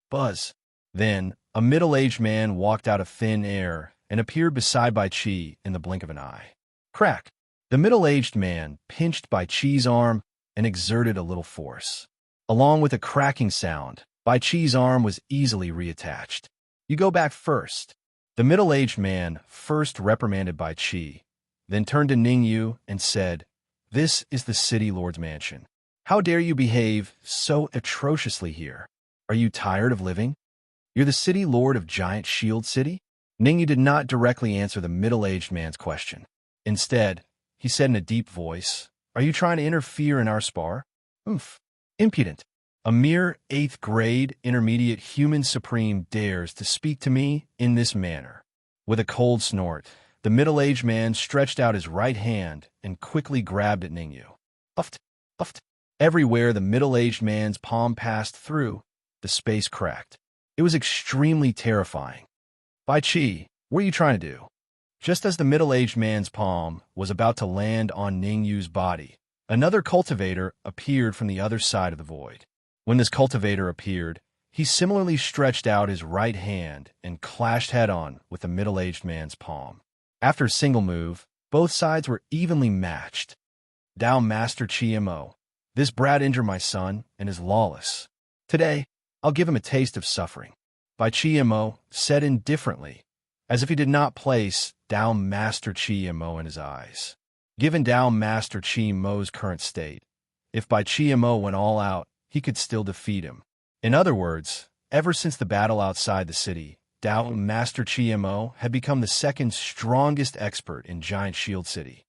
Speaker 1: Buzz. Then, a middle-aged man walked out of thin air and appeared beside Bai Qi in the blink of an eye. Crack. The middle-aged man pinched Bai Qi's arm and exerted a little force. Along with a cracking sound, Bai Qi's arm was easily reattached. You go back first. The middle-aged man first reprimanded Bai Qi, then turned to Ningyu and said, This is the city lord's mansion. How dare you behave so atrociously here? Are you tired of living? You're the city lord of Giant Shield City? Ningyu did not directly answer the middle-aged man's question. Instead, he said in a deep voice, Are you trying to interfere in our spar? Oomph. Impudent. A mere 8th grade intermediate human supreme dares to speak to me in this manner. With a cold snort, the middle-aged man stretched out his right hand and quickly grabbed at Ningyu. Puffed, puffed. Everywhere the middle-aged man's palm passed through, the space cracked. It was extremely terrifying. Bai Qi, what are you trying to do? Just as the middle-aged man's palm was about to land on Ningyu's body, another cultivator appeared from the other side of the void. When this cultivator appeared, he similarly stretched out his right hand and clashed head-on with the middle-aged man's palm. After a single move, both sides were evenly matched. Dao Master Chi-Mo, this brat injured my son and is lawless. Today, I'll give him a taste of suffering. Bai Chi-Mo said indifferently, as if he did not place Dao Master Chi-Mo in his eyes. Given Dao Master Chi-Mo's current state, if Bai Chi-Mo went all out, he could still defeat him. In other words, ever since the battle outside the city, Dao Master Chi-Mo had become the second strongest expert in Giant Shield City.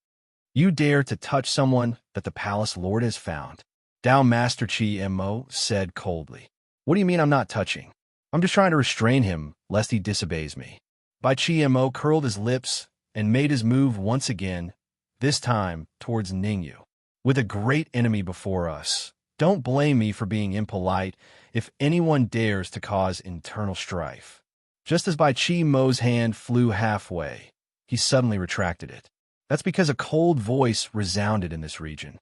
Speaker 1: You dare to touch someone that the palace lord has found? Dao Master Chi-Mo said coldly. What do you mean I'm not touching? I'm just trying to restrain him, lest he disobeys me. Bai Chi-Mo curled his lips and made his move once again, this time towards Ningyu. With a great enemy before us, don't blame me for being impolite if anyone dares to cause internal strife. Just as Bai Chi-Mo's hand flew halfway, he suddenly retracted it. That's because a cold voice resounded in this region.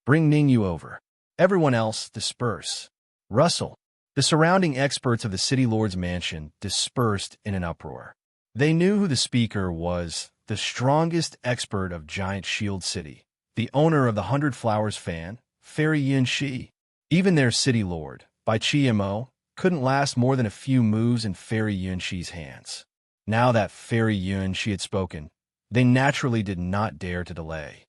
Speaker 1: Bring Ningyu over. Everyone else, disperse. Russell. The surrounding experts of the city lord's mansion dispersed in an uproar. They knew who the speaker was, the strongest expert of Giant Shield City, the owner of the 100 Flowers fan, Fairy Yun Shi. Even their city lord, Bai Chi-Mo, couldn't last more than a few moves in Fairy Yun Shi's hands. Now that Fairy Yun Shi had spoken, they naturally did not dare to delay.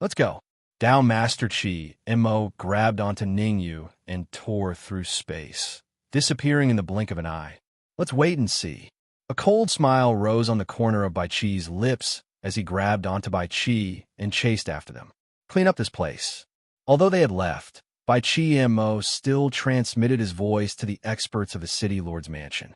Speaker 1: Let's go. Dao Master Chi-Mo grabbed onto Ningyu and tore through space, disappearing in the blink of an eye. Let's wait and see. A cold smile rose on the corner of Bai Chi's lips as he grabbed onto Bai Chi and chased after them. Clean up this place. Although they had left, Bai Chi-Mo still transmitted his voice to the experts of the city lord's mansion.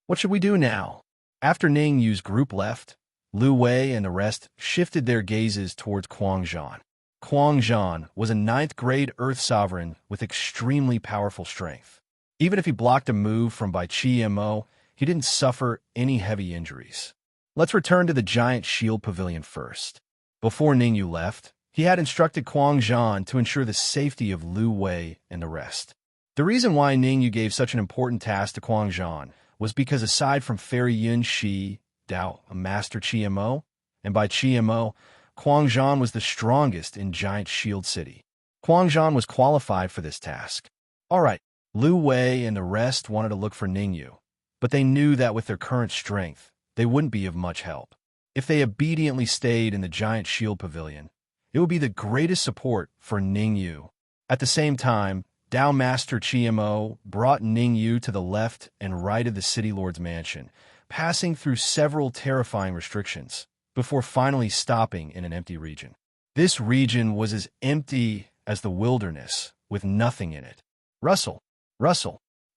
Speaker 1: What should we do now? After Ningyu's group left, Lu Wei and the rest shifted their gazes towards Kuang Zhan. Kuang Zhan was a 9th-grade Earth Sovereign with extremely powerful strength. Even if he blocked a move from Bai Chi-Mo, he didn't suffer any heavy injuries. Let's return to the Giant Shield Pavilion first. Before Ningyu left, he had instructed Kuang Zhan to ensure the safety of Lu Wei and the rest. The reason why Ningyu gave such an important task to Kuang Zhan was because aside from Fairy Yun Shi, Dao Master Chi-Mo, and Bai Chi-Mo, Kuang Zhan was the strongest in Giant Shield City. Kuang Zhan was qualified for this task. All right, Lu Wei and the rest wanted to look for Ningyu, but they knew that with their current strength, they wouldn't be of much help. If they obediently stayed in the Giant Shield Pavilion, it would be the greatest support for Ningyu. At the same time, Dao Master Chi-Mo brought Ningyu to the left and right of the city lord's mansion, passing through several terrifying restrictions, before finally stopping in an empty region. This region was as empty as the wilderness, with nothing in it. Russell.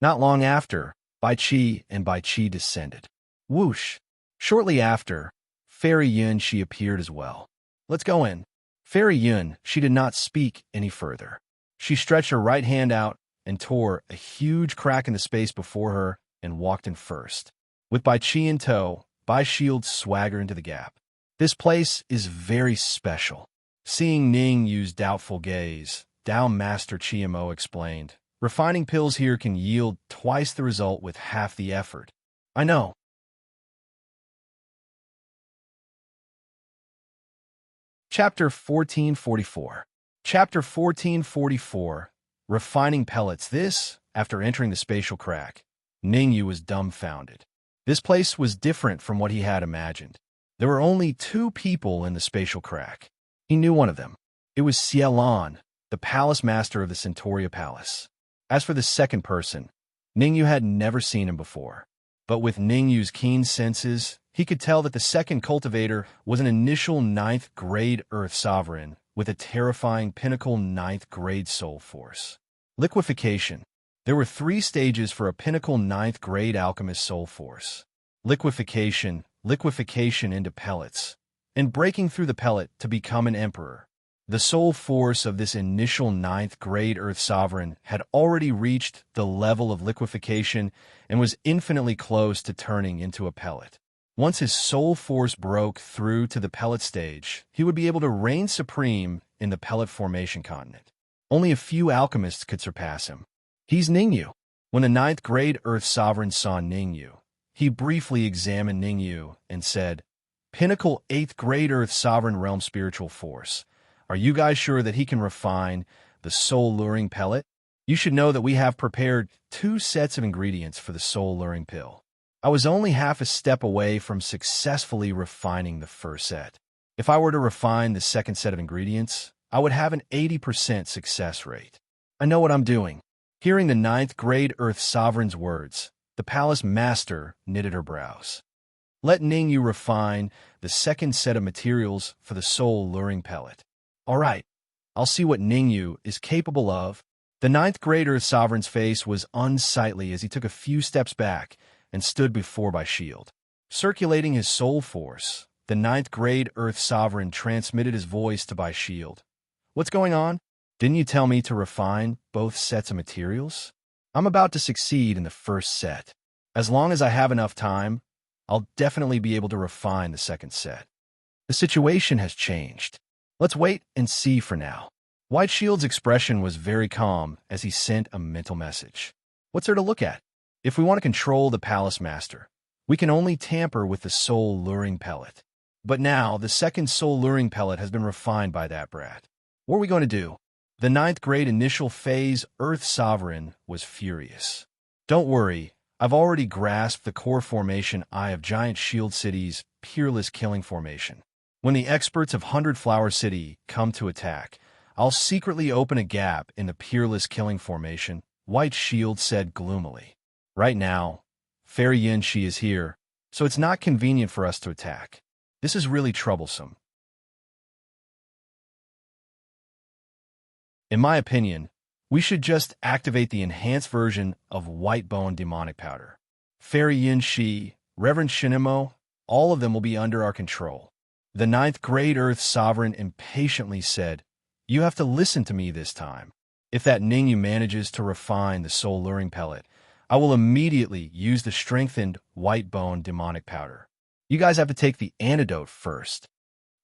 Speaker 1: Not long after, Bai Chi and Bai Chi descended. Whoosh. Shortly after, Fairy Yun Shi appeared as well. Let's go in. Fairy Yun Shi did not speak any further. She stretched her right hand out and tore a huge crack in the space before her and walked in first. With Bai Chi in tow, Bai Shield swaggered into the gap. This place is very special. Seeing Ningyu's doubtful gaze, Dao Master Chi-Mo explained, refining pills here can yield twice the result with half the effort. I know. Chapter 1444. Chapter 1444. Refining pellets. This, after entering the spatial crack, Ningyu was dumbfounded. This place was different from what he had imagined. There were only 2 people in the spatial crack. He knew one of them. It was Xielan, the palace master of the Centauria Palace. As for the second person, Ningyu had never seen him before. But with Ningyu's keen senses, he could tell that the second cultivator was an initial 9th-grade Earth Sovereign with a terrifying pinnacle 9th-grade soul force. Liquefaction. There were 3 stages for a pinnacle 9th-grade alchemist soul force. Liquefaction into pellets, and breaking through the pellet to become an emperor. The soul force of this initial 9th-grade Earth Sovereign had already reached the level of liquefaction and was infinitely close to turning into a pellet. Once his soul force broke through to the pellet stage, he would be able to reign supreme in the pellet formation continent. Only a few alchemists could surpass him. He's Ningyu. When the ninth grade Earth Sovereign saw Ningyu, he briefly examined Ningyu and said, "Pinnacle 8th grade Earth Sovereign Realm Spiritual Force. Are you guys sure that he can refine the soul-luring pellet? You should know that we have prepared 2 sets of ingredients for the soul-luring pill. I was only half a step away from successfully refining the first set. If I were to refine the second set of ingredients, I would have an 80% success rate. I know what I'm doing." Hearing the ninth grade Earth Sovereign's words, the Palace Master knitted her brows. "Let Ningyu refine the second set of materials for the soul-luring pellet. All right, I'll see what Ningyu is capable of." The ninth grade Earth Sovereign's face was unsightly as he took a few steps back and stood before By Shield. Circulating his soul force, the ninth grade Earth Sovereign transmitted his voice to By Shield. "What's going on? Didn't you tell me to refine both sets of materials? I'm about to succeed in the first set. As long as I have enough time, I'll definitely be able to refine the second set. The situation has changed. Let's wait and see for now." White Shield's expression was very calm as he sent a mental message. What's there to look at? If we want to control the Palace Master, we can only tamper with the soul-luring pellet. But now, the second soul-luring pellet has been refined by that brat. What are we going to do? The ninth grade initial phase Earth Sovereign was furious. "Don't worry, I've already grasped the core formation Eye of Giant Shield City's peerless killing formation. When the experts of 100 Flower City come to attack, I'll secretly open a gap in the peerless killing formation," White Shield said gloomily. "Right now, Fairy Yin Shi is here, so it's not convenient for us to attack. This is really troublesome. In my opinion, we should just activate the enhanced version of White Bone Demonic Powder. Fairy Yin Shi, Reverend Shinemo, all of them will be under our control." The ninth grade Earth Sovereign impatiently said, "You have to listen to me this time. If that Ningyu manages to refine the soul-luring pellet, I will immediately use the strengthened White Bone Demonic Powder. You guys have to take the antidote first."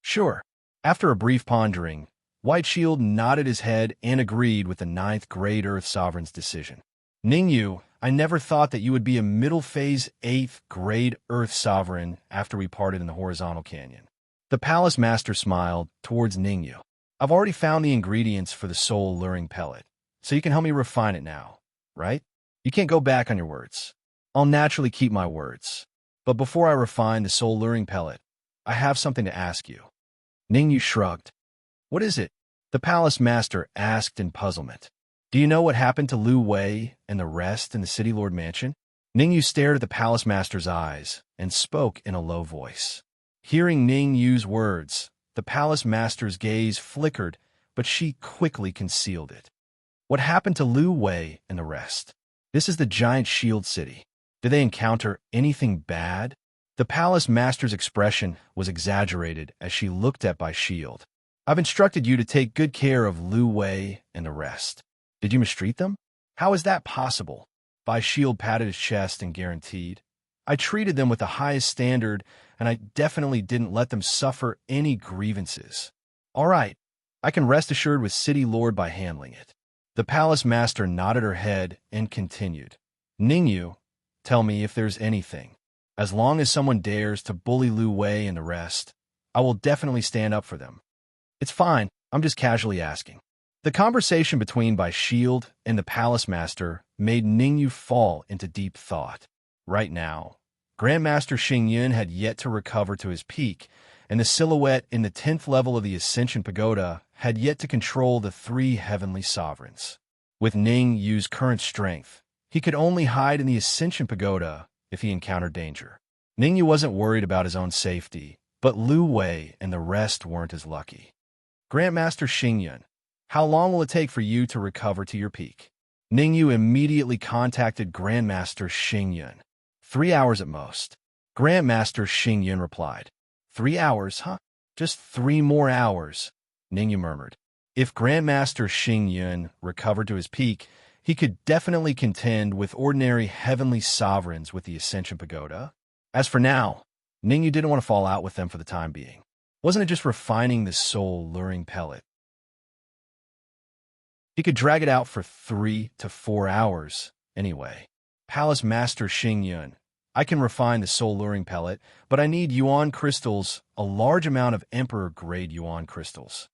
Speaker 1: "Sure." After a brief pondering, White Shield nodded his head and agreed with the ninth grade Earth Sovereign's decision. "Ningyu, I never thought that you would be a middle phase 8th grade Earth Sovereign after we parted in the horizontal canyon." The Palace Master smiled towards Ningyu. "I've already found the ingredients for the soul-luring pellet, so you can help me refine it now, right? You can't go back on your words." "I'll naturally keep my words. But before I refine the soul-luring pellet, I have something to ask you." Ningyu shrugged. "What is it?" the Palace Master asked in puzzlement. "Do you know what happened to Lu Wei and the rest in the City Lord Mansion?" Ningyu stared at the Palace Master's eyes and spoke in a low voice. Hearing Ningyu's words, the Palace Master's gaze flickered, but she quickly concealed it. "What happened to Lu Wei and the rest? This is the Giant Shield City. Did they encounter anything bad?" The Palace Master's expression was exaggerated as she looked at By Shield. "I've instructed you to take good care of Lu Wei and the rest. Did you mistreat them? How is that possible?" By Shield patted his chest and guaranteed, "I treated them with the highest standard, and I definitely didn't let them suffer any grievances." "All right, I can rest assured with City Lord by handling it." The Palace Master nodded her head and continued. "Ningyu, tell me if there's anything. As long as someone dares to bully Lu Wei and the rest, I will definitely stand up for them." "It's fine, I'm just casually asking." The conversation between By Shield and the Palace Master made Ningyu fall into deep thought. Right now, Grandmaster Xingyun had yet to recover to his peak, and the silhouette in the 10th level of the Ascension Pagoda had yet to control the 3 heavenly sovereigns. With Ningyu's current strength, he could only hide in the Ascension Pagoda if he encountered danger. Ningyu wasn't worried about his own safety, but Lu Wei and the rest weren't as lucky. "Grandmaster Xingyun, how long will it take for you to recover to your peak?" Ningyu immediately contacted Grandmaster Xingyun. 3 hours at most." Grandmaster Xingyun replied. 3 hours, huh? Just 3 more hours, Ningyu murmured. If Grandmaster Xingyun recovered to his peak, he could definitely contend with ordinary heavenly sovereigns with the Ascension Pagoda. As for now, Ningyu didn't want to fall out with them for the time being. Wasn't it just refining the soul-luring pellet? He could drag it out for 3 to 4 hours, anyway. Palace Master Xingyun, I can refine the soul-luring pellet, but I need yuan crystals, a large amount of Emperor-grade yuan crystals.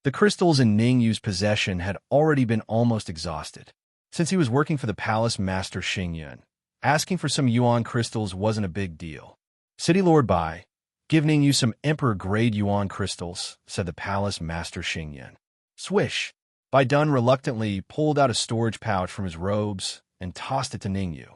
Speaker 1: The crystals in Ning Yu's possession had already been almost exhausted. Since he was working for the Palace Master Xingyun, asking for some yuan crystals wasn't a big deal. City Lord Bai, give Ning Yu some Emperor-grade yuan crystals, said the Palace Master Xingyun. Swish! Bai Dun reluctantly pulled out a storage pouch from his robes and tossed it to Ning Yu.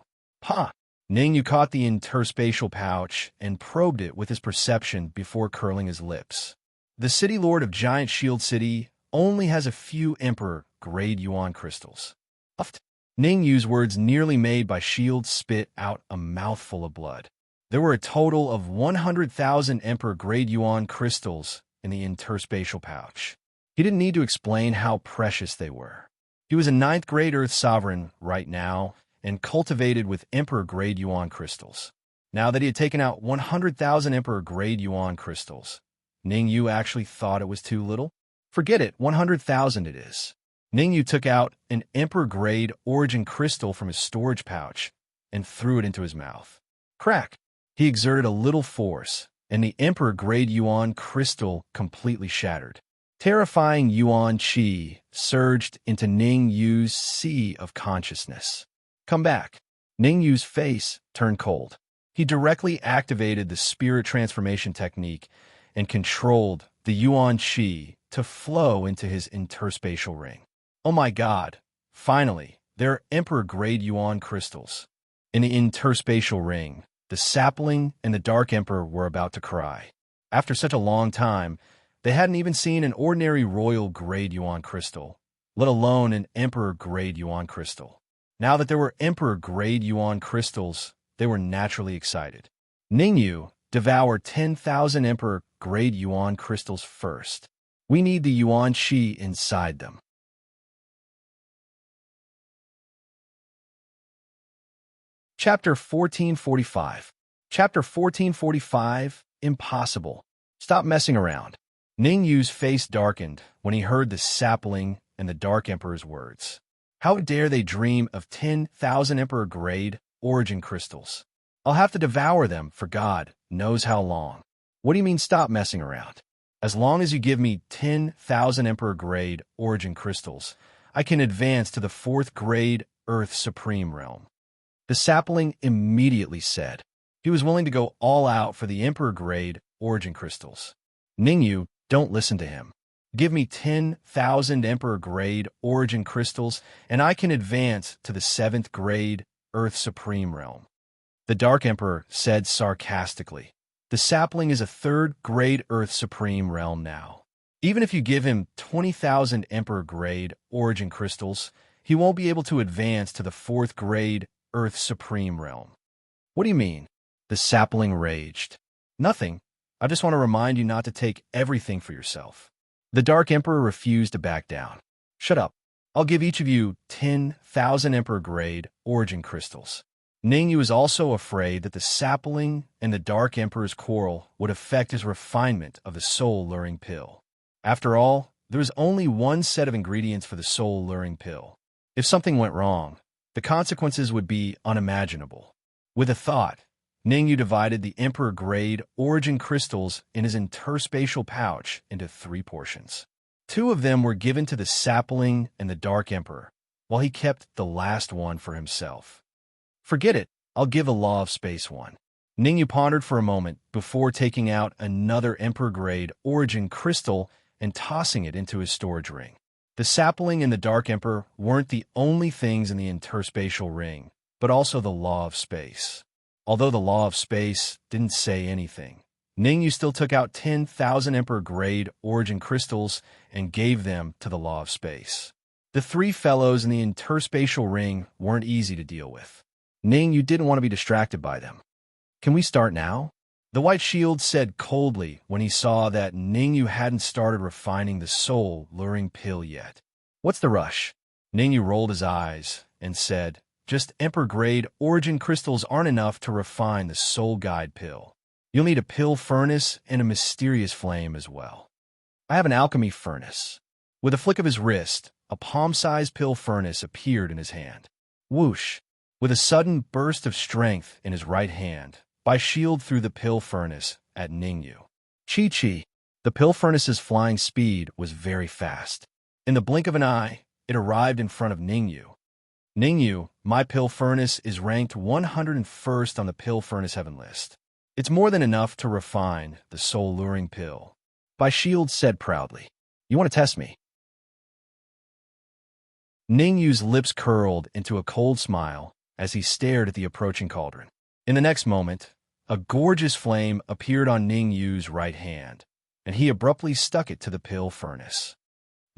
Speaker 1: Pa! Ning Yu caught the interspatial pouch and probed it with his perception before curling his lips. The City Lord of Giant Shield City only has a few Emperor-grade yuan crystals. Uft. Ning Yu's words nearly made Bai Shield spit out a mouthful of blood. There were a total of 100,000 Emperor-grade yuan crystals in the interspatial pouch. He didn't need to explain how precious they were. He was a 9th-grade Earth Sovereign right now and cultivated with Emperor-grade yuan crystals. Now that he had taken out 100,000 Emperor-grade yuan crystals, Ning Yu actually thought it was too little. Forget it, 100,000 it is. Ning Yu took out an Emperor-grade origin crystal from his storage pouch and threw it into his mouth. Crack! He exerted a little force, and the Emperor-grade yuan crystal completely shattered. Terrifying yuan qi surged into Ning Yu's sea of consciousness. Come back. Ning Yu's face turned cold. He directly activated the spirit transformation technique and controlled the yuan qi to flow into his interspatial ring. Oh my god, finally, there are Emperor-grade yuan crystals. In the interspatial ring, the sapling and the Dark Emperor were about to cry. After such a long time, they hadn't even seen an ordinary royal-grade yuan crystal, let alone an Emperor-grade yuan crystal. Now that there were Emperor-grade yuan crystals, they were naturally excited. Ning Yu, devour 10,000 Emperor-grade yuan crystals first. We need the yuan qi inside them. Chapter 1445. Chapter 1445, Impossible. Stop messing around. Ning Yu's face darkened when he heard the sapling and the Dark Emperor's words. How dare they dream of 10,000 Emperor-grade origin crystals? I'll have to devour them for God knows how long. What do you mean stop messing around? As long as you give me 10,000 Emperor-grade origin crystals, I can advance to the 4th grade Earth Supreme Realm. The sapling immediately said he was willing to go all out for the Emperor-grade origin crystals. Ning Yu, don't listen to him. Give me 10,000 Emperor-grade origin crystals, and I can advance to the 7th grade Earth Supreme Realm. The Dark Emperor said sarcastically, the sapling is a 3rd grade Earth Supreme Realm now. Even if you give him 20,000 Emperor-grade origin crystals, he won't be able to advance to the 4th grade Earth Supreme Realm. What do you mean? The sapling raged. Nothing. I just want to remind you not to take everything for yourself. The Dark Emperor refused to back down. Shut up. I'll give each of you 10,000 Emperor-grade origin crystals. Ning Yu was also afraid that the sapling and the Dark Emperor's quarrel would affect his refinement of the soul-luring pill. After all, there was only one set of ingredients for the soul-luring pill. If something went wrong, the consequences would be unimaginable. With a thought, Ning Yu divided the Emperor-grade origin crystals in his interspatial pouch into 3 portions. 2 of them were given to the sapling and the Dark Emperor, while he kept the last one for himself. Forget it, I'll give a Law of Space one. Ning Yu pondered for a moment before taking out another Emperor-grade origin crystal and tossing it into his storage ring. The sapling and the Dark Emperor weren't the only things in the interspatial ring, but also the Law of Space. Although the Law of Space didn't say anything, Ning Yu still took out 10,000 Emperor-grade origin crystals and gave them to the Law of Space. The 3 fellows in the interspatial ring weren't easy to deal with. Ning Yu didn't want to be distracted by them. Can we start now? The White Shield said coldly when he saw that Ning Yu hadn't started refining the soul-luring pill yet. What's the rush? Ning Yu rolled his eyes and said, just Emperor-grade origin crystals aren't enough to refine the soul guide pill. You'll need a pill furnace and a mysterious flame as well. I have an alchemy furnace. With a flick of his wrist, a palm-sized pill furnace appeared in his hand. Whoosh! With a sudden burst of strength in his right hand, Bai Shield threw the pill furnace at Ningyu. Chi-chi! The pill furnace's flying speed was very fast. In the blink of an eye, it arrived in front of Ningyu. Ningyu, my pill furnace is ranked 101st on the pill furnace heaven list. It's more than enough to refine the soul-luring pill. Bai Shield said proudly. You want to test me? Ningyu's lips curled into a cold smile as he stared at the approaching cauldron. In the next moment, a gorgeous flame appeared on Ningyu's right hand, and he abruptly stuck it to the pill furnace.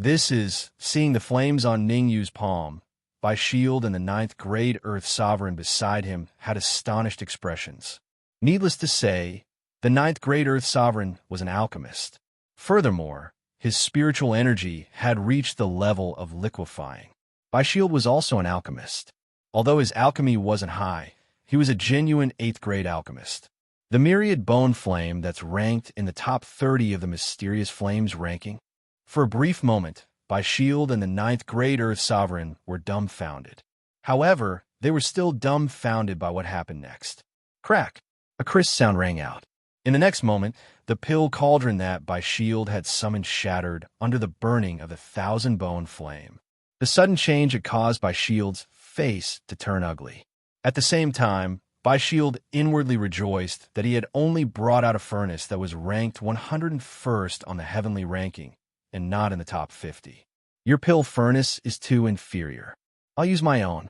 Speaker 1: Seeing the flames on Ningyu's palm, Bai Shield and the 9th grade Earth Sovereign beside him had astonished expressions. Needless to say, the 9th grade Earth Sovereign was an alchemist. Furthermore, his spiritual energy had reached the level of liquefying. Bai Shield was also an alchemist. Although his alchemy wasn't high, he was a genuine 8th grade alchemist. The myriad bone flame that's ranked in the top 30 of the mysterious flames ranking. For a brief moment, Bai Shield and the 9th grade Earth Sovereign were dumbfounded. However, they were still dumbfounded by what happened next. Crack! A crisp sound rang out. In the next moment, the pill cauldron that Bai Shield had summoned shattered under the burning of the 1,000-bone flame. The sudden change had caused Bai Shield's face to turn ugly. At the same time, Bai Shield inwardly rejoiced that he had only brought out a furnace that was ranked 101st on the heavenly ranking, and not in the top 50. Your pill furnace is too inferior. I'll use my own.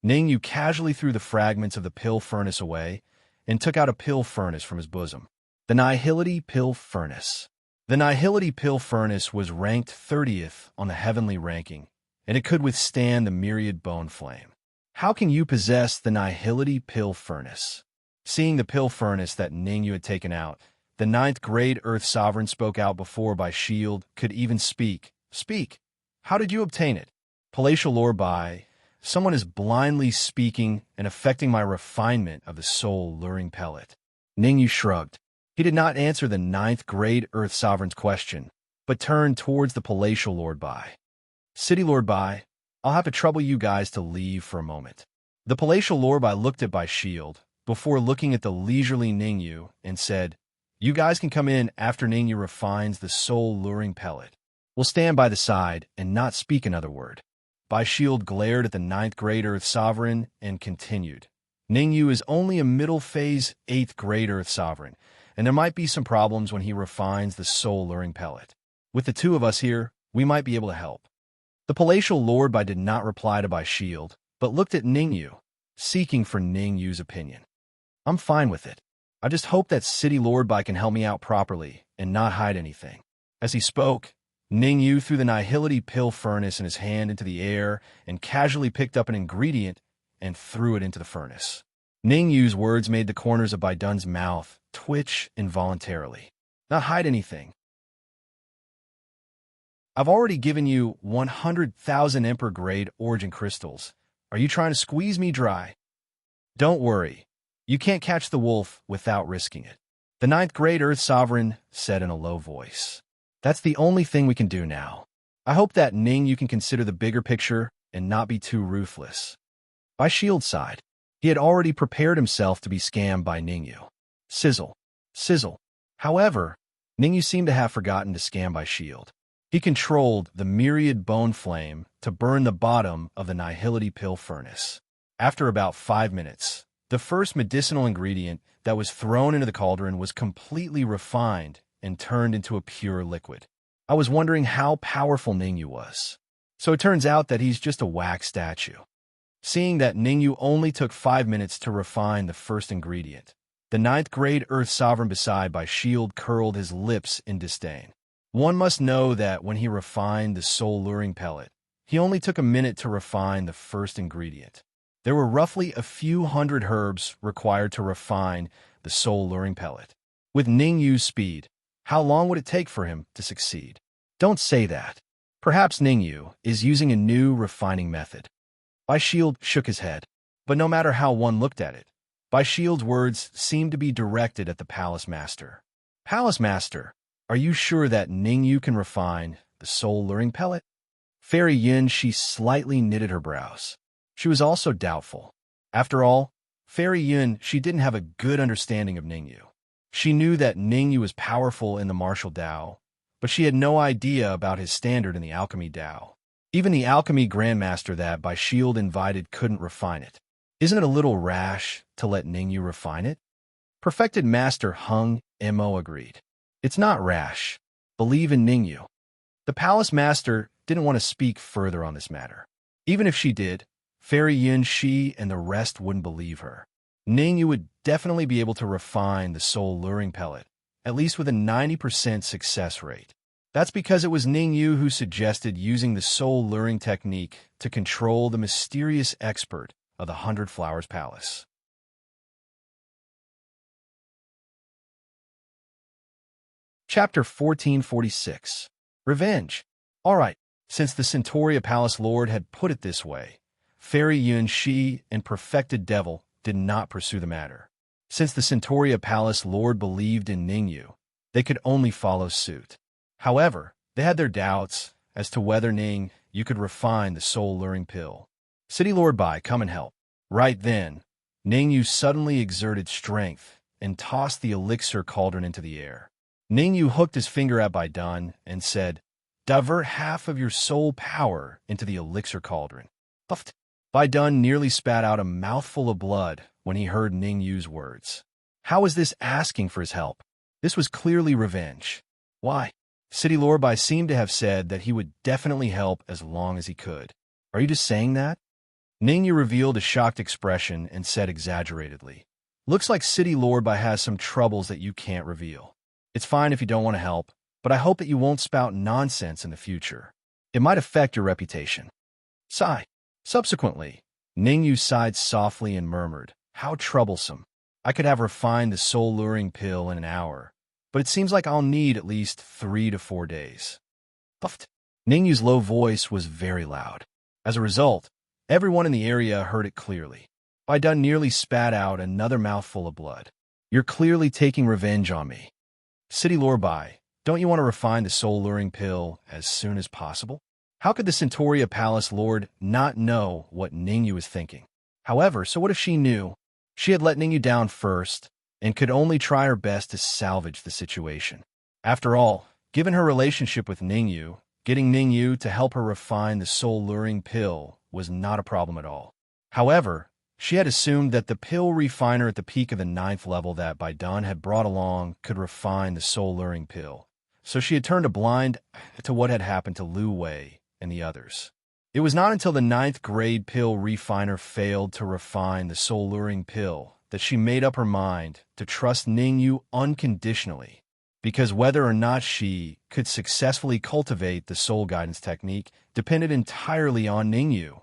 Speaker 1: Ningyu casually threw the fragments of the pill furnace away and took out a pill furnace from his bosom. The Nihility Pill Furnace. The Nihility Pill Furnace was ranked 30th on the heavenly ranking, and it could withstand the myriad bone flame. How can you possess the Nihility Pill Furnace? Seeing the pill furnace that Ningyu had taken out, the 9th grade Earth Sovereign spoke out before Bai Shield could even speak. Speak! How did you obtain it? Palatial Lord Bai, someone is blindly speaking and affecting my refinement of the soul-luring pellet. Ningyu shrugged. He did not answer the 9th grade Earth Sovereign's question, but turned towards the Palatial Lord Bai. City Lord Bai, I'll have to trouble you guys to leave for a moment. The Palatial Lord Bai looked at Bai Shield before looking at the leisurely Ningyu and said, You guys can come in after Ningyu refines the soul-luring pellet. We'll stand by the side and not speak another word. Bai Shield glared at the 9th grade Earth Sovereign and continued. Ningyu is only a middle-phase 8th grade Earth Sovereign, and there might be some problems when he refines the soul-luring pellet. With the two of us here, we might be able to help. The Palatial Lord Bai did not reply to Bai Shield, but looked at Ningyu, seeking for Ningyu's opinion. I'm fine with it. I just hope that City Lord Bai can help me out properly and not hide anything. As he spoke, Ningyu threw the Nihility Pill Furnace in his hand into the air and casually picked up an ingredient and threw it into the furnace. Ningyu's words made the corners of Bai Dun's mouth twitch involuntarily. Not hide anything. I've already given you 100,000 Emperor-grade origin crystals. Are you trying to squeeze me dry? Don't worry. You can't catch the wolf without risking it. The 9th grade Earth Sovereign said in a low voice. That's the only thing we can do now. I hope that Ningyu can consider the bigger picture and not be too ruthless. Bai Shield sighed. He had already prepared himself to be scammed by Ningyu. Sizzle. Sizzle. However, Ningyu seemed to have forgotten to scam Bai Shield. He controlled the myriad bone flame to burn the bottom of the Nihility Pill Furnace. After about 5 minutes, the first medicinal ingredient that was thrown into the cauldron was completely refined and turned into a pure liquid. I was wondering how powerful Ningyu was. So it turns out that he's just a wax statue. Seeing that Ningyu only took 5 minutes to refine the first ingredient, the 9th grade Earth Sovereign beside Bai Shield curled his lips in disdain. One must know that when he refined the soul-luring pellet, he only took a minute to refine the first ingredient. There were roughly a few hundred herbs required to refine the soul-luring pellet. With Ningyu's speed, how long would it take for him to succeed? Don't say that. Perhaps Ningyu is using a new refining method. Bai Shield shook his head, but no matter how one looked at it, Bai Shield's words seemed to be directed at the Palace Master. Palace Master, are you sure that Ningyu can refine the soul-luring pellet? Fairy Yin, she slightly knitted her brows. She was also doubtful. After all, Fairy Yin, she didn't have a good understanding of Ningyu. She knew that Ningyu was powerful in the martial Dao, but she had no idea about his standard in the alchemy Dao. Even the alchemy grandmaster that By Shield invited couldn't refine it. Isn't it a little rash to let Ningyu refine it? Perfected Master Hung Mo agreed. It's not rash. Believe in Ningyu. The palace master didn't want to speak further on this matter. Even if she did, Fairy Yin, she and the rest wouldn't believe her. Ningyu would definitely be able to refine the soul luring pellet, at least with a 90% success rate. That's because it was Ningyu who suggested using the soul luring technique to control the mysterious expert of the 100 Flowers Palace. Chapter 1446. Revenge. All right, since the Centauria Palace Lord had put it this way, Fairy Yun, she and Perfected Devil did not pursue the matter. Since the Centauria Palace Lord believed in Ningyu, they could only follow suit. However, they had their doubts as to whether Ningyu could refine the soul-luring pill. City Lord Bai, come and help. Right then, Ningyu suddenly exerted strength and tossed the elixir cauldron into the air. Ningyu hooked his finger at Bai Dun and said, "Divert half of your soul power into the elixir cauldron." Puffed. Bai Dun nearly spat out a mouthful of blood when he heard Ningyu's words. How was this asking for his help? This was clearly revenge. Why? City Lord Bai seemed to have said that he would definitely help as long as he could. Are you just saying that? Ningyu revealed a shocked expression and said exaggeratedly, "Looks like City Lord Bai has some troubles that you can't reveal. It's fine if you don't want to help, but I hope that you won't spout nonsense in the future. It might affect your reputation." Sigh. Subsequently, Ningyu sighed softly and murmured, "How troublesome. I could have refined the soul-luring pill in an hour, but it seems like I'll need at least 3 to 4 days." Puffed. Ningyu's low voice was very loud. As a result, everyone in the area heard it clearly. Bai Dun nearly spat out another mouthful of blood. "You're clearly taking revenge on me. City Lord Bai, don't you want to refine the soul-luring pill as soon as possible?" How could the Centauria Palace Lord not know what Ningyu was thinking? However, so what if she knew? She had let Ningyu down first and could only try her best to salvage the situation. After all, given her relationship with Ningyu, getting Ningyu to help her refine the soul-luring pill was not a problem at all. However, she had assumed that the pill refiner at the peak of the 9th level that Bai Dun had brought along could refine the soul-luring pill, so she had turned a blind eye to what had happened to Lu Wei and the others. It was not until the 9th grade pill refiner failed to refine the soul-luring pill that she made up her mind to trust Ningyu unconditionally, because whether or not she could successfully cultivate the soul guidance technique depended entirely on Ningyu.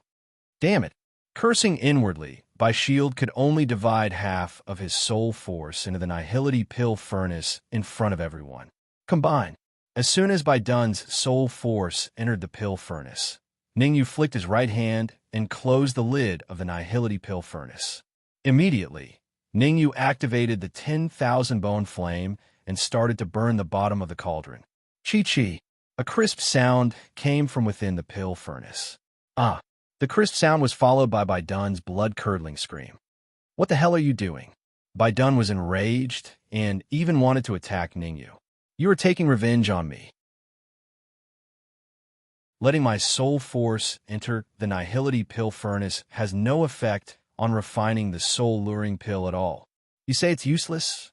Speaker 1: Damn it. Cursing inwardly, Bai Shield could only divide half of his soul force into the nihility pill furnace in front of everyone. Combine. As soon as Bai Dun's soul force entered the pill furnace, Ningyu flicked his right hand and closed the lid of the nihility pill furnace. Immediately, Ningyu activated the 10,000 bone flame and started to burn the bottom of the cauldron. Chi-chi. A crisp sound came from within the pill furnace. Ah. The crisp sound was followed by Bai Dun's blood-curdling scream. "What the hell are you doing?" Bai Dun was enraged and even wanted to attack Ningyu. "You are taking revenge on me. Letting my soul force enter the nihility pill furnace has no effect on refining the soul-luring pill at all. You say it's useless?"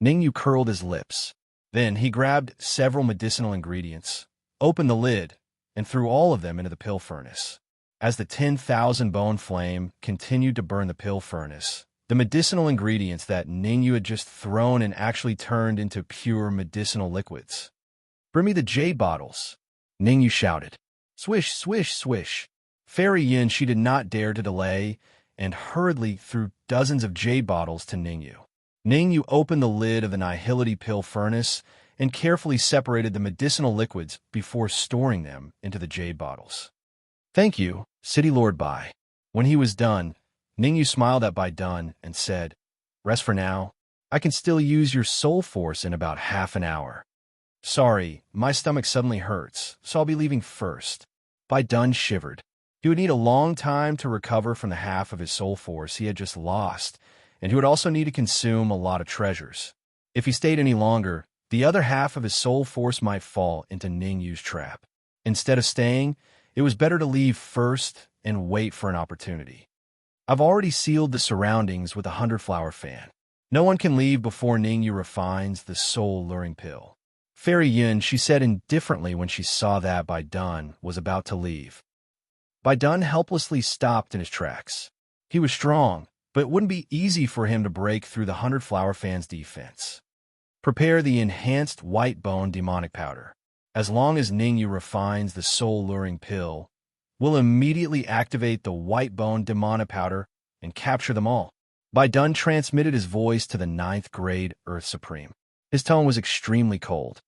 Speaker 1: Ningyu curled his lips. Then he grabbed several medicinal ingredients, opened the lid, and threw all of them into the pill furnace. As the 10,000 bone flame continued to burn the pill furnace, the medicinal ingredients that Ningyu had just thrown and actually turned into pure medicinal liquids. "Bring me the jade bottles," Ningyu shouted. Swish, swish, swish. Fairy Yin, she did not dare to delay and hurriedly threw dozens of jade bottles to Ningyu. Ningyu opened the lid of the nihility pill furnace and carefully separated the medicinal liquids before storing them into the jade bottles. "Thank you, City Lord Bai." When he was done, Ningyu smiled at Bai Dun and said, "Rest for now. I can still use your soul force in about half an hour. Sorry, my stomach suddenly hurts, so I'll be leaving first." Bai Dun shivered. He would need a long time to recover from the half of his soul force he had just lost, and he would also need to consume a lot of treasures. If he stayed any longer, the other half of his soul force might fall into Ningyu's trap. Instead of staying, it was better to leave first and wait for an opportunity. I've already sealed the surroundings with a 100-flower fan. No one can leave before Ningyu refines the soul-luring pill. Fairy Yun, she said indifferently when she saw that Bai Dun was about to leave. Bai Dun helplessly stopped in his tracks. He was strong, but it wouldn't be easy for him to break through the 100-flower fan's defense. Prepare the enhanced white bone demonic powder. As long as Ningyu refines the soul-luring pill, we'll immediately activate the white bone demonic powder and capture them all. Bai Dun transmitted his voice to the 9th grade Earth Supreme. His tone was extremely cold.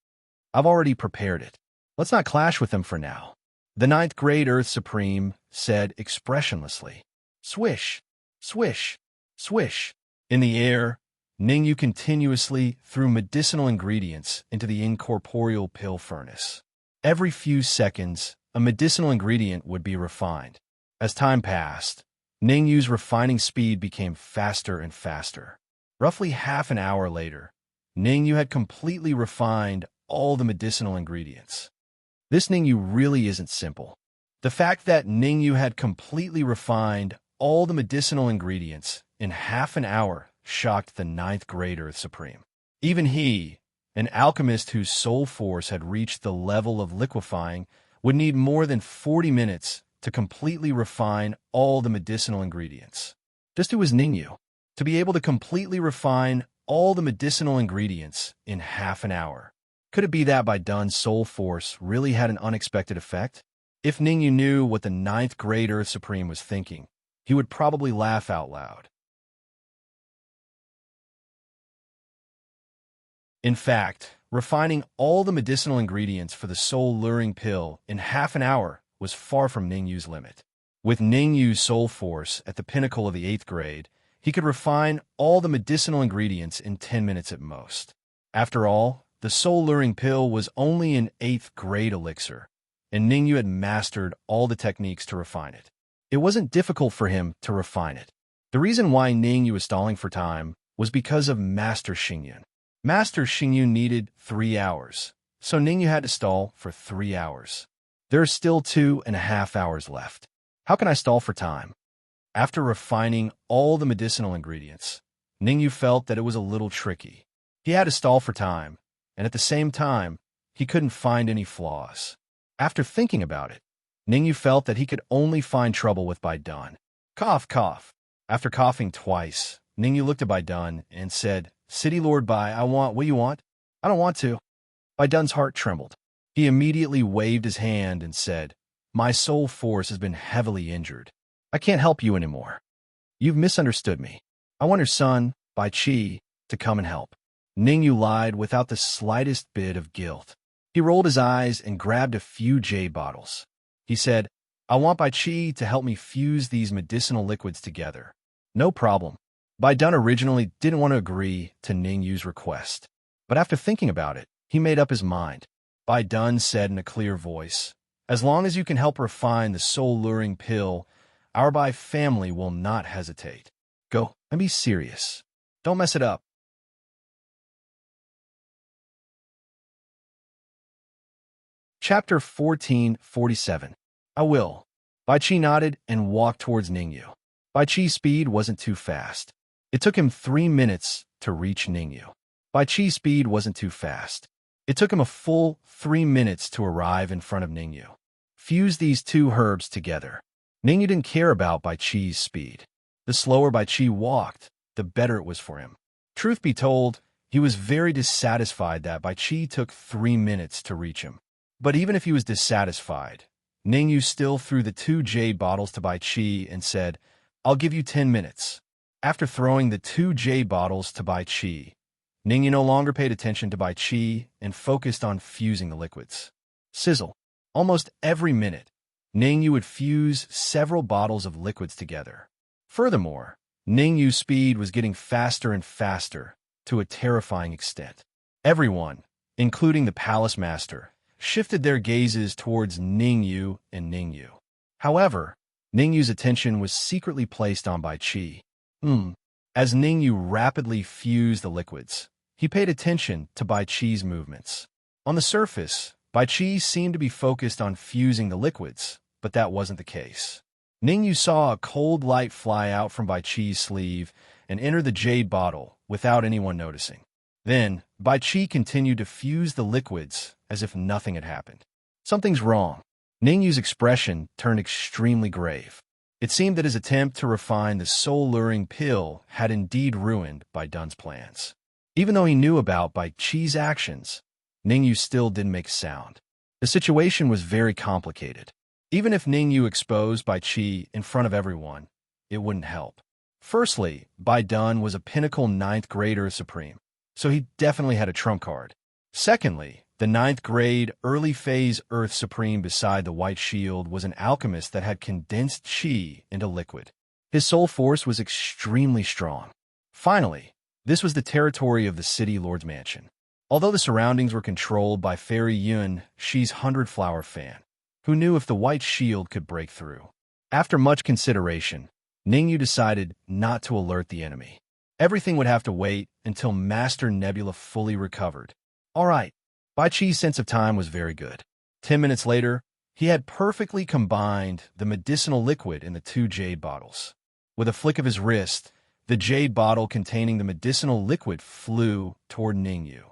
Speaker 1: I've already prepared it. Let's not clash with them for now. The 9th grade Earth Supreme said expressionlessly. Swish, swish, swish. In the air, Ningyu continuously threw medicinal ingredients into the incorporeal pill furnace. Every few seconds, a medicinal ingredient would be refined. As time passed, Ningyu's refining speed became faster and faster. Roughly half an hour later, Ningyu had completely refined all the medicinal ingredients. This Ningyu really isn't simple. The fact that Ningyu had completely refined all the medicinal ingredients in half an hour shocked the 9th grade Earth Supreme. Even he, an alchemist whose soul force had reached the level of liquefying, would need more than 40 minutes to completely refine all the medicinal ingredients. Just who was Ningyu? To be able to completely refine all the medicinal ingredients in half an hour. Could it be that Bai Dun's soul force really had an unexpected effect? If Ningyu knew what the 9th grade Earth Supreme was thinking, he would probably laugh out loud. In fact, refining all the medicinal ingredients for the soul-luring pill in half an hour was far from Ningyu's limit. With Ningyu's soul force at the pinnacle of the 8th grade, he could refine all the medicinal ingredients in 10 minutes at most. After all, the soul-luring pill was only an 8th grade elixir, and Ningyu had mastered all the techniques to refine it. It wasn't difficult for him to refine it. The reason why Ningyu was stalling for time was because of Master Xingyun. Master Xingyun needed 3 hours, so Ningyu had to stall for 3 hours. There are still 2.5 hours left. How can I stall for time? After refining all the medicinal ingredients, Ningyu felt that it was a little tricky. He had to stall for time, and at the same time, he couldn't find any flaws. After thinking about it, Ningyu felt that he could only find trouble with Bai Dun. Cough, cough. After coughing twice, Ningyu looked at Bai Dun and said, City Lord Bai, what do you want? I don't want to. Bai Dun's heart trembled. He immediately waved his hand and said, My soul force has been heavily injured. I can't help you anymore. You've misunderstood me. I want your son, Bai Qi, to come and help. Ningyu lied without the slightest bit of guilt. He rolled his eyes and grabbed a few jade bottles. He said, I want Bai Qi to help me fuse these medicinal liquids together. No problem. Bai Dun originally didn't want to agree to Ningyu's request, but after thinking about it, he made up his mind. Bai Dun said in a clear voice, As long as you can help refine the soul-luring pill, our Bai family will not hesitate. Go and be serious. Don't mess it up. Chapter 1447. I will. Bai Qi nodded and walked towards Ningyu. Bai Qi's speed wasn't too fast. It took him 3 minutes to reach Ningyu. Bai Qi's speed wasn't too fast. It took him a full 3 minutes to arrive in front of Ningyu. Fuse these two herbs together. Ningyu didn't care about Bai Qi's speed. The slower Bai Qi walked, the better it was for him. Truth be told, he was very dissatisfied that Bai Qi took 3 minutes to reach him. But even if he was dissatisfied, Ningyu still threw the 2 jade bottles to Bai Qi and said, I'll give you 10 minutes. After throwing the 2 jade bottles to Bai Qi, Ningyu no longer paid attention to Bai Qi and focused on fusing the liquids. Sizzle. Almost every minute, Ningyu would fuse several bottles of liquids together. Furthermore, Ningyu's speed was getting faster and faster to a terrifying extent. Everyone, including the palace master, shifted their gazes towards Ningyu and Ningyu. However, Ningyu's attention was secretly placed on Bai Qi. As Ningyu rapidly fused the liquids, he paid attention to Bai Qi's movements. On the surface, Bai Qi seemed to be focused on fusing the liquids, but that wasn't the case. Ningyu saw a cold light fly out from Bai Qi's sleeve and enter the jade bottle without anyone noticing. Then, Bai Qi continued to fuse the liquids as if nothing had happened. Something's wrong. Ningyu's expression turned extremely grave. It seemed that his attempt to refine the soul-luring pill had indeed ruined Bai Dun's plans. Even though he knew about Bai Qi's actions, Ningyu still didn't make sound. The situation was very complicated. Even if Ningyu exposed Bai Qi in front of everyone, it wouldn't help. Firstly, Bai Dun was a pinnacle 9th grade Earth Supreme, so he definitely had a trump card. Secondly, the 9th grade early phase Earth Supreme beside the White Shield was an alchemist that had condensed qi into liquid. His soul force was extremely strong. Finally, this was the territory of the City Lord's Mansion. Although the surroundings were controlled by Fairy Yun, Shi's 100-flower fan, who knew if the White Shield could break through. After much consideration, Ningyu decided not to alert the enemy. Everything would have to wait until Master Nebula fully recovered. All right. Bai Qi's sense of time was very good. 10 minutes later, he had perfectly combined the medicinal liquid in the 2 jade bottles. With a flick of his wrist, the jade bottle containing the medicinal liquid flew toward Ningyu.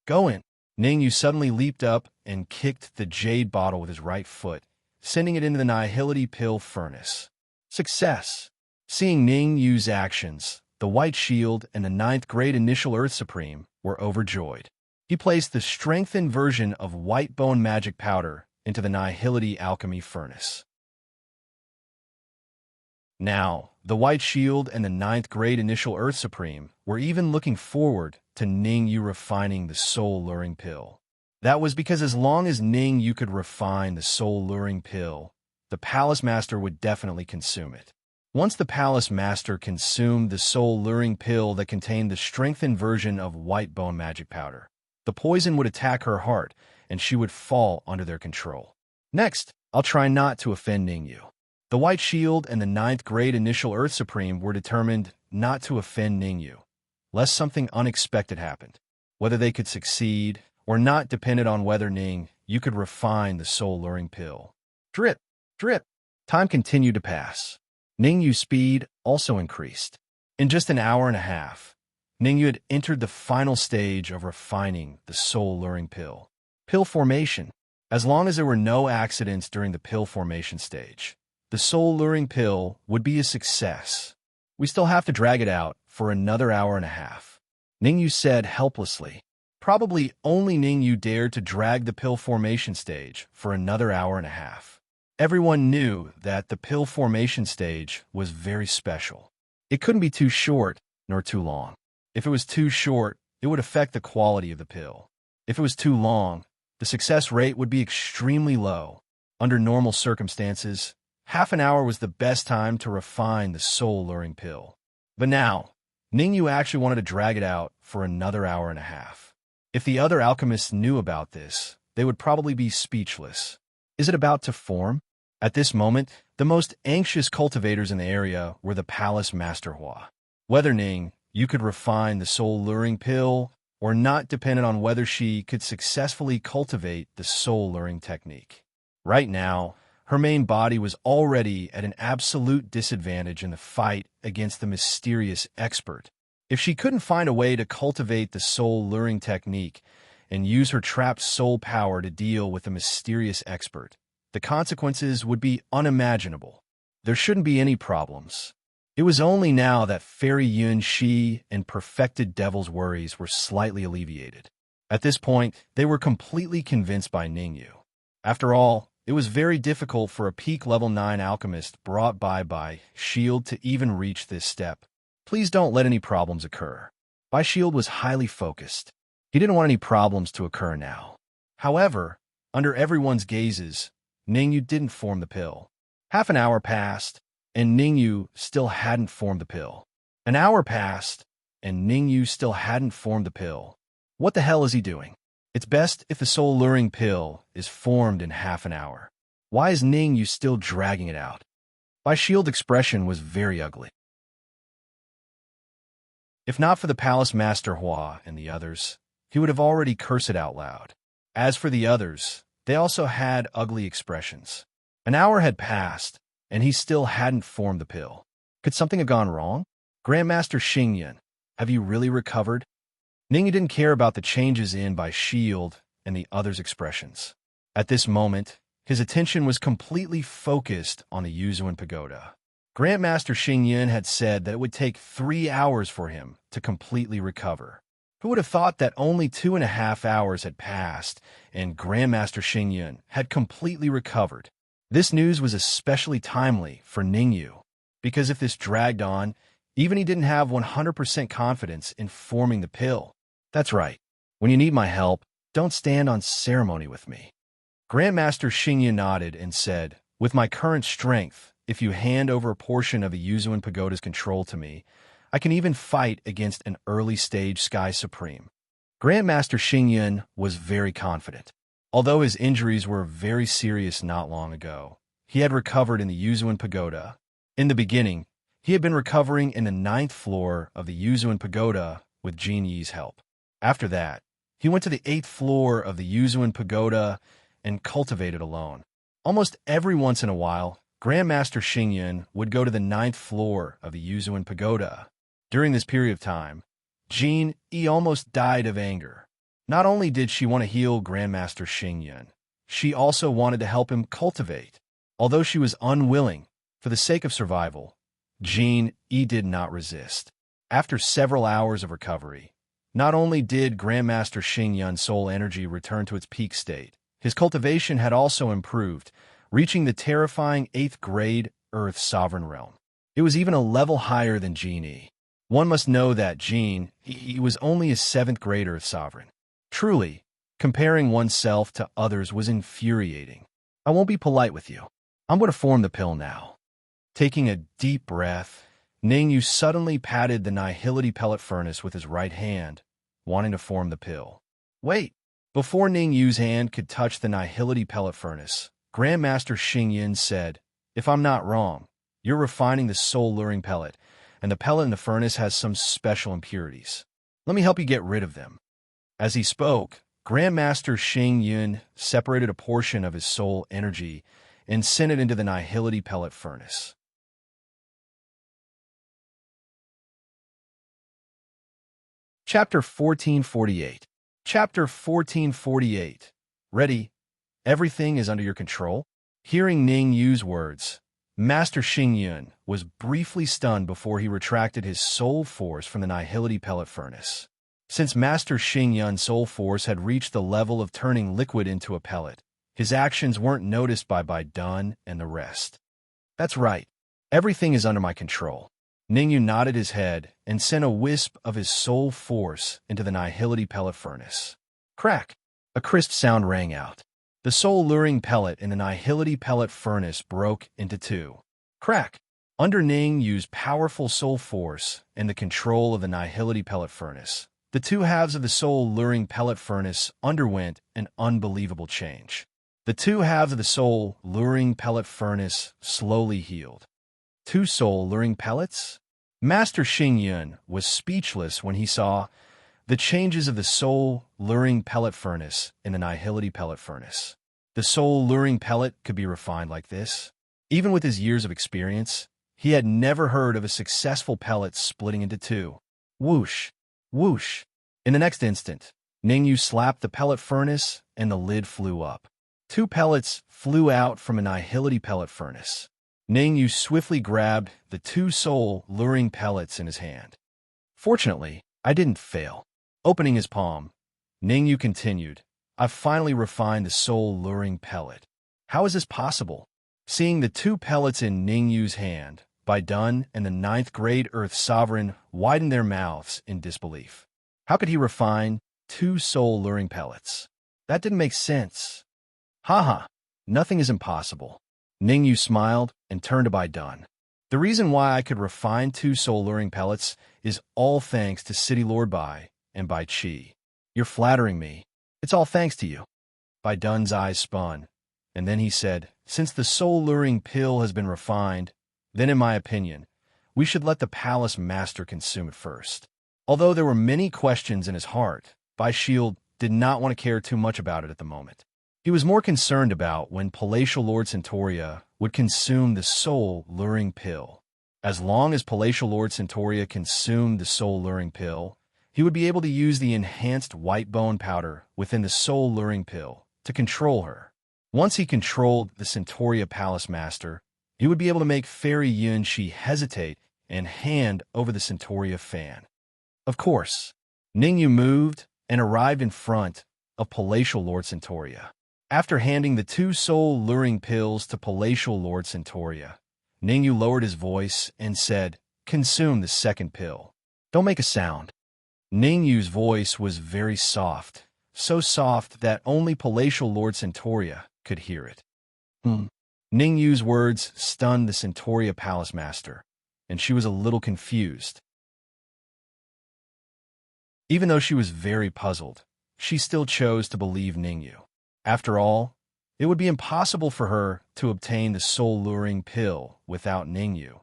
Speaker 1: Go in. Ningyu suddenly leaped up and kicked the jade bottle with his right foot, sending it into the Nihility Pill furnace. Success! Seeing Ningyu's actions, the White Shield and the 9th grade Initial Earth Supreme were overjoyed. He placed the strengthened version of White Bone Magic Powder into the Nihility Alchemy Furnace. Now, the White Shield and the 9th grade Initial Earth Supreme were even looking forward to Ningyu refining the soul-luring pill. That was because as long as Ningyu could refine the soul-luring pill, the Palace Master would definitely consume it. Once the Palace Master consumed the soul-luring pill that contained the strengthened version of White Bone Magic Powder, the poison would attack her heart, and she would fall under their control. Next, I'll try not to offend Ningyu. The White Shield and the 9th grade Initial Earth Supreme were determined not to offend Ningyu, lest something unexpected happened. Whether they could succeed or not depended on whether Ningyu could refine the soul-luring pill. Drip, drip. Time continued to pass. Ningyu's speed also increased. In just an hour and a half, Ningyu had entered the final stage of refining the soul-luring pill. Pill formation. As long as there were no accidents during the pill formation stage, the soul-luring pill would be a success. We still have to drag it out for another hour and a half, Ningyu said helplessly. Probably only Ningyu dared to drag the pill formation stage for another hour and a half. Everyone knew that the pill formation stage was very special. It couldn't be too short nor too long. If it was too short, it would affect the quality of the pill. If it was too long, the success rate would be extremely low. Under normal circumstances, half an hour was the best time to refine the soul-luring pill. But now, Ningyu actually wanted to drag it out for another hour and a half. If the other alchemists knew about this, they would probably be speechless. Is it about to form? At this moment, the most anxious cultivators in the area were the Palace Master Hua. Whether Ningyu could refine the soul-luring pill or not depended on whether she could successfully cultivate the soul-luring technique. Right now, her main body was already at an absolute disadvantage in the fight against the mysterious expert. If she couldn't find a way to cultivate the soul-luring technique and use her trapped soul power to deal with the mysterious expert, the consequences would be unimaginable. There shouldn't be any problems. It was only now that Fairy Yun Shi and Perfected Devil's worries were slightly alleviated. At this point, they were completely convinced by Ningyu. After all, it was very difficult for a peak level 9 alchemist brought by Shield to even reach this step. Please don't let any problems occur. Bai Shield was highly focused. He didn't want any problems to occur now. However, under everyone's gazes, Ningyu didn't form the pill. Half an hour passed, and Ningyu still hadn't formed the pill. An hour passed, and Ningyu still hadn't formed the pill. What the hell is he doing? It's best if the soul-luring pill is formed in half an hour. Why is Ning Yu still dragging it out? Bai Shield's expression was very ugly. If not for the palace master Hua and the others, he would have already cursed it out loud. As for the others, they also had ugly expressions. An hour had passed, and he still hadn't formed the pill. Could something have gone wrong? Grandmaster Xingyun, have you really recovered? Ningyu didn't care about the changes in Bai Shield and the others' expressions. At this moment, his attention was completely focused on the Yuzuan Pagoda. Grandmaster Xingyun had said that it would take 3 hours for him to completely recover. Who would have thought that only 2.5 hours had passed and Grandmaster Xingyun had completely recovered? This news was especially timely for Ningyu, because if this dragged on, even he didn't have 100% confidence in forming the pill. That's right. When you need my help, don't stand on ceremony with me. Grandmaster Xingyun nodded and said, with my current strength, if you hand over a portion of the Yuzuan Pagoda's control to me, I can even fight against an early-stage Sky Supreme. Grandmaster Xingyun was very confident. Although his injuries were very serious not long ago, he had recovered in the Yuzuan Pagoda. In the beginning, he had been recovering in the 9th floor of the Yuzuan Pagoda with Jin Yi's help. After that, he went to the 8th floor of the Yuzuan Pagoda and cultivated alone. Almost every once in a while, Grandmaster Xingyun would go to the 9th floor of the Yuzuan Pagoda. During this period of time, Jin Yi almost died of anger. Not only did she want to heal Grandmaster Xingyun, she also wanted to help him cultivate. Although she was unwilling, for the sake of survival, Jin Yi did not resist. After several hours of recovery, not only did Grandmaster Xingyun's soul energy return to its peak state, his cultivation had also improved, reaching the terrifying 8th grade Earth Sovereign Realm. It was even a level higher than Jin Yi. One must know that Jin Yi was only a 7th grade Earth Sovereign. Truly, comparing oneself to others was infuriating. I won't be polite with you. I'm going to form the pill now. Taking a deep breath, Ningyu suddenly patted the Nihility pellet furnace with his right hand, wanting to form the pill. Wait! Before Ningyu's hand could touch the Nihility pellet furnace, Grandmaster Xingyun said, if I'm not wrong, you're refining the soul-luring pellet, and the pellet in the furnace has some special impurities. Let me help you get rid of them. As he spoke, Grandmaster Xingyun separated a portion of his soul energy and sent it into the Nihility pellet furnace. Chapter 1448. Chapter 1448. Ready? Everything is under your control? Hearing Ning Yu's words, Master Xingyun was briefly stunned before he retracted his soul force from the Nihility pellet furnace. Since Master Xingyun's soul force had reached the level of turning liquid into a pellet, his actions weren't noticed by Dun and the rest. That's right. Everything is under my control. Ningyu nodded his head and sent a wisp of his soul force into the Nihility pellet furnace. Crack! A crisp sound rang out. The soul-luring pellet in the Nihility pellet furnace broke into two. Crack! Under Ningyu's powerful soul force and the control of the Nihility pellet furnace, the two halves of the soul-luring pellet furnace underwent an unbelievable change. The two halves of the soul-luring pellet furnace slowly healed. 2 soul-luring pellets? Master Xingyun was speechless when he saw the changes of the soul-luring pellet furnace in the Nihility pellet furnace. The soul-luring pellet could be refined like this? Even with his years of experience, he had never heard of a successful pellet splitting into 2. Whoosh! Whoosh! In the next instant, Ningyu slapped the pellet furnace and the lid flew up. 2 pellets flew out from a Nihility pellet furnace. Ningyu swiftly grabbed the 2 soul-luring pellets in his hand. Fortunately, I didn't fail. Opening his palm, Ningyu continued, I've finally refined the soul-luring pellet. How is this possible? Seeing the 2 pellets in Ningyu's hand, Bai Dun and the 9th grade Earth Sovereign widened their mouths in disbelief. How could he refine 2 soul-luring pellets? That didn't make sense. Haha, nothing is impossible. Ningyu smiled and turned to Bai Dun. The reason why I could refine 2 soul-luring pellets is all thanks to City Lord Bai and Bai Qi. You're flattering me. It's all thanks to you. Bai Dun's eyes spun, and then he said, since the soul-luring pill has been refined, then in my opinion, we should let the palace master consume it first. Although there were many questions in his heart, Bai Shield did not want to care too much about it at the moment. He was more concerned about when Palatial Lord Centauria would consume the soul-luring pill. As long as Palatial Lord Centauria consumed the soul-luring pill, he would be able to use the enhanced white bone powder within the soul-luring pill to control her. Once he controlled the Centauria Palace Master, he would be able to make Fairy Yunshi hesitate and hand over the Centauria fan. Of course, Ningyu moved and arrived in front of Palatial Lord Centauria. After handing the 2 soul-luring pills to Palatial Lord Centauria, Ningyu lowered his voice and said, consume the second pill. Don't make a sound. Ningyu's voice was very soft, so soft that only Palatial Lord Centauria could hear it. Ningyu's words stunned the Centauria Palace Master, and she was a little confused. Even though she was very puzzled, she still chose to believe Ningyu. After all, it would be impossible for her to obtain the soul-luring pill without Ningyu,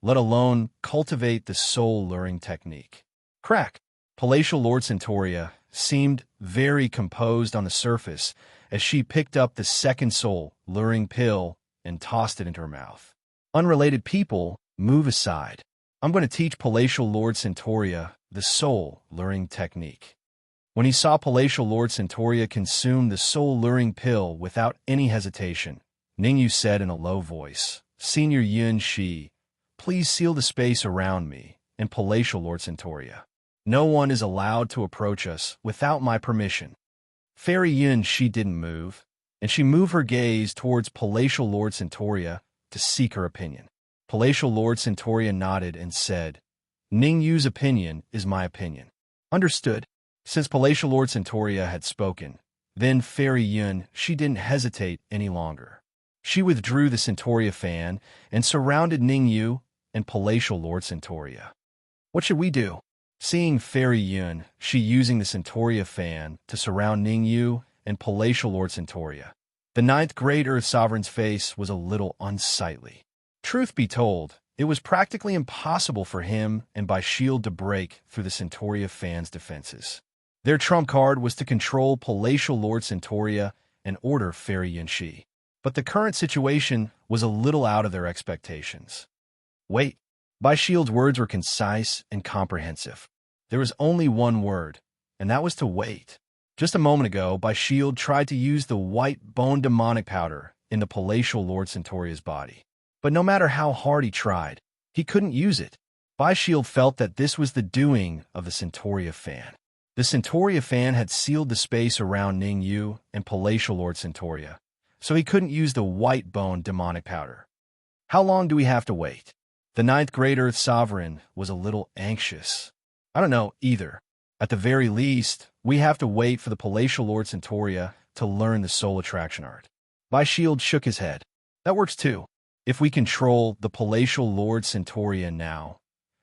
Speaker 1: let alone cultivate the soul-luring technique. Crack! Palatial Lord Centauria seemed very composed on the surface as she picked up the second soul-luring pill and tossed it into her mouth. Unrelated people, move aside. I'm going to teach Palatial Lord Centauria the soul-luring technique. When he saw Palatial Lord Centauria consume the soul-luring pill without any hesitation, Ningyu said in a low voice, Senior Yun Shi, please seal the space around me and Palatial Lord Centauria. No one is allowed to approach us without my permission. Fairy Yun Shi didn't move, and she moved her gaze towards Palatial Lord Centauria to seek her opinion. Palatial Lord Centauria nodded and said, Ningyu's opinion is my opinion. Understood. Since Palatial Lord Centauria had spoken, then Fairy Yun Shi didn't hesitate any longer. She withdrew the Centauria fan and surrounded Ningyu and Palatial Lord Centauria. What should we do? Seeing Fairy Yun Shi using the Centauria fan to surround Ningyu and Palatial Lord Centauria, the 9th Great Earth Sovereign's face was a little unsightly. Truth be told, it was practically impossible for him and Bai Shield to break through the Centauria fan's defenses. Their trump card was to control Palatial Lord Centauria and order Fairy Yun Shi. But the current situation was a little out of their expectations. Wait. Bai Shield's words were concise and comprehensive. There was only one word, and that was to wait. Just a moment ago, Bai Shield tried to use the white bone demonic powder in the Palatial Lord Centauria's body. But no matter how hard he tried, he couldn't use it. Bai Shield felt that this was the doing of the Centauria fan. The Centauria fan had sealed the space around Ningyu and Palatial Lord Centauria, so he couldn't use the white bone demonic powder. How long do we have to wait? The 9th Great Earth Sovereign was a little anxious. I don't know either. At the very least, we have to wait for the Palatial Lord Centauria to learn the soul attraction art. Bai Shield shook his head. That works too. If we control the Palatial Lord Centauria now,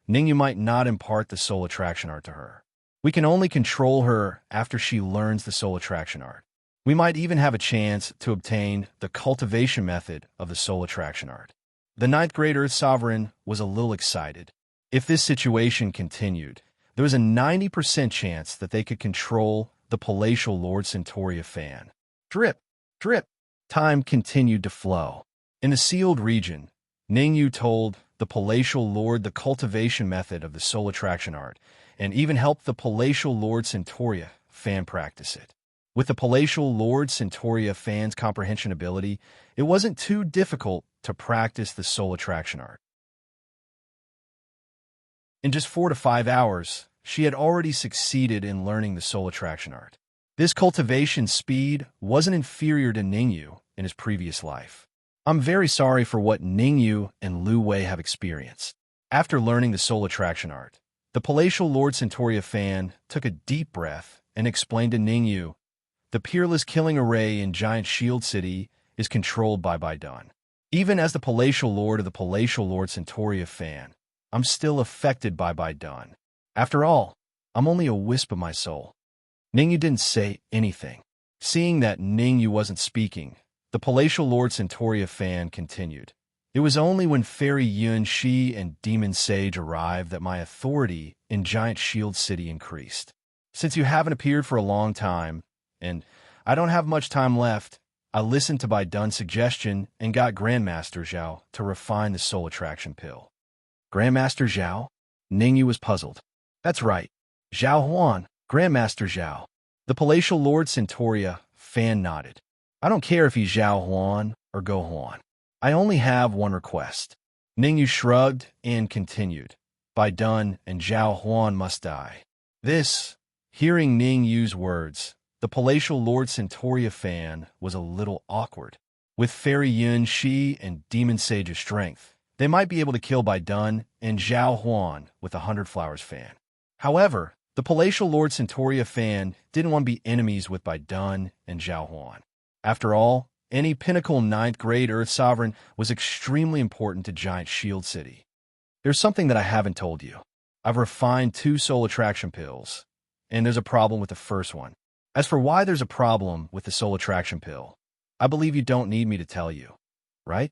Speaker 1: Ningyu might not impart the soul attraction art to her. We can only control her after she learns the soul attraction art. We might even have a chance to obtain the cultivation method of the soul attraction art. The 9th Great Earth Sovereign was a little excited. If this situation continued, there was a 90% chance that they could control the Palatial Lord Centauria fan. Drip, drip. Time continued to flow. In the sealed region, Ningyu told the Palatial Lord the cultivation method of the soul attraction art, and even helped the Palatial Lord Centauria fan practice it. With the Palatial Lord Centauria fan's comprehension ability, it wasn't too difficult to practice the soul attraction art. In just 4 to 5 hours, she had already succeeded in learning the soul attraction art. This cultivation speed wasn't inferior to Ningyu in his previous life. I'm very sorry for what Ningyu and Lu Wei have experienced. After learning the soul attraction art, the Palatial Lord Centauria fan took a deep breath and explained to Ningyu, the peerless killing array in Giant Shield City is controlled by Bai Dun. Even as the Palatial Lord of the Palatial Lord Centauria fan, I'm still affected by Bai Dun. After all, I'm only a wisp of my soul. Ningyu didn't say anything. Seeing that Ningyu wasn't speaking, the palatial Lord Centauria fan continued. It was only when Fairy Yun Shi and Demon Sage arrived that my authority in Giant Shield City increased. Since you haven't appeared for a long time, and I don't have much time left, I listened to Bai Dun's suggestion and got Grandmaster Zhao to refine the soul attraction pill. Grandmaster Zhao? Ningyu was puzzled. That's right. Zhao Huan, Grandmaster Zhao. The palatial Lord Centauria fan nodded. I don't care if he's Zhao Huan or Go Huan. I only have one request. Ningyu shrugged and continued. Bai Dun and Zhao Huan must die. Hearing Ningyu's words, the palatial Lord Centauria fan was a little awkward. With Fairy Yun Shi and Demon Sage's strength, they might be able to kill Bai Dun and Zhao Huan with a 100 Flowers fan. However, the palatial Lord Centauria fan didn't want to be enemies with Bai Dun and Zhao Huan. After all, any pinnacle 9th grade Earth Sovereign was extremely important to Giant Shield City. There's something that I haven't told you. I've refined 2 soul attraction pills, and there's a problem with the first one. As for why there's a problem with the soul attraction pill, I believe you don't need me to tell you, right?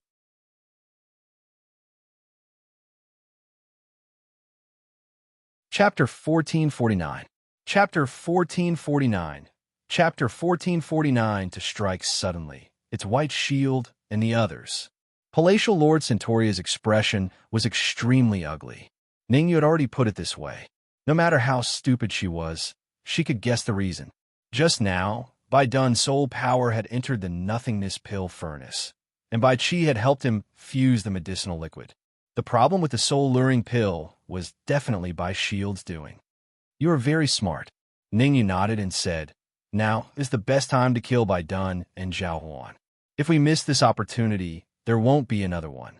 Speaker 1: Chapter 1449. Chapter 1449. Chapter 1449 to strike suddenly. Its white shield and the others. Palatial Lord Centauria's expression was extremely ugly. Ningyu had already put it this way. No matter how stupid she was, she could guess the reason. Just now, Bai Dun's soul power had entered the nothingness pill furnace, and Bai Qi had helped him fuse the medicinal liquid. The problem with the soul-luring pill was definitely Bai Shield's doing. You are very smart. Ningyu nodded and said, now is the best time to kill Bai Dun and Zhao Huan. If we miss this opportunity, there won't be another one.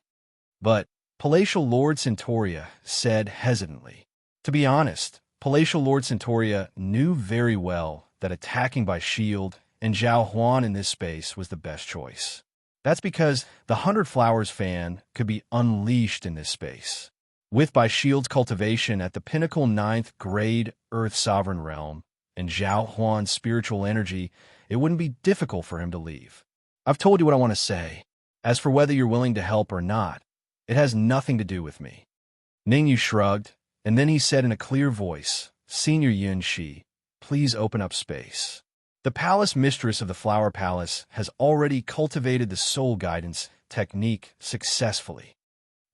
Speaker 1: But, Palatial Lord Centauria said hesitantly. To be honest, Palatial Lord Centauria knew very well that attacking Bai Shield and Zhao Huan in this space was the best choice. That's because the 100 Flowers fan could be unleashed in this space. With Bai Shield's cultivation at the pinnacle 9th grade Earth Sovereign realm and Zhao Huan's spiritual energy, it wouldn't be difficult for him to leave. I've told you what I want to say. As for whether you're willing to help or not, it has nothing to do with me. Ningyu shrugged, and then he said in a clear voice, Senior Yun Shi, please open up space. The palace mistress of the Flower Palace has already cultivated the soul guidance technique successfully.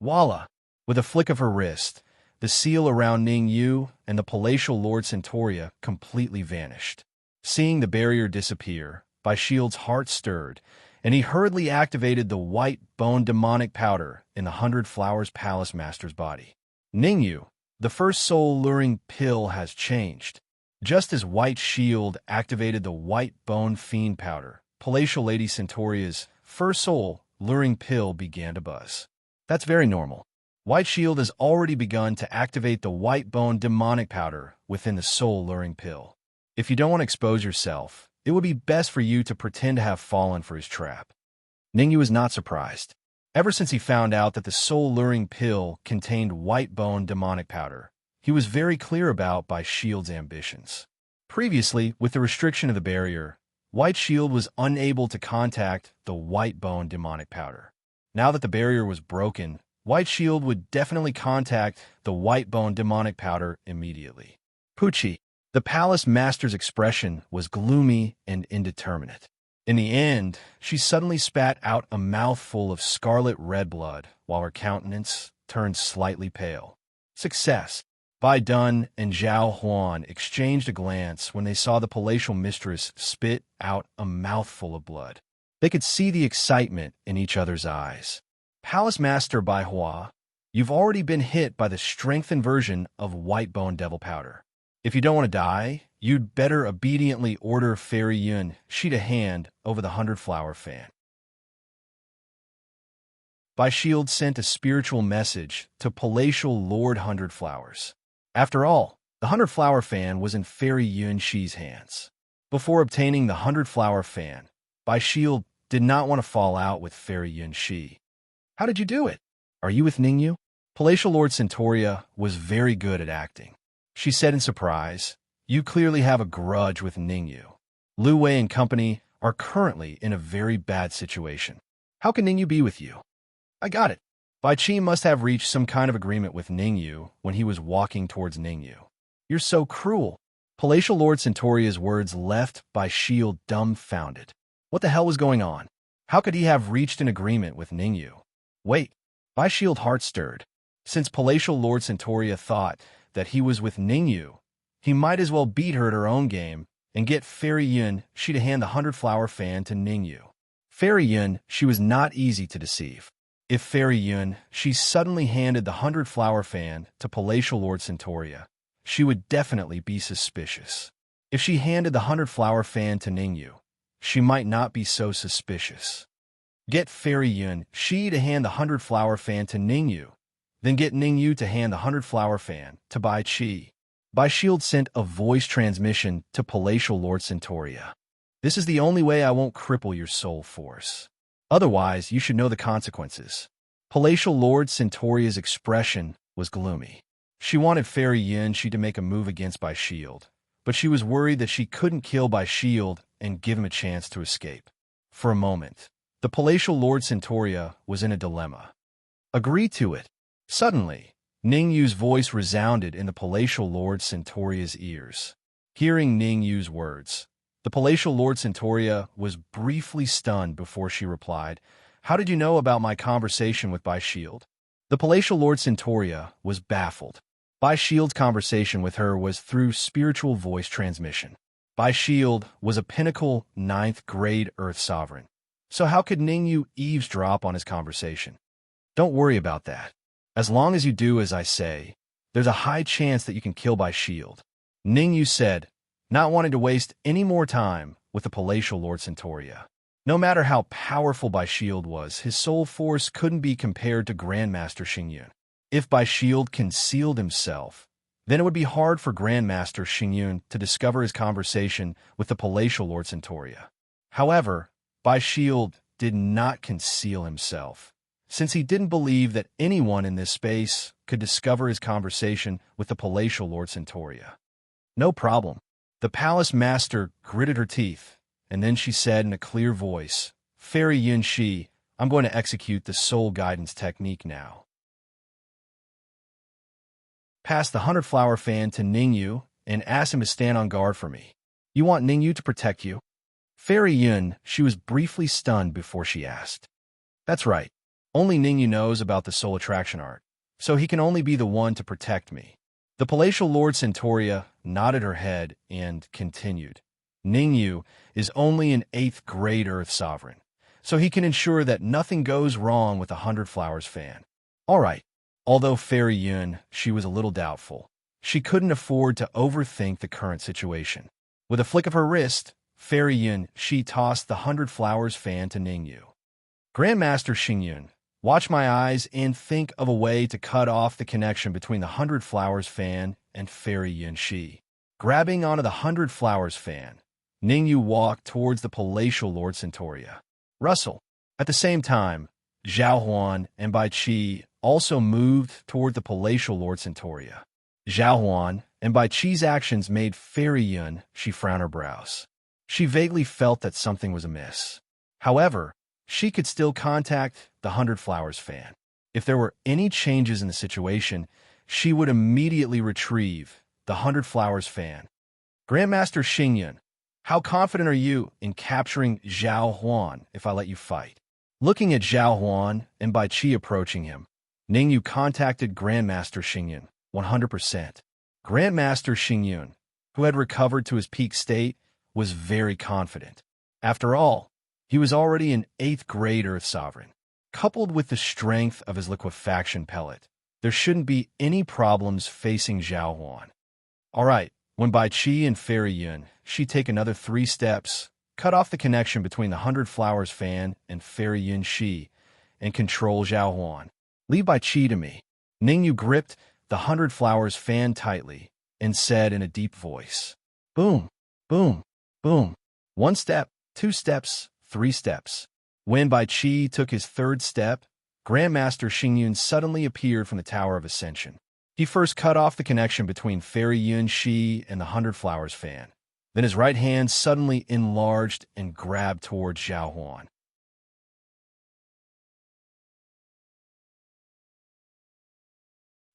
Speaker 1: Voila! With a flick of her wrist, the seal around Ningyu and the palatial Lord Centauria completely vanished. Seeing the barrier disappear, Bai Shield's heart stirred, and he hurriedly activated the white bone demonic powder in the 100 Flowers Palace Master's body. Ningyu, the first soul-luring pill has changed. Just as White Shield activated the white bone fiend powder, Palatial Lady Centauria's first soul-luring pill began to buzz. That's very normal. White Shield has already begun to activate the white bone demonic powder within the soul-luring pill. If you don't want to expose yourself, it would be best for you to pretend to have fallen for his trap. Ningyu was not surprised. Ever since he found out that the soul-luring pill contained white bone demonic powder, he was very clear about Bai Shield's ambitions. Previously, with the restriction of the barrier, White Shield was unable to contact the white bone demonic powder. Now that the barrier was broken, White Shield would definitely contact the white bone demonic powder immediately. Pucci, the palace master's expression was gloomy and indeterminate. In the end, she suddenly spat out a mouthful of scarlet red blood, while her countenance turned slightly pale. Success! Bai Dun and Zhao Huan exchanged a glance when they saw the palatial mistress spit out a mouthful of blood. They could see the excitement in each other's eyes. Palace Master Bai Hua, you've already been hit by the strengthened version of White Bone Devil Powder. If you don't want to die, you'd better obediently order Fairy Yun Shi to hand over the 100 Flower fan. Bai Shield sent a spiritual message to Palatial Lord 100 Flowers. After all, the 100 Flower fan was in Fairy Yun Shi's hands. Before obtaining the 100 Flower fan, Bai Shield did not want to fall out with Fairy Yun Shi. How did you do it? Are you with Ningyu? Palatial Lord Centauria was very good at acting. She said in surprise, You clearly have a grudge with Ningyu. Lu Wei and company are currently in a very bad situation. How can Ningyu be with you? I got it. Bai Qi must have reached some kind of agreement with Ningyu when he was walking towards Ningyu. You're so cruel. Palatial Lord Centuria's words left Bai Shield dumbfounded. What the hell was going on? How could he have reached an agreement with Ningyu? Wait, Bai Shield heart stirred. Since Palatial Lord Centuria thought that he was with Ningyu, he might as well beat her at her own game and get Fairy Yun Shi to hand the 100-flower fan to Ningyu. Fairy Yun Shi was not easy to deceive. If Fairy Yun Shi suddenly handed the 100-flower fan to Palatial Lord Centuria, she would definitely be suspicious. If she handed the 100-flower fan to Ningyu, she might not be so suspicious. Get Fairy Yun Shi to hand the 100-flower fan to Ningyu, then get Ningyu to hand the 100-flower fan to Bai Qi. Bai Shield sent a voice transmission to Palatial Lord Centuria. This is the only way I won't cripple your soul force. Otherwise, you should know the consequences. Palatial Lord Centuria's expression was gloomy. She wanted Fairy Yun Shi to make a move against Bai Shield, but she was worried that she couldn't kill Bai Shield and give him a chance to escape. For a moment, the Palatial Lord Centuria was in a dilemma. Agree to it. Suddenly, Ningyu's voice resounded in the Palatial Lord Centuria's ears. Hearing Ningyu's words, the Palatial Lord Centuria was briefly stunned before she replied, "How did you know about my conversation with Bai Shield?" The Palatial Lord Centuria was baffled. Bai Shield's conversation with her was through spiritual voice transmission. Bai Shield was a pinnacle 9th grade Earth Sovereign. So how could Ningyu eavesdrop on his conversation? Don't worry about that. As long as you do as I say, there's a high chance that you can kill Bai Shield, Ningyu said, not wanting to waste any more time with the Palatial Lord Centuria. No matter how powerful Bai Shield was, his soul force couldn't be compared to Grandmaster Xingyun. If Bai Shield concealed himself, then it would be hard for Grandmaster Xingyun to discover his conversation with the Palatial Lord Centuria. However, Bai Shield did not conceal himself, since he didn't believe that anyone in this space could discover his conversation with the Palatial Lord Centuria. No problem. The palace master gritted her teeth, and then she said in a clear voice, "Fairy Yun Shi, I'm going to execute the soul guidance technique now. Pass the 100-flower fan to Ningyu and ask him to stand on guard for me. You want Ningyu to protect you?" Fairy Yun Shi was briefly stunned before she asked. That's right. Only Ningyu knows about the soul attraction art, so he can only be the one to protect me. The Palatial Lord Centuria nodded her head and continued. Ningyu is only an 8th grade Earth Sovereign, so he can ensure that nothing goes wrong with the 100 Flowers fan. All right. Although Fairy Yun Shi was a little doubtful, she couldn't afford to overthink the current situation. With a flick of her wrist, Fairy Yun Shi tossed the 100 Flowers fan to Ningyu. Grandmaster Xingyun, watch my eyes and think of a way to cut off the connection between the 100 Flowers fan and Fairy Yun Shi. Grabbing onto the 100 Flowers fan, Ningyu walked towards the Palatial Lord Centuria. Russell. At the same time, Zhao Huan and Bai Qi also moved toward the Palatial Lord Centuria. Zhao Huan and Bai Qi's actions made Fairy Yun Shi frown her brows. She vaguely felt that something was amiss. However, she could still contact the 100 Flowers fan. If there were any changes in the situation, she would immediately retrieve the 100 Flowers fan. Grandmaster Xingyun, how confident are you in capturing Zhao Huan if I let you fight? Looking at Zhao Huan and Bai Qi approaching him, Ningyu contacted Grandmaster Xingyun, 100%. Grandmaster Xingyun, who had recovered to his peak state, was very confident. After all, he was already an 8th grade Earth Sovereign. Coupled with the strength of his liquefaction pellet, there shouldn't be any problems facing Zhao Huan. All right, when Bai Qi and Fairy Yun Shi take another 3 steps, cut off the connection between the 100 Flowers fan and Fairy Yun Shi, and control Zhao Huan. Leave Bai Qi to me. Ningyu gripped the 100 Flowers fan tightly and said in a deep voice, boom, boom, boom. 1 step, 2 steps, 3 steps. When Bai Qi took his 3rd step, Grandmaster Xingyun suddenly appeared from the Tower of Ascension. He first cut off the connection between Fairy Yun Shi and the Hundred Flowers fan. Then his right hand suddenly enlarged and grabbed towards Zhao Huan.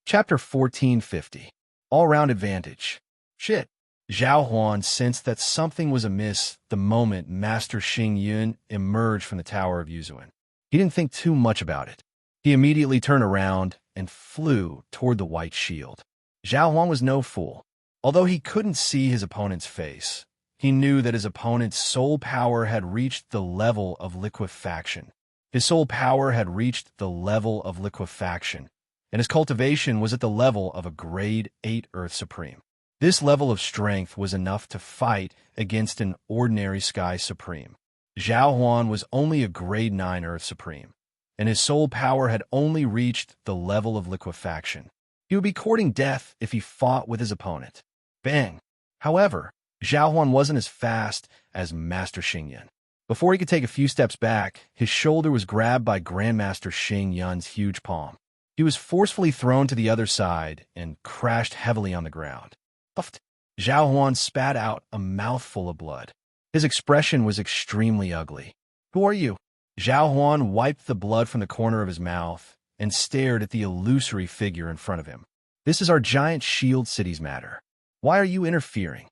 Speaker 1: Chapter 1450. All-Round Advantage. Shit. Zhao Huan sensed that something was amiss the moment Master Xing Yun emerged from the Tower of Yuzuan. He didn't think too much about it. He immediately turned around and flew toward the white shield. Zhao Huan was no fool. Although he couldn't see his opponent's face, he knew that his opponent's soul power had reached the level of liquefaction. His soul power had reached the level of liquefaction, and his cultivation was at the level of a grade 8 Earth Supreme. This level of strength was enough to fight against an ordinary Sky Supreme. Zhao Huan was only a grade 9 Earth Supreme, and his soul power had only reached the level of liquefaction. He would be courting death if he fought with his opponent. Bang! However, Zhao Huan wasn't as fast as Master Xing Yun. Before he could take a few steps back, his shoulder was grabbed by Grandmaster Xing Yun's huge palm. He was forcefully thrown to the other side and crashed heavily on the ground. Puffed. Zhao Huan spat out a mouthful of blood. His expression was extremely ugly. "Who are you?" Zhao Huan wiped the blood from the corner of his mouth and stared at the illusory figure in front of him. "This is our giant shield city's matter. Why are you interfering?"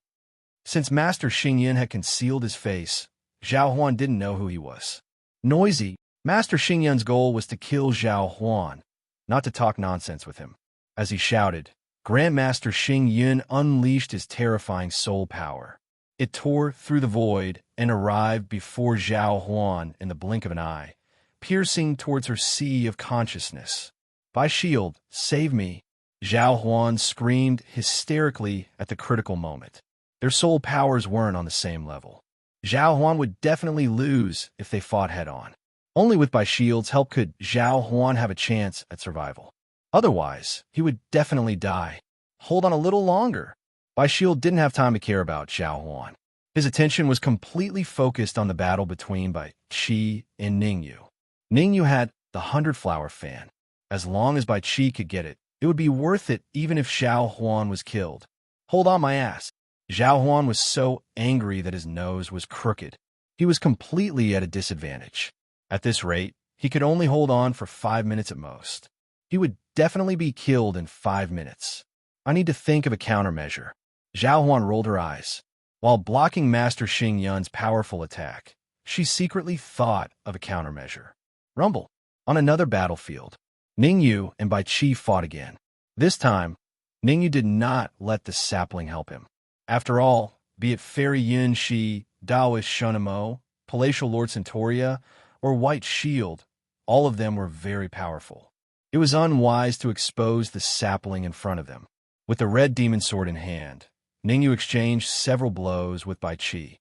Speaker 1: Since Master Xing Yun had concealed his face, Zhao Huan didn't know who he was. Noisy, Master Xing Yun's goal was to kill Zhao Huan, not to talk nonsense with him. As he shouted, Grandmaster Xing Yun unleashed his terrifying soul power. It tore through the void and arrived before Zhao Huan in the blink of an eye, piercing towards her sea of consciousness. "By shield, save me!" Zhao Huan screamed hysterically at the critical moment. Their soul powers weren't on the same level. Zhao Huan would definitely lose if they fought head-on. Only with Bai Shield's help could Zhao Huan have a chance at survival. Otherwise, he would definitely die. Hold on a little longer. Bai Shield didn't have time to care about Zhao Huan. His attention was completely focused on the battle between Bai Qi and Ningyu. Ningyu had the 100-flower fan. As long as Bai Qi could get it, it would be worth it even if Zhao Huan was killed. "Hold on my ass." Zhao Huan was so angry that his nose was crooked. He was completely at a disadvantage. At this rate, he could only hold on for 5 minutes at most. He would definitely be killed in 5 minutes. I need to think of a countermeasure. Zhao Huan rolled her eyes. While blocking Master Xing Yun's powerful attack, she secretly thought of a countermeasure. Rumble. On another battlefield, Ningyu and Bai Qi fought again. This time, Ningyu did not let the sapling help him. After all, be it Fairy Yun Shi, Daoist Shunamo, Palatial Lord Centauria, or White Shield, all of them were very powerful. It was unwise to expose the sapling in front of them. With the red demon sword in hand, Ningyu exchanged several blows with Bai Qi.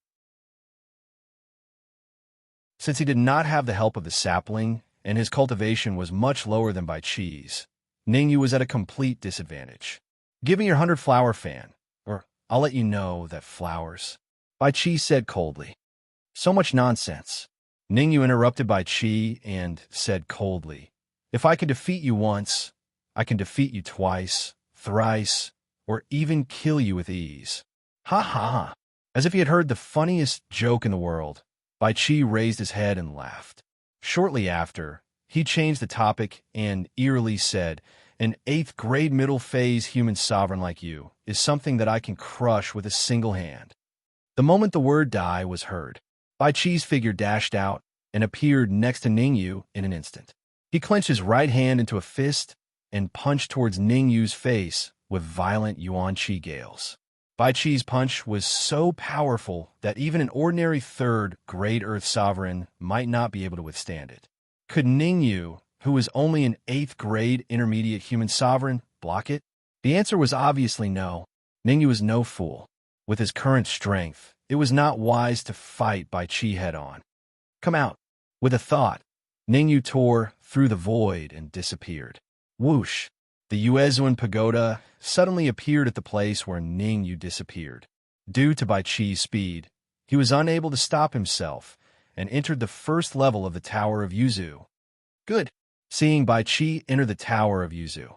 Speaker 1: Since he did not have the help of the sapling, and his cultivation was much lower than Bai Qi's, Ningyu was at a complete disadvantage. "Give me your 100-flower fan, or I'll let you know that flowers," Bai Qi said coldly. "So much nonsense." Ningyu interrupted Bai Qi and said coldly, "If I can defeat you once, I can defeat you twice, thrice, or even kill you with ease." "Ha ha ha." As if he had heard the funniest joke in the world, Bai Qi raised his head and laughed. Shortly after, he changed the topic and eerily said, "An 8th grade middle phase human sovereign like you is something that I can crush with a single hand." The moment the word die was heard, Bai Qi's figure dashed out and appeared next to Ningyu in an instant. He clenched his right hand into a fist and punched towards Ningyu's face with violent Yuan Qi gales. Bai Qi's punch was so powerful that even an ordinary 3rd grade Earth Sovereign might not be able to withstand it. Could Ningyu, who was only an 8th grade intermediate human sovereign, block it? The answer was obviously no. Ningyu was no fool. With his current strength, it was not wise to fight Bai Qi head-on. "Come out." With a thought, Ningyu tore through the void and disappeared. Whoosh! The Yuezuan pagoda suddenly appeared at the place where Ningyu disappeared. Due to Bai Qi's speed, he was unable to stop himself and entered the first level of the Tower of Yuzu. Good. Seeing Bai Qi enter the Tower of Yuzu,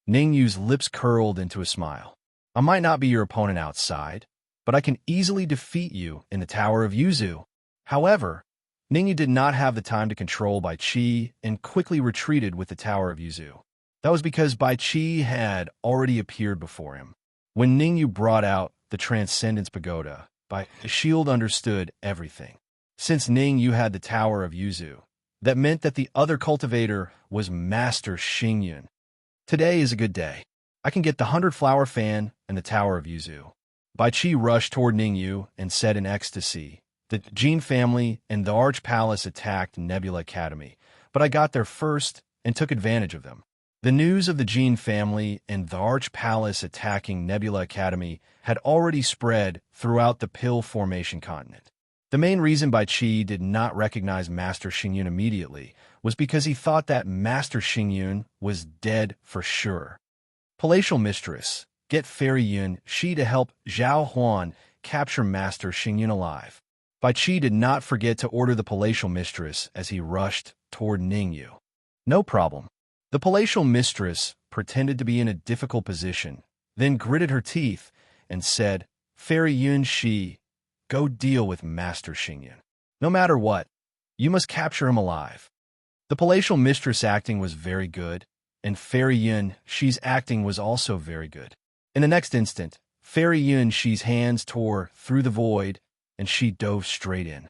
Speaker 1: Ningyu's lips curled into a smile. I might not be your opponent outside, but I can easily defeat you in the Tower of Yuzu. However, Ningyu did not have the time to control Bai Qi and quickly retreated with the Tower of Yuzu. That was because Bai Qi had already appeared before him. When Ningyu brought out the Transcendence Pagoda, Bai Shield understood everything. Since Ningyu had the Tower of Yuzu, that meant that the other cultivator was Master Xingyun. Today is a good day. I can get the 100-flower fan and the Tower of Yuzu. Bai Qi rushed toward Ningyu and said in ecstasy, "The Jin family and the Arch Palace attacked Nebula Academy, but I got there first and took advantage of them." The news of the Jin family and the Arch Palace attacking Nebula Academy had already spread throughout the Pill Formation continent. The main reason Bai Qi did not recognize Master Xingyun immediately was because he thought that Master Xingyun was dead for sure. Palatial Mistress, get Fairy Yun Shi to help Zhao Huan capture Master Xingyun alive. Bai Qi did not forget to order the Palatial Mistress as he rushed toward Ningyu. No problem. The Palatial Mistress pretended to be in a difficult position, then gritted her teeth and said, "Fairy Yun Shi, go deal with Master Xingyun. No matter what, you must capture him alive." The Palatial Mistress acting was very good, and Fairy Yun Shi's acting was also very good. In the next instant, Fairy Yun Shi's hands tore through the void, and she dove straight in.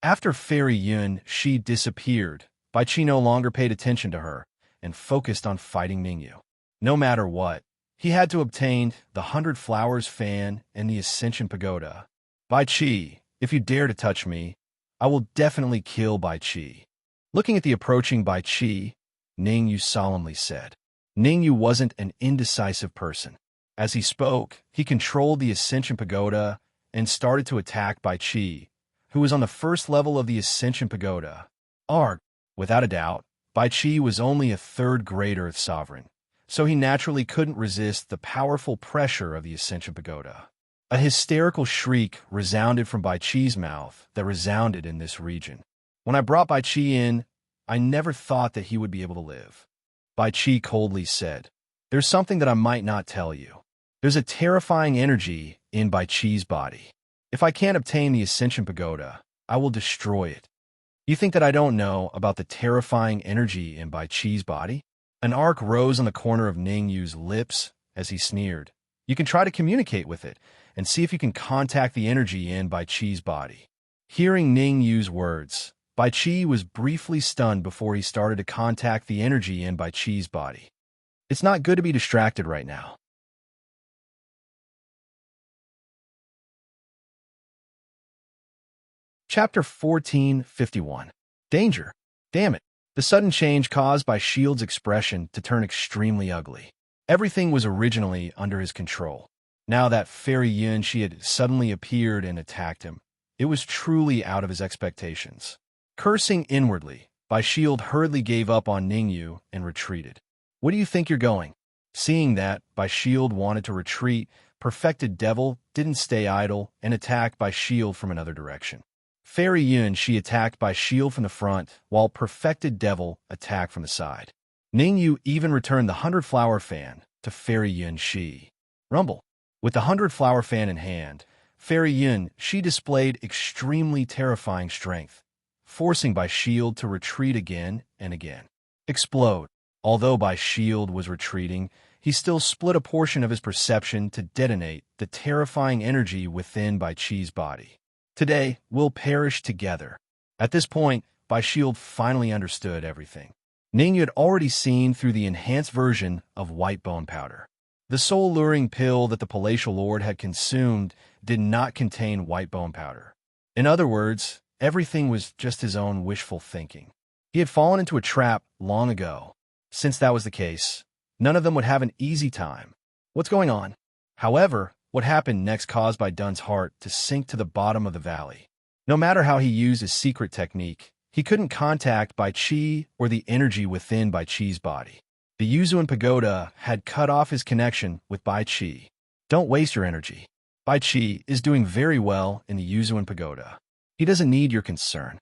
Speaker 1: After Fairy Yun Shi disappeared, Bai Qi no longer paid attention to her and focused on fighting Ningyu. No matter what, he had to obtain the 100 Flowers fan and the Ascension Pagoda. "Bai Qi, if you dare to touch me, I will definitely kill Bai Qi." Looking at the approaching Bai Qi, Ningyu solemnly said. Ningyu wasn't an indecisive person. As he spoke, he controlled the Ascension Pagoda and started to attack Bai Qi, who was on the first level of the Ascension Pagoda. Without a doubt, Bai Qi was only a third-grade Earth Sovereign, so he naturally couldn't resist the powerful pressure of the Ascension Pagoda. A hysterical shriek resounded from Bai Qi's mouth that resounded in this region. "When I brought Bai Qi in, I never thought that he would be able to live." Bai Qi coldly said, "There's something that I might not tell you. There's a terrifying energy in Bai Qi's body. If I can't obtain the Ascension Pagoda, I will destroy it." "You think that I don't know about the terrifying energy in Bai Qi's body?" An arc rose on the corner of Ningyu's lips as he sneered. "You can try to communicate with it and see if you can contact the energy in Bai Qi's body." Hearing Ningyu's words, Bai Qi was briefly stunned before he started to contact the energy in Bai Qi's body. It's not good to be distracted right now. Chapter 1451. Danger. Damn it. The sudden change caused by Shield's expression to turn extremely ugly. Everything was originally under his control. Now that Fairy Yun Shi had suddenly appeared and attacked him, it was truly out of his expectations. Cursing inwardly, Bai Shield hurriedly gave up on Ningyu and retreated. "Where do you think you're going?" Seeing that Bai Shield wanted to retreat, Perfected Devil didn't stay idle and attacked Bai Shield from another direction. Fairy Yun Shi attacked Bai Shield from the front, while Perfected Devil attacked from the side. Ningyu even returned the 100-flower fan to Fairy Yun Shi. Rumble. With the 100-flower fan in hand, Fairy Yun Shi displayed extremely terrifying strength, forcing Bai Shield to retreat again and again. Explode. Although Bai Shield was retreating, he still split a portion of his perception to detonate the terrifying energy within Bai Qi's body. "Today, we'll perish together." At this point, Bai Shield finally understood everything. Ningyu had already seen through the enhanced version of white bone powder. The soul-luring pill that the Palatial Lord had consumed did not contain white bone powder. In other words, everything was just his own wishful thinking. He had fallen into a trap long ago. Since that was the case, none of them would have an easy time. What's going on? However, what happened next caused Bai Dun's heart to sink to the bottom of the valley. No matter how he used his secret technique, he couldn't contact Bai Qi or the energy within Bai Qi's body. The Yuzuan Pagoda had cut off his connection with Bai Qi. Don't waste your energy. Bai Qi is doing very well in the Yuzuan Pagoda. He doesn't need your concern.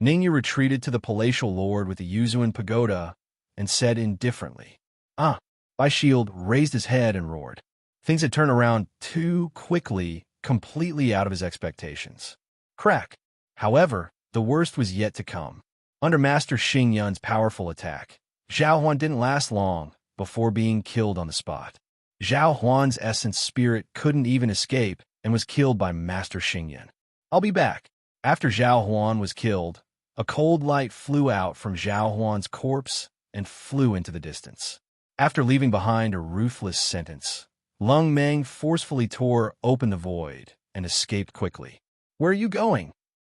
Speaker 1: Ningyu retreated to the Palatial Lord with the Yuzuan Pagoda and said indifferently, "Ah." By Shield raised his head and roared. Things had turned around too quickly, completely out of his expectations. Crack. However, the worst was yet to come. Under Master Xing Yun's powerful attack, Zhao Huan didn't last long before being killed on the spot. Zhao Huan's essence spirit couldn't even escape and was killed by Master Xing Yun. "I'll be back." After Zhao Huan was killed, a cold light flew out from Zhao Huan's corpse and flew into the distance. After leaving behind a ruthless sentence, Lung Meng forcefully tore open the void and escaped quickly. "Where are you going?"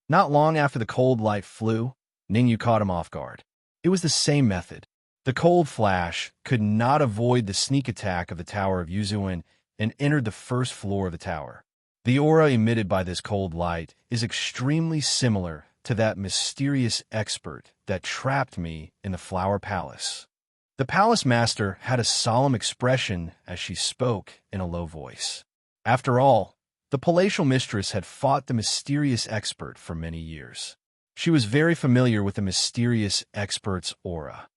Speaker 1: Not long after the cold light flew, Ningyu caught him off guard. It was the same method. The cold flash could not avoid the sneak attack of the Tower of Yuzuan and entered the first floor of the tower. The aura emitted by this cold light is extremely similar to that mysterious expert that trapped me in the Flower Palace. The palace master had a solemn expression as she spoke in a low voice. After all, the palatial mistress had fought the mysterious expert for many years. She was very familiar with the mysterious expert's aura.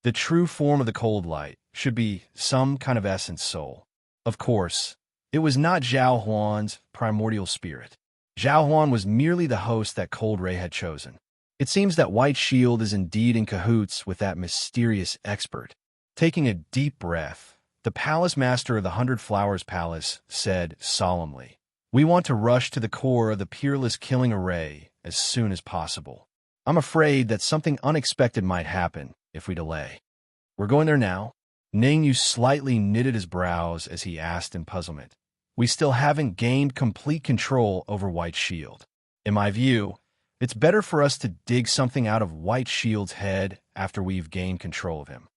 Speaker 1: The true form of the cold light should be some kind of essence soul. Of course, it was not Zhao Huan's primordial spirit. Zhao Huan was merely the host that Cold Ray had chosen. It seems that White Shield is indeed in cahoots with that mysterious expert. Taking a deep breath, the palace master of the 100 Flowers Palace said solemnly, "We want to rush to the core of the peerless killing array as soon as possible. I'm afraid that something unexpected might happen if we delay." "We're going there now?" Ningyu slightly knitted his brows as he asked in puzzlement. "We still haven't gained complete control over White Shield. In my view, it's better for us to dig something out of White Shield's head after we've gained control of him.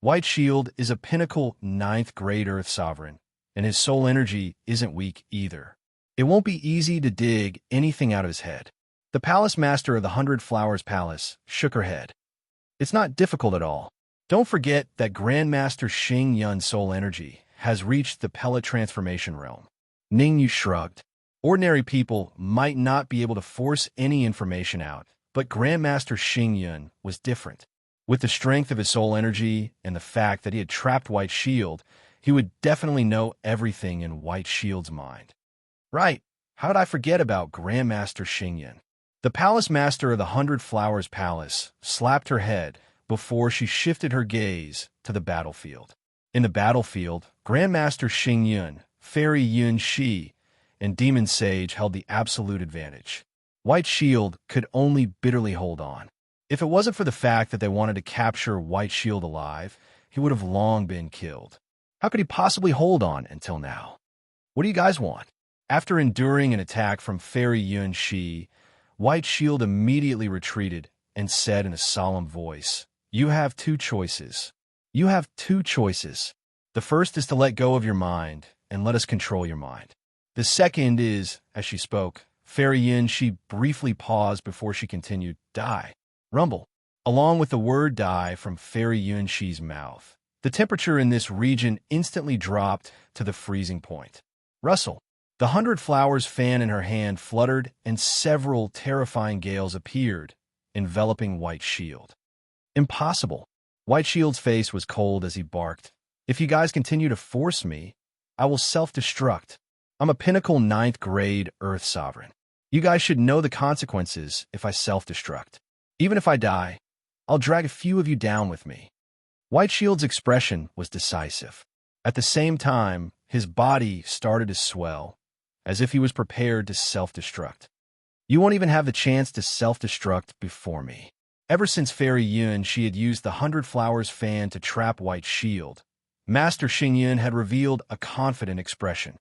Speaker 1: White Shield is a pinnacle 9th grade Earth Sovereign, and his soul energy isn't weak either. It won't be easy to dig anything out of his head." The palace master of the 100 Flowers Palace shook her head. "It's not difficult at all. Don't forget that Grandmaster Xing Yun's soul energy has reached the pellet transformation realm." Ningyu shrugged. Ordinary people might not be able to force any information out, but Grandmaster Xing Yun was different. With the strength of his soul energy and the fact that he had trapped White Shield, he would definitely know everything in White Shield's mind. "Right. How did I forget about Grandmaster Xing Yun?" The palace master of the 100 Flowers Palace slapped her head before she shifted her gaze to the battlefield. In the battlefield, Grandmaster Xing Yun, Fairy Yun Shi, and Demon Sage held the absolute advantage. White Shield could only bitterly hold on. If it wasn't for the fact that they wanted to capture White Shield alive, he would have long been killed. How could he possibly hold on until now? "What do you guys want?" After enduring an attack from Fairy Yun Shi, White Shield immediately retreated and said in a solemn voice, "You have two choices. You have two choices. The first is to let go of your mind and let us control your mind. The second is," as she spoke, Fairy Yin Shi briefly paused before she continued, "Die." Rumble. Along with the word "die" from Fairy Yun Shi's mouth, the temperature in this region instantly dropped to the freezing point. Rustle. The 100 Flowers fan in her hand fluttered and several terrifying gales appeared, enveloping White Shield. "Impossible." White Shield's face was cold as he barked, "If you guys continue to force me, I will self-destruct. I'm a pinnacle 9th grade Earth Sovereign. You guys should know the consequences if I self-destruct. Even if I die, I'll drag a few of you down with me." White Shield's expression was decisive. At the same time, his body started to swell, as if he was prepared to self-destruct. "You won't even have the chance to self-destruct before me." Ever since Fairy Yun she had used the 100 Flowers fan to trap White Shield, Master Xing Yun had revealed a confident expression.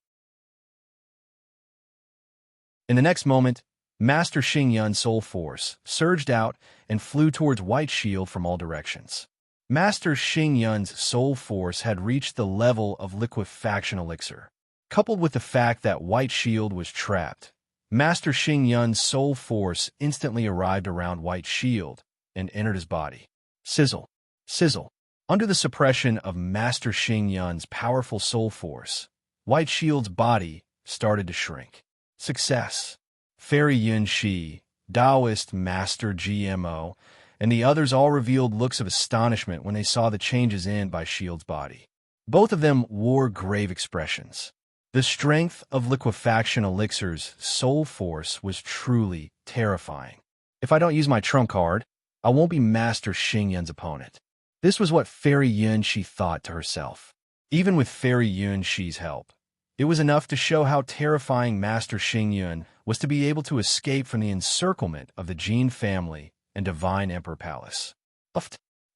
Speaker 1: In the next moment, Master Xing Yun's soul force surged out and flew towards White Shield from all directions. Master Xing Yun's soul force had reached the level of liquefaction elixir. Coupled with the fact that White Shield was trapped, Master Xing Yun's soul force instantly arrived around White Shield and entered his body. Sizzle. Sizzle. Under the suppression of Master Xing Yun's powerful soul force, White Shield's body started to shrink. Success. Fairy Yun Shi, Taoist Master GMO, and the others all revealed looks of astonishment when they saw the changes in Bai Shield's body. Both of them wore grave expressions. The strength of liquefaction elixir's soul force was truly terrifying. If I don't use my trump card, I won't be Master Xingyun's opponent. This was what Fairy Yun Shi thought to herself. Even with Fairy Yun Shi's help, it was enough to show how terrifying Master Xingyun was to be able to escape from the encirclement of the Jin family and Divine Emperor Palace.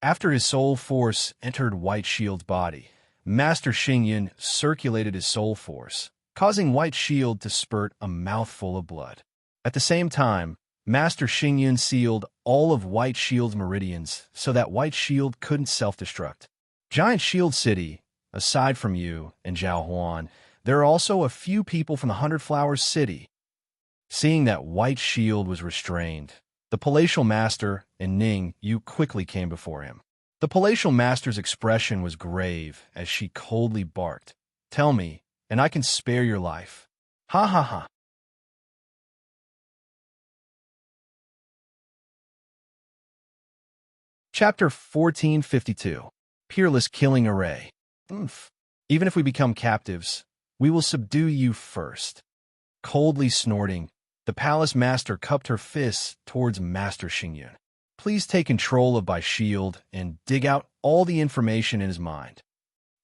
Speaker 1: After his soul force entered White Shield's body, Master Xingyun circulated his soul force, causing White Shield to spurt a mouthful of blood. At the same time, Master Xingyun sealed all of White Shield's meridians so that White Shield couldn't self-destruct. Giant Shield City, aside from you and Zhao Huan, there are also a few people from the 100 Flowers City. Seeing that White Shield was restrained, the Palatial Master and Ning Yu quickly came before him. The Palatial Master's expression was grave as she coldly barked, "Tell me, and I can spare your life." Ha ha ha. Chapter 1452. Peerless Killing Array. Even if we become captives, we will subdue you first. Coldly snorting, the Palace Master cupped her fists towards Master Xingyun. Please take control of Bai Shield and dig out all the information in his mind.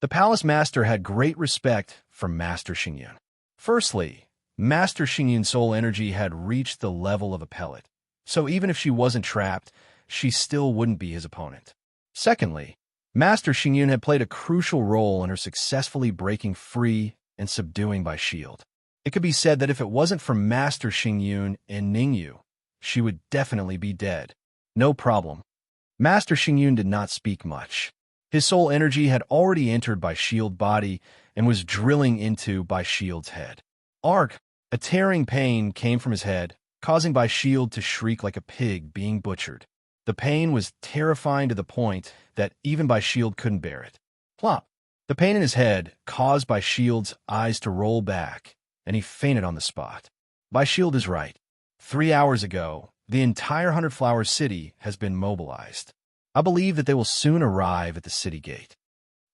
Speaker 1: The Palace Master had great respect for Master Xingyun. Firstly, Master Xingyun's soul energy had reached the level of a pellet, so even if she wasn't trapped, she still wouldn't be his opponent. Secondly, Master Xingyun had played a crucial role in her successfully breaking free and subduing Bai Shield. It could be said that if it wasn't for Master Xingyun and Ning Yu, she would definitely be dead. No problem. Master Xingyun did not speak much. His soul energy had already entered Bai Shield body and was drilling into Bai Shield's head. Arg! A tearing pain came from his head, causing Bai Shield to shriek like a pig being butchered. The pain was terrifying to the point that even Bai Shield couldn't bear it. Plop! The pain in his head caused Bai Shield's eyes to roll back, and he fainted on the spot. Bai Shield is right. 3 hours ago, the entire 100 Flowers City has been mobilized. I believe that they will soon arrive at the city gate.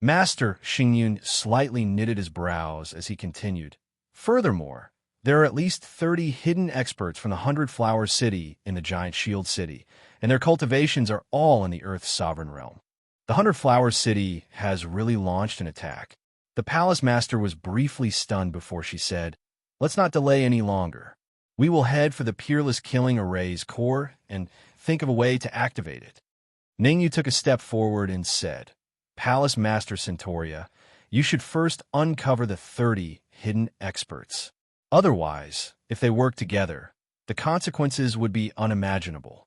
Speaker 1: Master Xingyun slightly knitted his brows as he continued. Furthermore, there are at least 30 hidden experts from the 100 Flowers City in the Giant Shield City, and their cultivations are all in the Earth's sovereign realm. The 100 Flowers City has really launched an attack. The Palace Master was briefly stunned before she said, "Let's not delay any longer. We will head for the Peerless Killing Array's core and think of a way to activate it." Ning Yu took a step forward and said, "Palace Master Centauria, you should first uncover the 30 hidden experts. Otherwise, if they work together, the consequences would be unimaginable.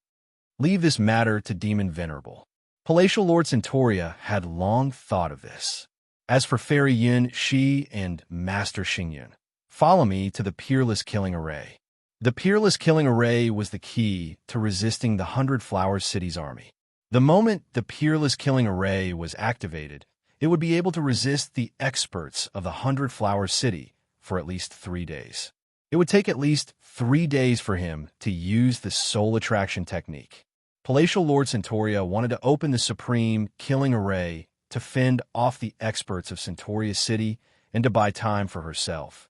Speaker 1: Leave this matter to Demon Venerable." Palatial Lord Centauria had long thought of this. As for Fairy Yun Shi and Master Xingyun, follow me to the Peerless Killing Array. The Peerless Killing Array was the key to resisting the 100 Flowers City's army. The moment the Peerless Killing Array was activated, it would be able to resist the experts of the 100 Flowers City for at least 3 days. It would take at least 3 days for him to use the soul attraction technique. Palatial Lord Centauria wanted to open the Supreme Killing Array to fend off the experts of Centauria City and to buy time for herself.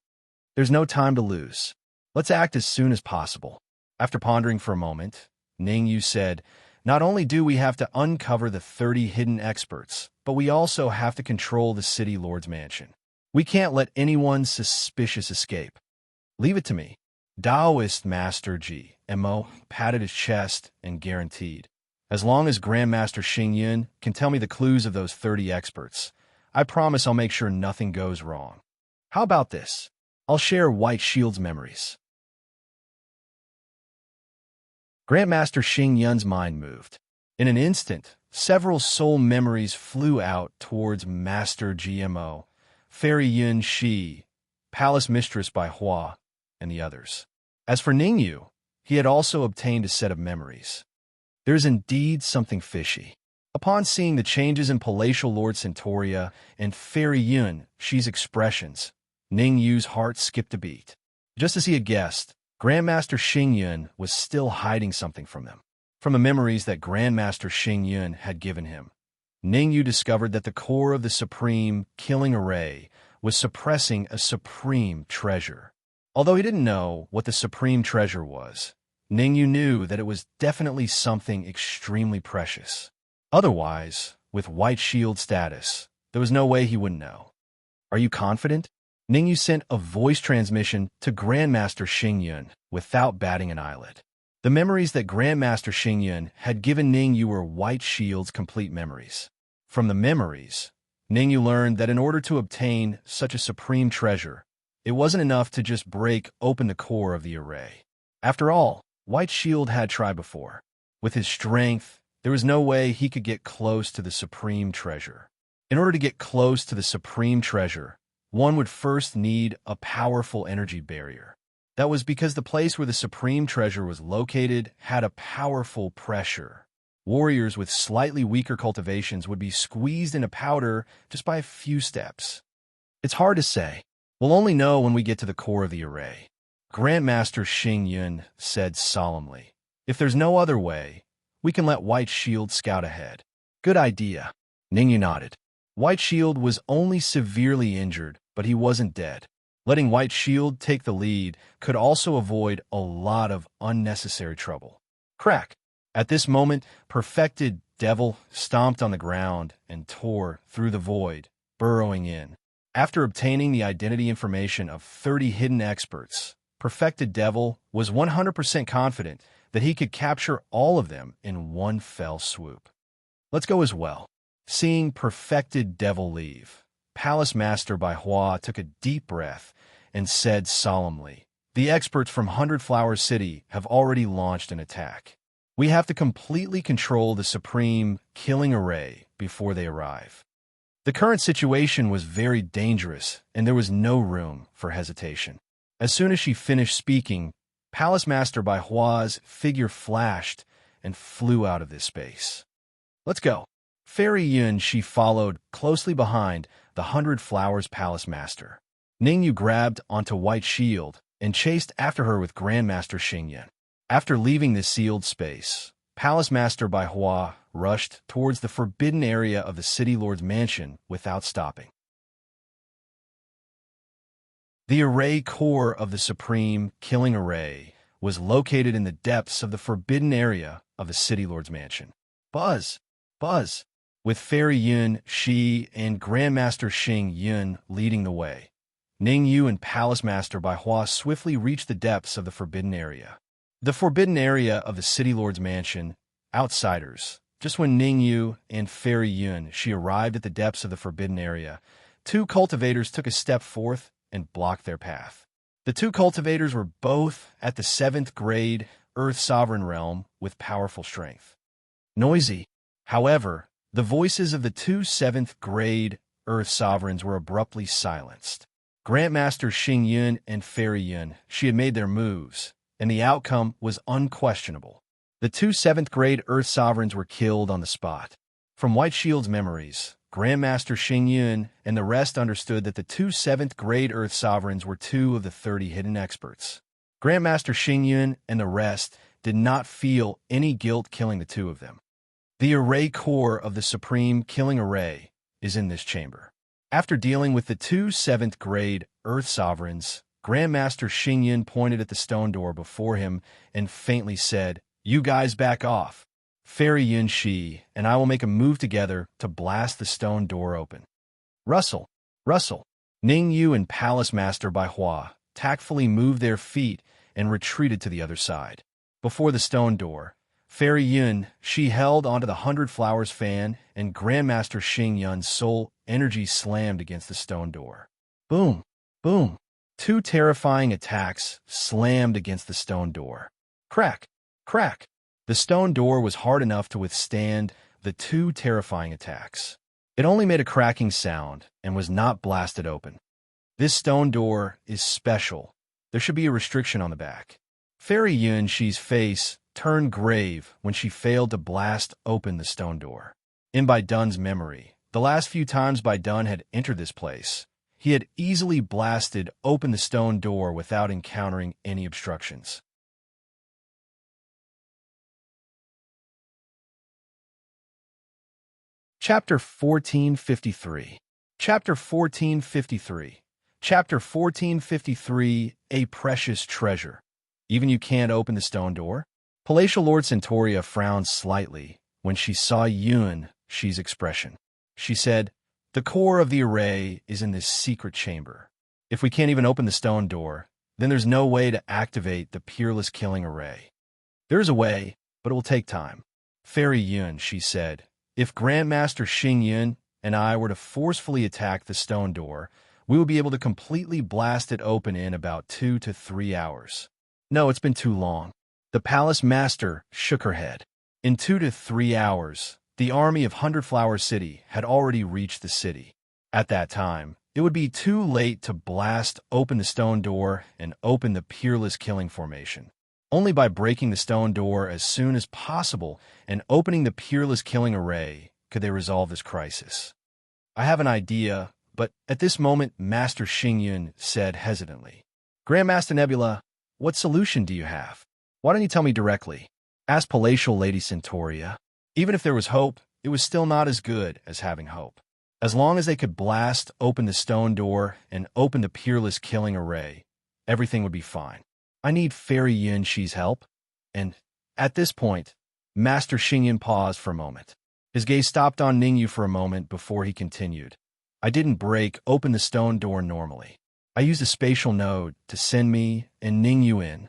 Speaker 1: There's no time to lose. Let's act as soon as possible. After pondering for a moment, Ning Yu said, "Not only do we have to uncover the 30 hidden experts, but we also have to control the City Lord's mansion. We can't let anyone suspicious escape. Leave it to me." Taoist Master G.M.O. patted his chest and guaranteed, "As long as Grandmaster Xingyun can tell me the clues of those 30 experts, I promise I'll make sure nothing goes wrong. How about this? I'll share White Shield's memories." Grandmaster Xingyun's mind moved. In an instant, several soul memories flew out towards Master GMO, Fairy Yun Shi, Palace Mistress Bai Hua, and the others. As for Ning Yu, he had also obtained a set of memories. There is indeed something fishy. Upon seeing the changes in Palatial Lord Centauria and Fairy Yun Shi's expressions, Ning Yu's heart skipped a beat. Just as he had guessed, Grandmaster Xingyun was still hiding something from them. From the memories that Grandmaster Xing Yun had given him, Ning Yu discovered that the core of the supreme killing array was suppressing a supreme treasure. Although he didn't know what the supreme treasure was, Ning Yu knew that it was definitely something extremely precious. Otherwise, with White Shield status, there was no way he wouldn't know. Are you confident? Ning Yu sent a voice transmission to Grandmaster Xing Yun without batting an eyelid. The memories that Grandmaster Xing Yun had given Ning Yu were White Shield's complete memories. From the memories, Ning Yu learned that in order to obtain such a supreme treasure, it wasn't enough to just break open the core of the array. After all, White Shield had tried before. With his strength, there was no way he could get close to the supreme treasure. In order to get close to the supreme treasure, one would first need a powerful energy barrier. That was because the place where the supreme treasure was located had a powerful pressure. Warriors with slightly weaker cultivations would be squeezed into powder just by a few steps. It's hard to say. We'll only know when we get to the core of the array. Grandmaster Xing Yun said solemnly. If there's no other way, we can let White Shield scout ahead. Good idea. Ning Yu nodded. White Shield was only severely injured, but he wasn't dead. Letting White Shield take the lead could also avoid a lot of unnecessary trouble. Crack! At this moment, Perfected Devil stomped on the ground and tore through the void, burrowing in. After obtaining the identity information of 30 hidden experts, Perfected Devil was 100% confident that he could capture all of them in one fell swoop. Let's go as well. Seeing Perfected Devil leave, Palace Master Bai Hua took a deep breath and said solemnly, "The experts from 100 Flower City have already launched an attack. We have to completely control the supreme killing array before they arrive." The current situation was very dangerous, and there was no room for hesitation. As soon as she finished speaking, Palace Master Bai Hua's figure flashed and flew out of this space. Let's go. Fairy Yun she followed closely behind the 100 Flowers Palace Master. Ning Yu grabbed onto White Shield and chased after her with Grandmaster Xing Yun. After leaving this sealed space, Palace Master Bai Hua rushed towards the forbidden area of the City Lord's mansion without stopping. The array core of the supreme killing array was located in the depths of the forbidden area of the City Lord's mansion. Buzz! Buzz! With Fairy Yun, Shi, and Grandmaster Xing Yun leading the way, Ning Yu and Palace Master Bai Hua swiftly reached the depths of the forbidden area. The forbidden area of the City Lord's mansion, outsiders. Just when Ning Yu and Fairy Yun she arrived at the depths of the forbidden area, two cultivators took a step forth and blocked their path. The two cultivators were both at the 7th grade Earth Sovereign realm with powerful strength. Noisy. However, the voices of the two 7th grade Earth Sovereigns were abruptly silenced. Grandmaster Xing Yun and Fairy Yun she had made their moves, and the outcome was unquestionable. The two 7th grade Earth Sovereigns were killed on the spot. From White Shield's memories, Grandmaster Xing Yun and the rest understood that the two 7th grade Earth Sovereigns were two of the 30 hidden experts. Grandmaster Xing Yun and the rest did not feel any guilt killing the two of them. The array core of the supreme killing array is in this chamber. After dealing with the two 7th grade Earth Sovereigns, Grandmaster Xing Yun pointed at the stone door before him and faintly said, "You guys back off. Fairy Yun Shi and I will make a move together to blast the stone door open." Rustle, rustle. Ning Yu and Palace Master Bai Hua tactfully moved their feet and retreated to the other side. Before the stone door, Fairy Yun she held onto the 100 Flowers fan, and Grandmaster Xing Yun's soul energy slammed against the stone door. Boom, boom. Two terrifying attacks slammed against the stone door. Crack, crack. The stone door was hard enough to withstand the two terrifying attacks. It only made a cracking sound and was not blasted open. This stone door is special. There should be a restriction on the back. Fairy Yun Shi's face turned grave when she failed to blast open the stone door. In Bai Dun's memory, the last few times Bai Dun had entered this place, he had easily blasted open the stone door without encountering any obstructions. Chapter 1453. Chapter 1453. Chapter 1453, A Precious Treasure. Even you can't open the stone door? Palatial Lord Centauria frowned slightly when she saw Yuan Shi's expression. She said, "The core of the array is in this secret chamber. If we can't even open the stone door, then there's no way to activate the peerless killing array. There is a way, but it will take time." "Fairy Yuan," she said, "if Grandmaster Xing Yun and I were to forcefully attack the stone door, we would be able to completely blast it open in about 2 to 3 hours. No, it's been too long." The palace master shook her head. In 2 to 3 hours, the army of Hundred Flower City had already reached the city. At that time, it would be too late to blast open the stone door and open the peerless killing formation. Only by breaking the stone door as soon as possible and opening the peerless killing array could they resolve this crisis. "I have an idea, but at this moment," Master Xing Yun said hesitantly. "Grandmaster Nebula, what solution do you have? Why don't you tell me directly?" asked Palatial Lady Centauria. Even if there was hope, it was still not as good as having hope. As long as they could blast open the stone door and open the peerless killing array, everything would be fine. "I need Fairy Yuan Shi's help." And at this point, Master Xing Yun paused for a moment. His gaze stopped on Ningyu for a moment before he continued. "I didn't break open the stone door normally. I used a spatial node to send me and Ningyu in,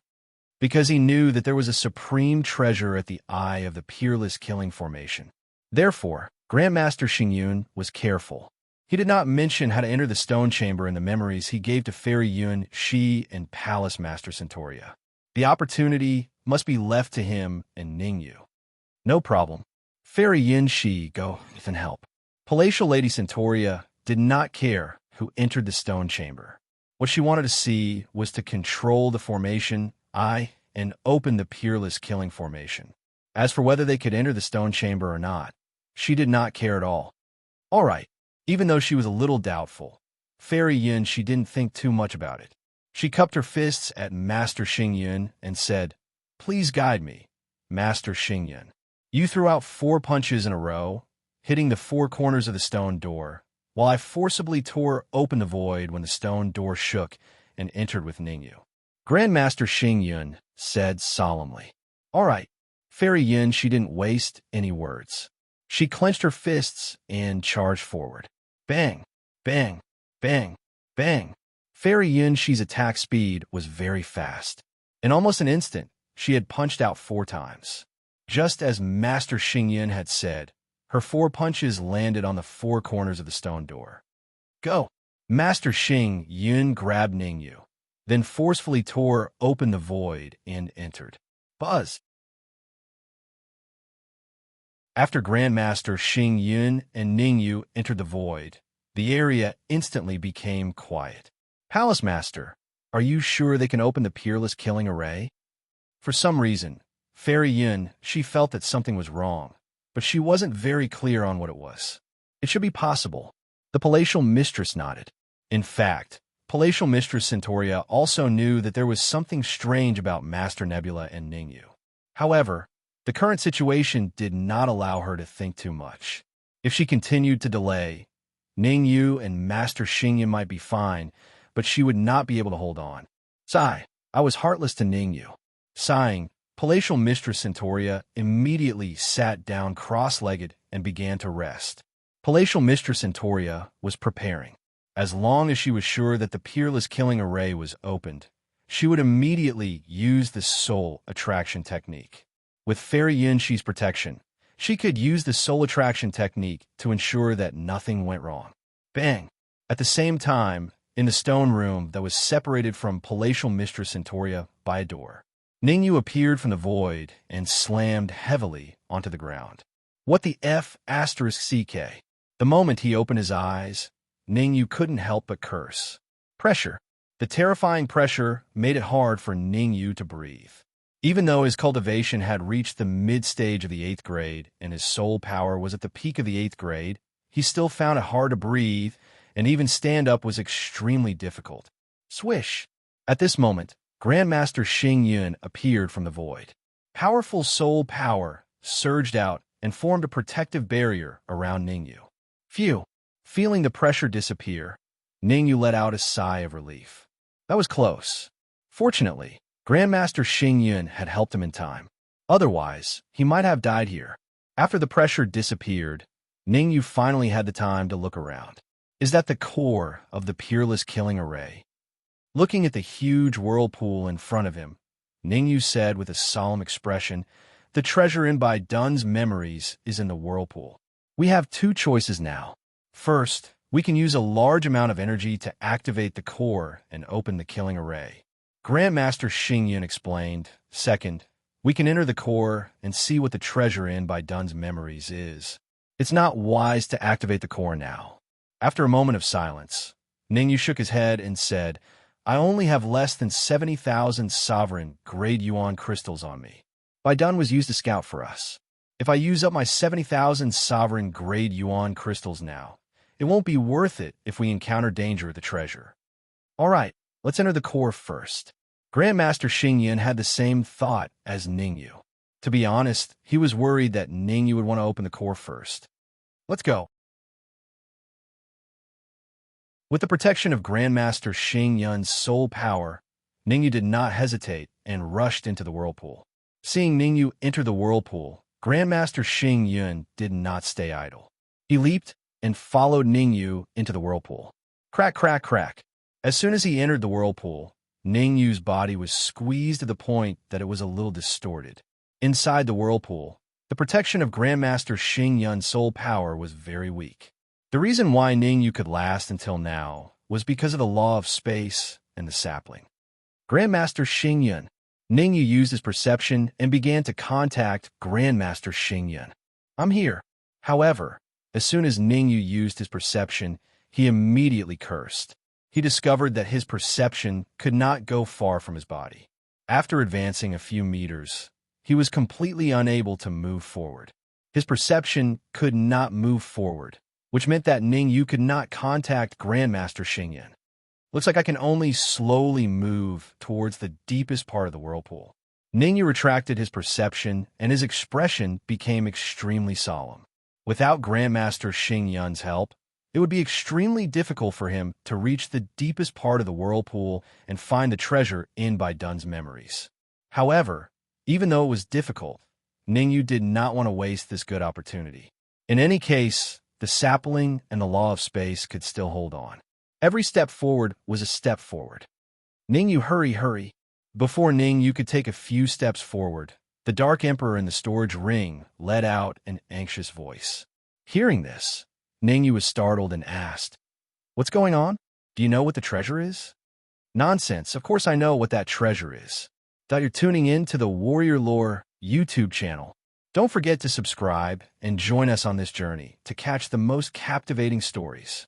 Speaker 1: because he knew that there was a supreme treasure at the eye of the peerless killing formation. Therefore, Grandmaster Xing Yun was careful. He did not mention how to enter the stone chamber in the memories he gave to Fairy Yuan Shi and Palace Master Centauria. The opportunity must be left to him and Ningyu. "No problem. Fairy Yuan Shi, go and help." Palatial Lady Centauria did not care who entered the stone chamber. What she wanted to see was to control the formation, and open the peerless killing formation. As for whether they could enter the stone chamber or not, she did not care at all. All right, even though she was a little doubtful, Fairy Yuan, she didn't think too much about it. She cupped her fists at Master Xing Yun and said, "Please guide me, Master Xing Yun." You threw out 4 punches in a row, hitting the 4 corners of the stone door, while I forcibly tore open the void when the stone door shook and entered with Ningyu. Grandmaster Xing Yun said solemnly. "All right." Fairy Yuan, she didn't waste any words. She clenched her fists and charged forward. Bang, bang, bang, bang. Fairy Yuan, she's attack speed was very fast. In almost an instant, she had punched out 4 times. Just as Master Xing Yun had said, her 4 punches landed on the 4 corners of the stone door. "Go!" Master Xing Yun grabbed Ningyu, then forcefully tore open the void and entered. Buzz! After Grandmaster Xing Yun and Ningyu entered the void, the area instantly became quiet. "Palace Master, are you sure they can open the peerless killing array?" For some reason, Fairy Yuan, she felt that something was wrong, but she wasn't very clear on what it was. "It should be possible." The palatial mistress nodded. In fact, Palatial Mistress Centauria also knew that there was something strange about Master Nebula and Ningyu. However, the current situation did not allow her to think too much. If she continued to delay, Ningyu and Master Xing Yun might be fine, but she would not be able to hold on. Sigh, I was heartless to Ningyu. Sighing, Palatial Mistress Centauria immediately sat down cross-legged and began to rest. Palatial Mistress Centauria was preparing. As long as she was sure that the peerless killing array was opened, she would immediately use the soul attraction technique. With Fairy Yuan Shi's protection, she could use the soul attraction technique to ensure that nothing went wrong. Bang! At the same time, in the stone room that was separated from Palatial Mistress Centauria by a door, Ningyu appeared from the void and slammed heavily onto the ground. What the F***? The moment he opened his eyes, Ningyu couldn't help but curse. Pressure. The terrifying pressure made it hard for Ningyu to breathe. Even though his cultivation had reached the mid-stage of the 8th grade and his soul power was at the peak of the 8th grade, he still found it hard to breathe, and even stand up was extremely difficult. Swish! At this moment, Grandmaster Xing Yun appeared from the void. Powerful soul power surged out and formed a protective barrier around Ningyu. Phew! Feeling the pressure disappear, Ningyu let out a sigh of relief. That was close. Fortunately, Grandmaster Xingyun had helped him in time. Otherwise, he might have died here. After the pressure disappeared, Ningyu finally had the time to look around. Is that the core of the peerless killing array? Looking at the huge whirlpool in front of him, Ningyu said with a solemn expression, "The treasure in Bai Dun's memories is in the whirlpool. We have two choices now. First, we can use a large amount of energy to activate the core and open the killing array." Grandmaster Xingyun explained. Second, we can enter the core and see what the treasure in Bai Dun's memories is. It's not wise to activate the core now. After a moment of silence, Ningyu shook his head and said, "I only have less than 70,000 sovereign grade yuan crystals on me. Bai Dun was used to scout for us. If I use up my 70,000 sovereign grade yuan crystals now, it won't be worth it if we encounter danger of the treasure. All right, let's enter the core first." Grandmaster Xingyun had the same thought as Ningyu. To be honest, he was worried that Ningyu would want to open the core first. Let's go. With the protection of Grandmaster Xingyun's soul power, Ningyu did not hesitate and rushed into the whirlpool. Seeing Ningyu enter the whirlpool, Grandmaster Xingyun did not stay idle. He leaped and followed Ningyu into the whirlpool. Crack, crack, crack. As soon as he entered the whirlpool, Ningyu's body was squeezed to the point that it was a little distorted. Inside the whirlpool, the protection of Grandmaster Xingyun's soul power was very weak. The reason why Ningyu could last until now was because of the law of space and the sapling. Grandmaster Xingyun. Ningyu used his perception and began to contact Grandmaster Xingyun. "I'm here." However, as soon as Ningyu used his perception, he immediately cursed. He discovered that his perception could not go far from his body. After advancing a few meters, he was completely unable to move forward. His perception could not move forward, which meant that Ningyu could not contact Grandmaster Xingyun. Looks like I can only slowly move towards the deepest part of the whirlpool. Ningyu retracted his perception, and his expression became extremely solemn. Without Grandmaster Xingyun's help, it would be extremely difficult for him to reach the deepest part of the whirlpool and find the treasure in Bai Dun's memories. However, even though it was difficult, Ningyu did not want to waste this good opportunity. In any case, the sapling and the law of space could still hold on. Every step forward was a step forward. Ningyu, hurry, hurry. Before Ningyu could take a few steps forward, the Dark Emperor in the storage ring let out an anxious voice. Hearing this, Ningyu was startled and asked, "What's going on? Do you know what the treasure is?" "Nonsense, of course I know what that treasure is." Thought you're tuning in to the Warrior Lore YouTube channel. Don't forget to subscribe and join us on this journey to catch the most captivating stories.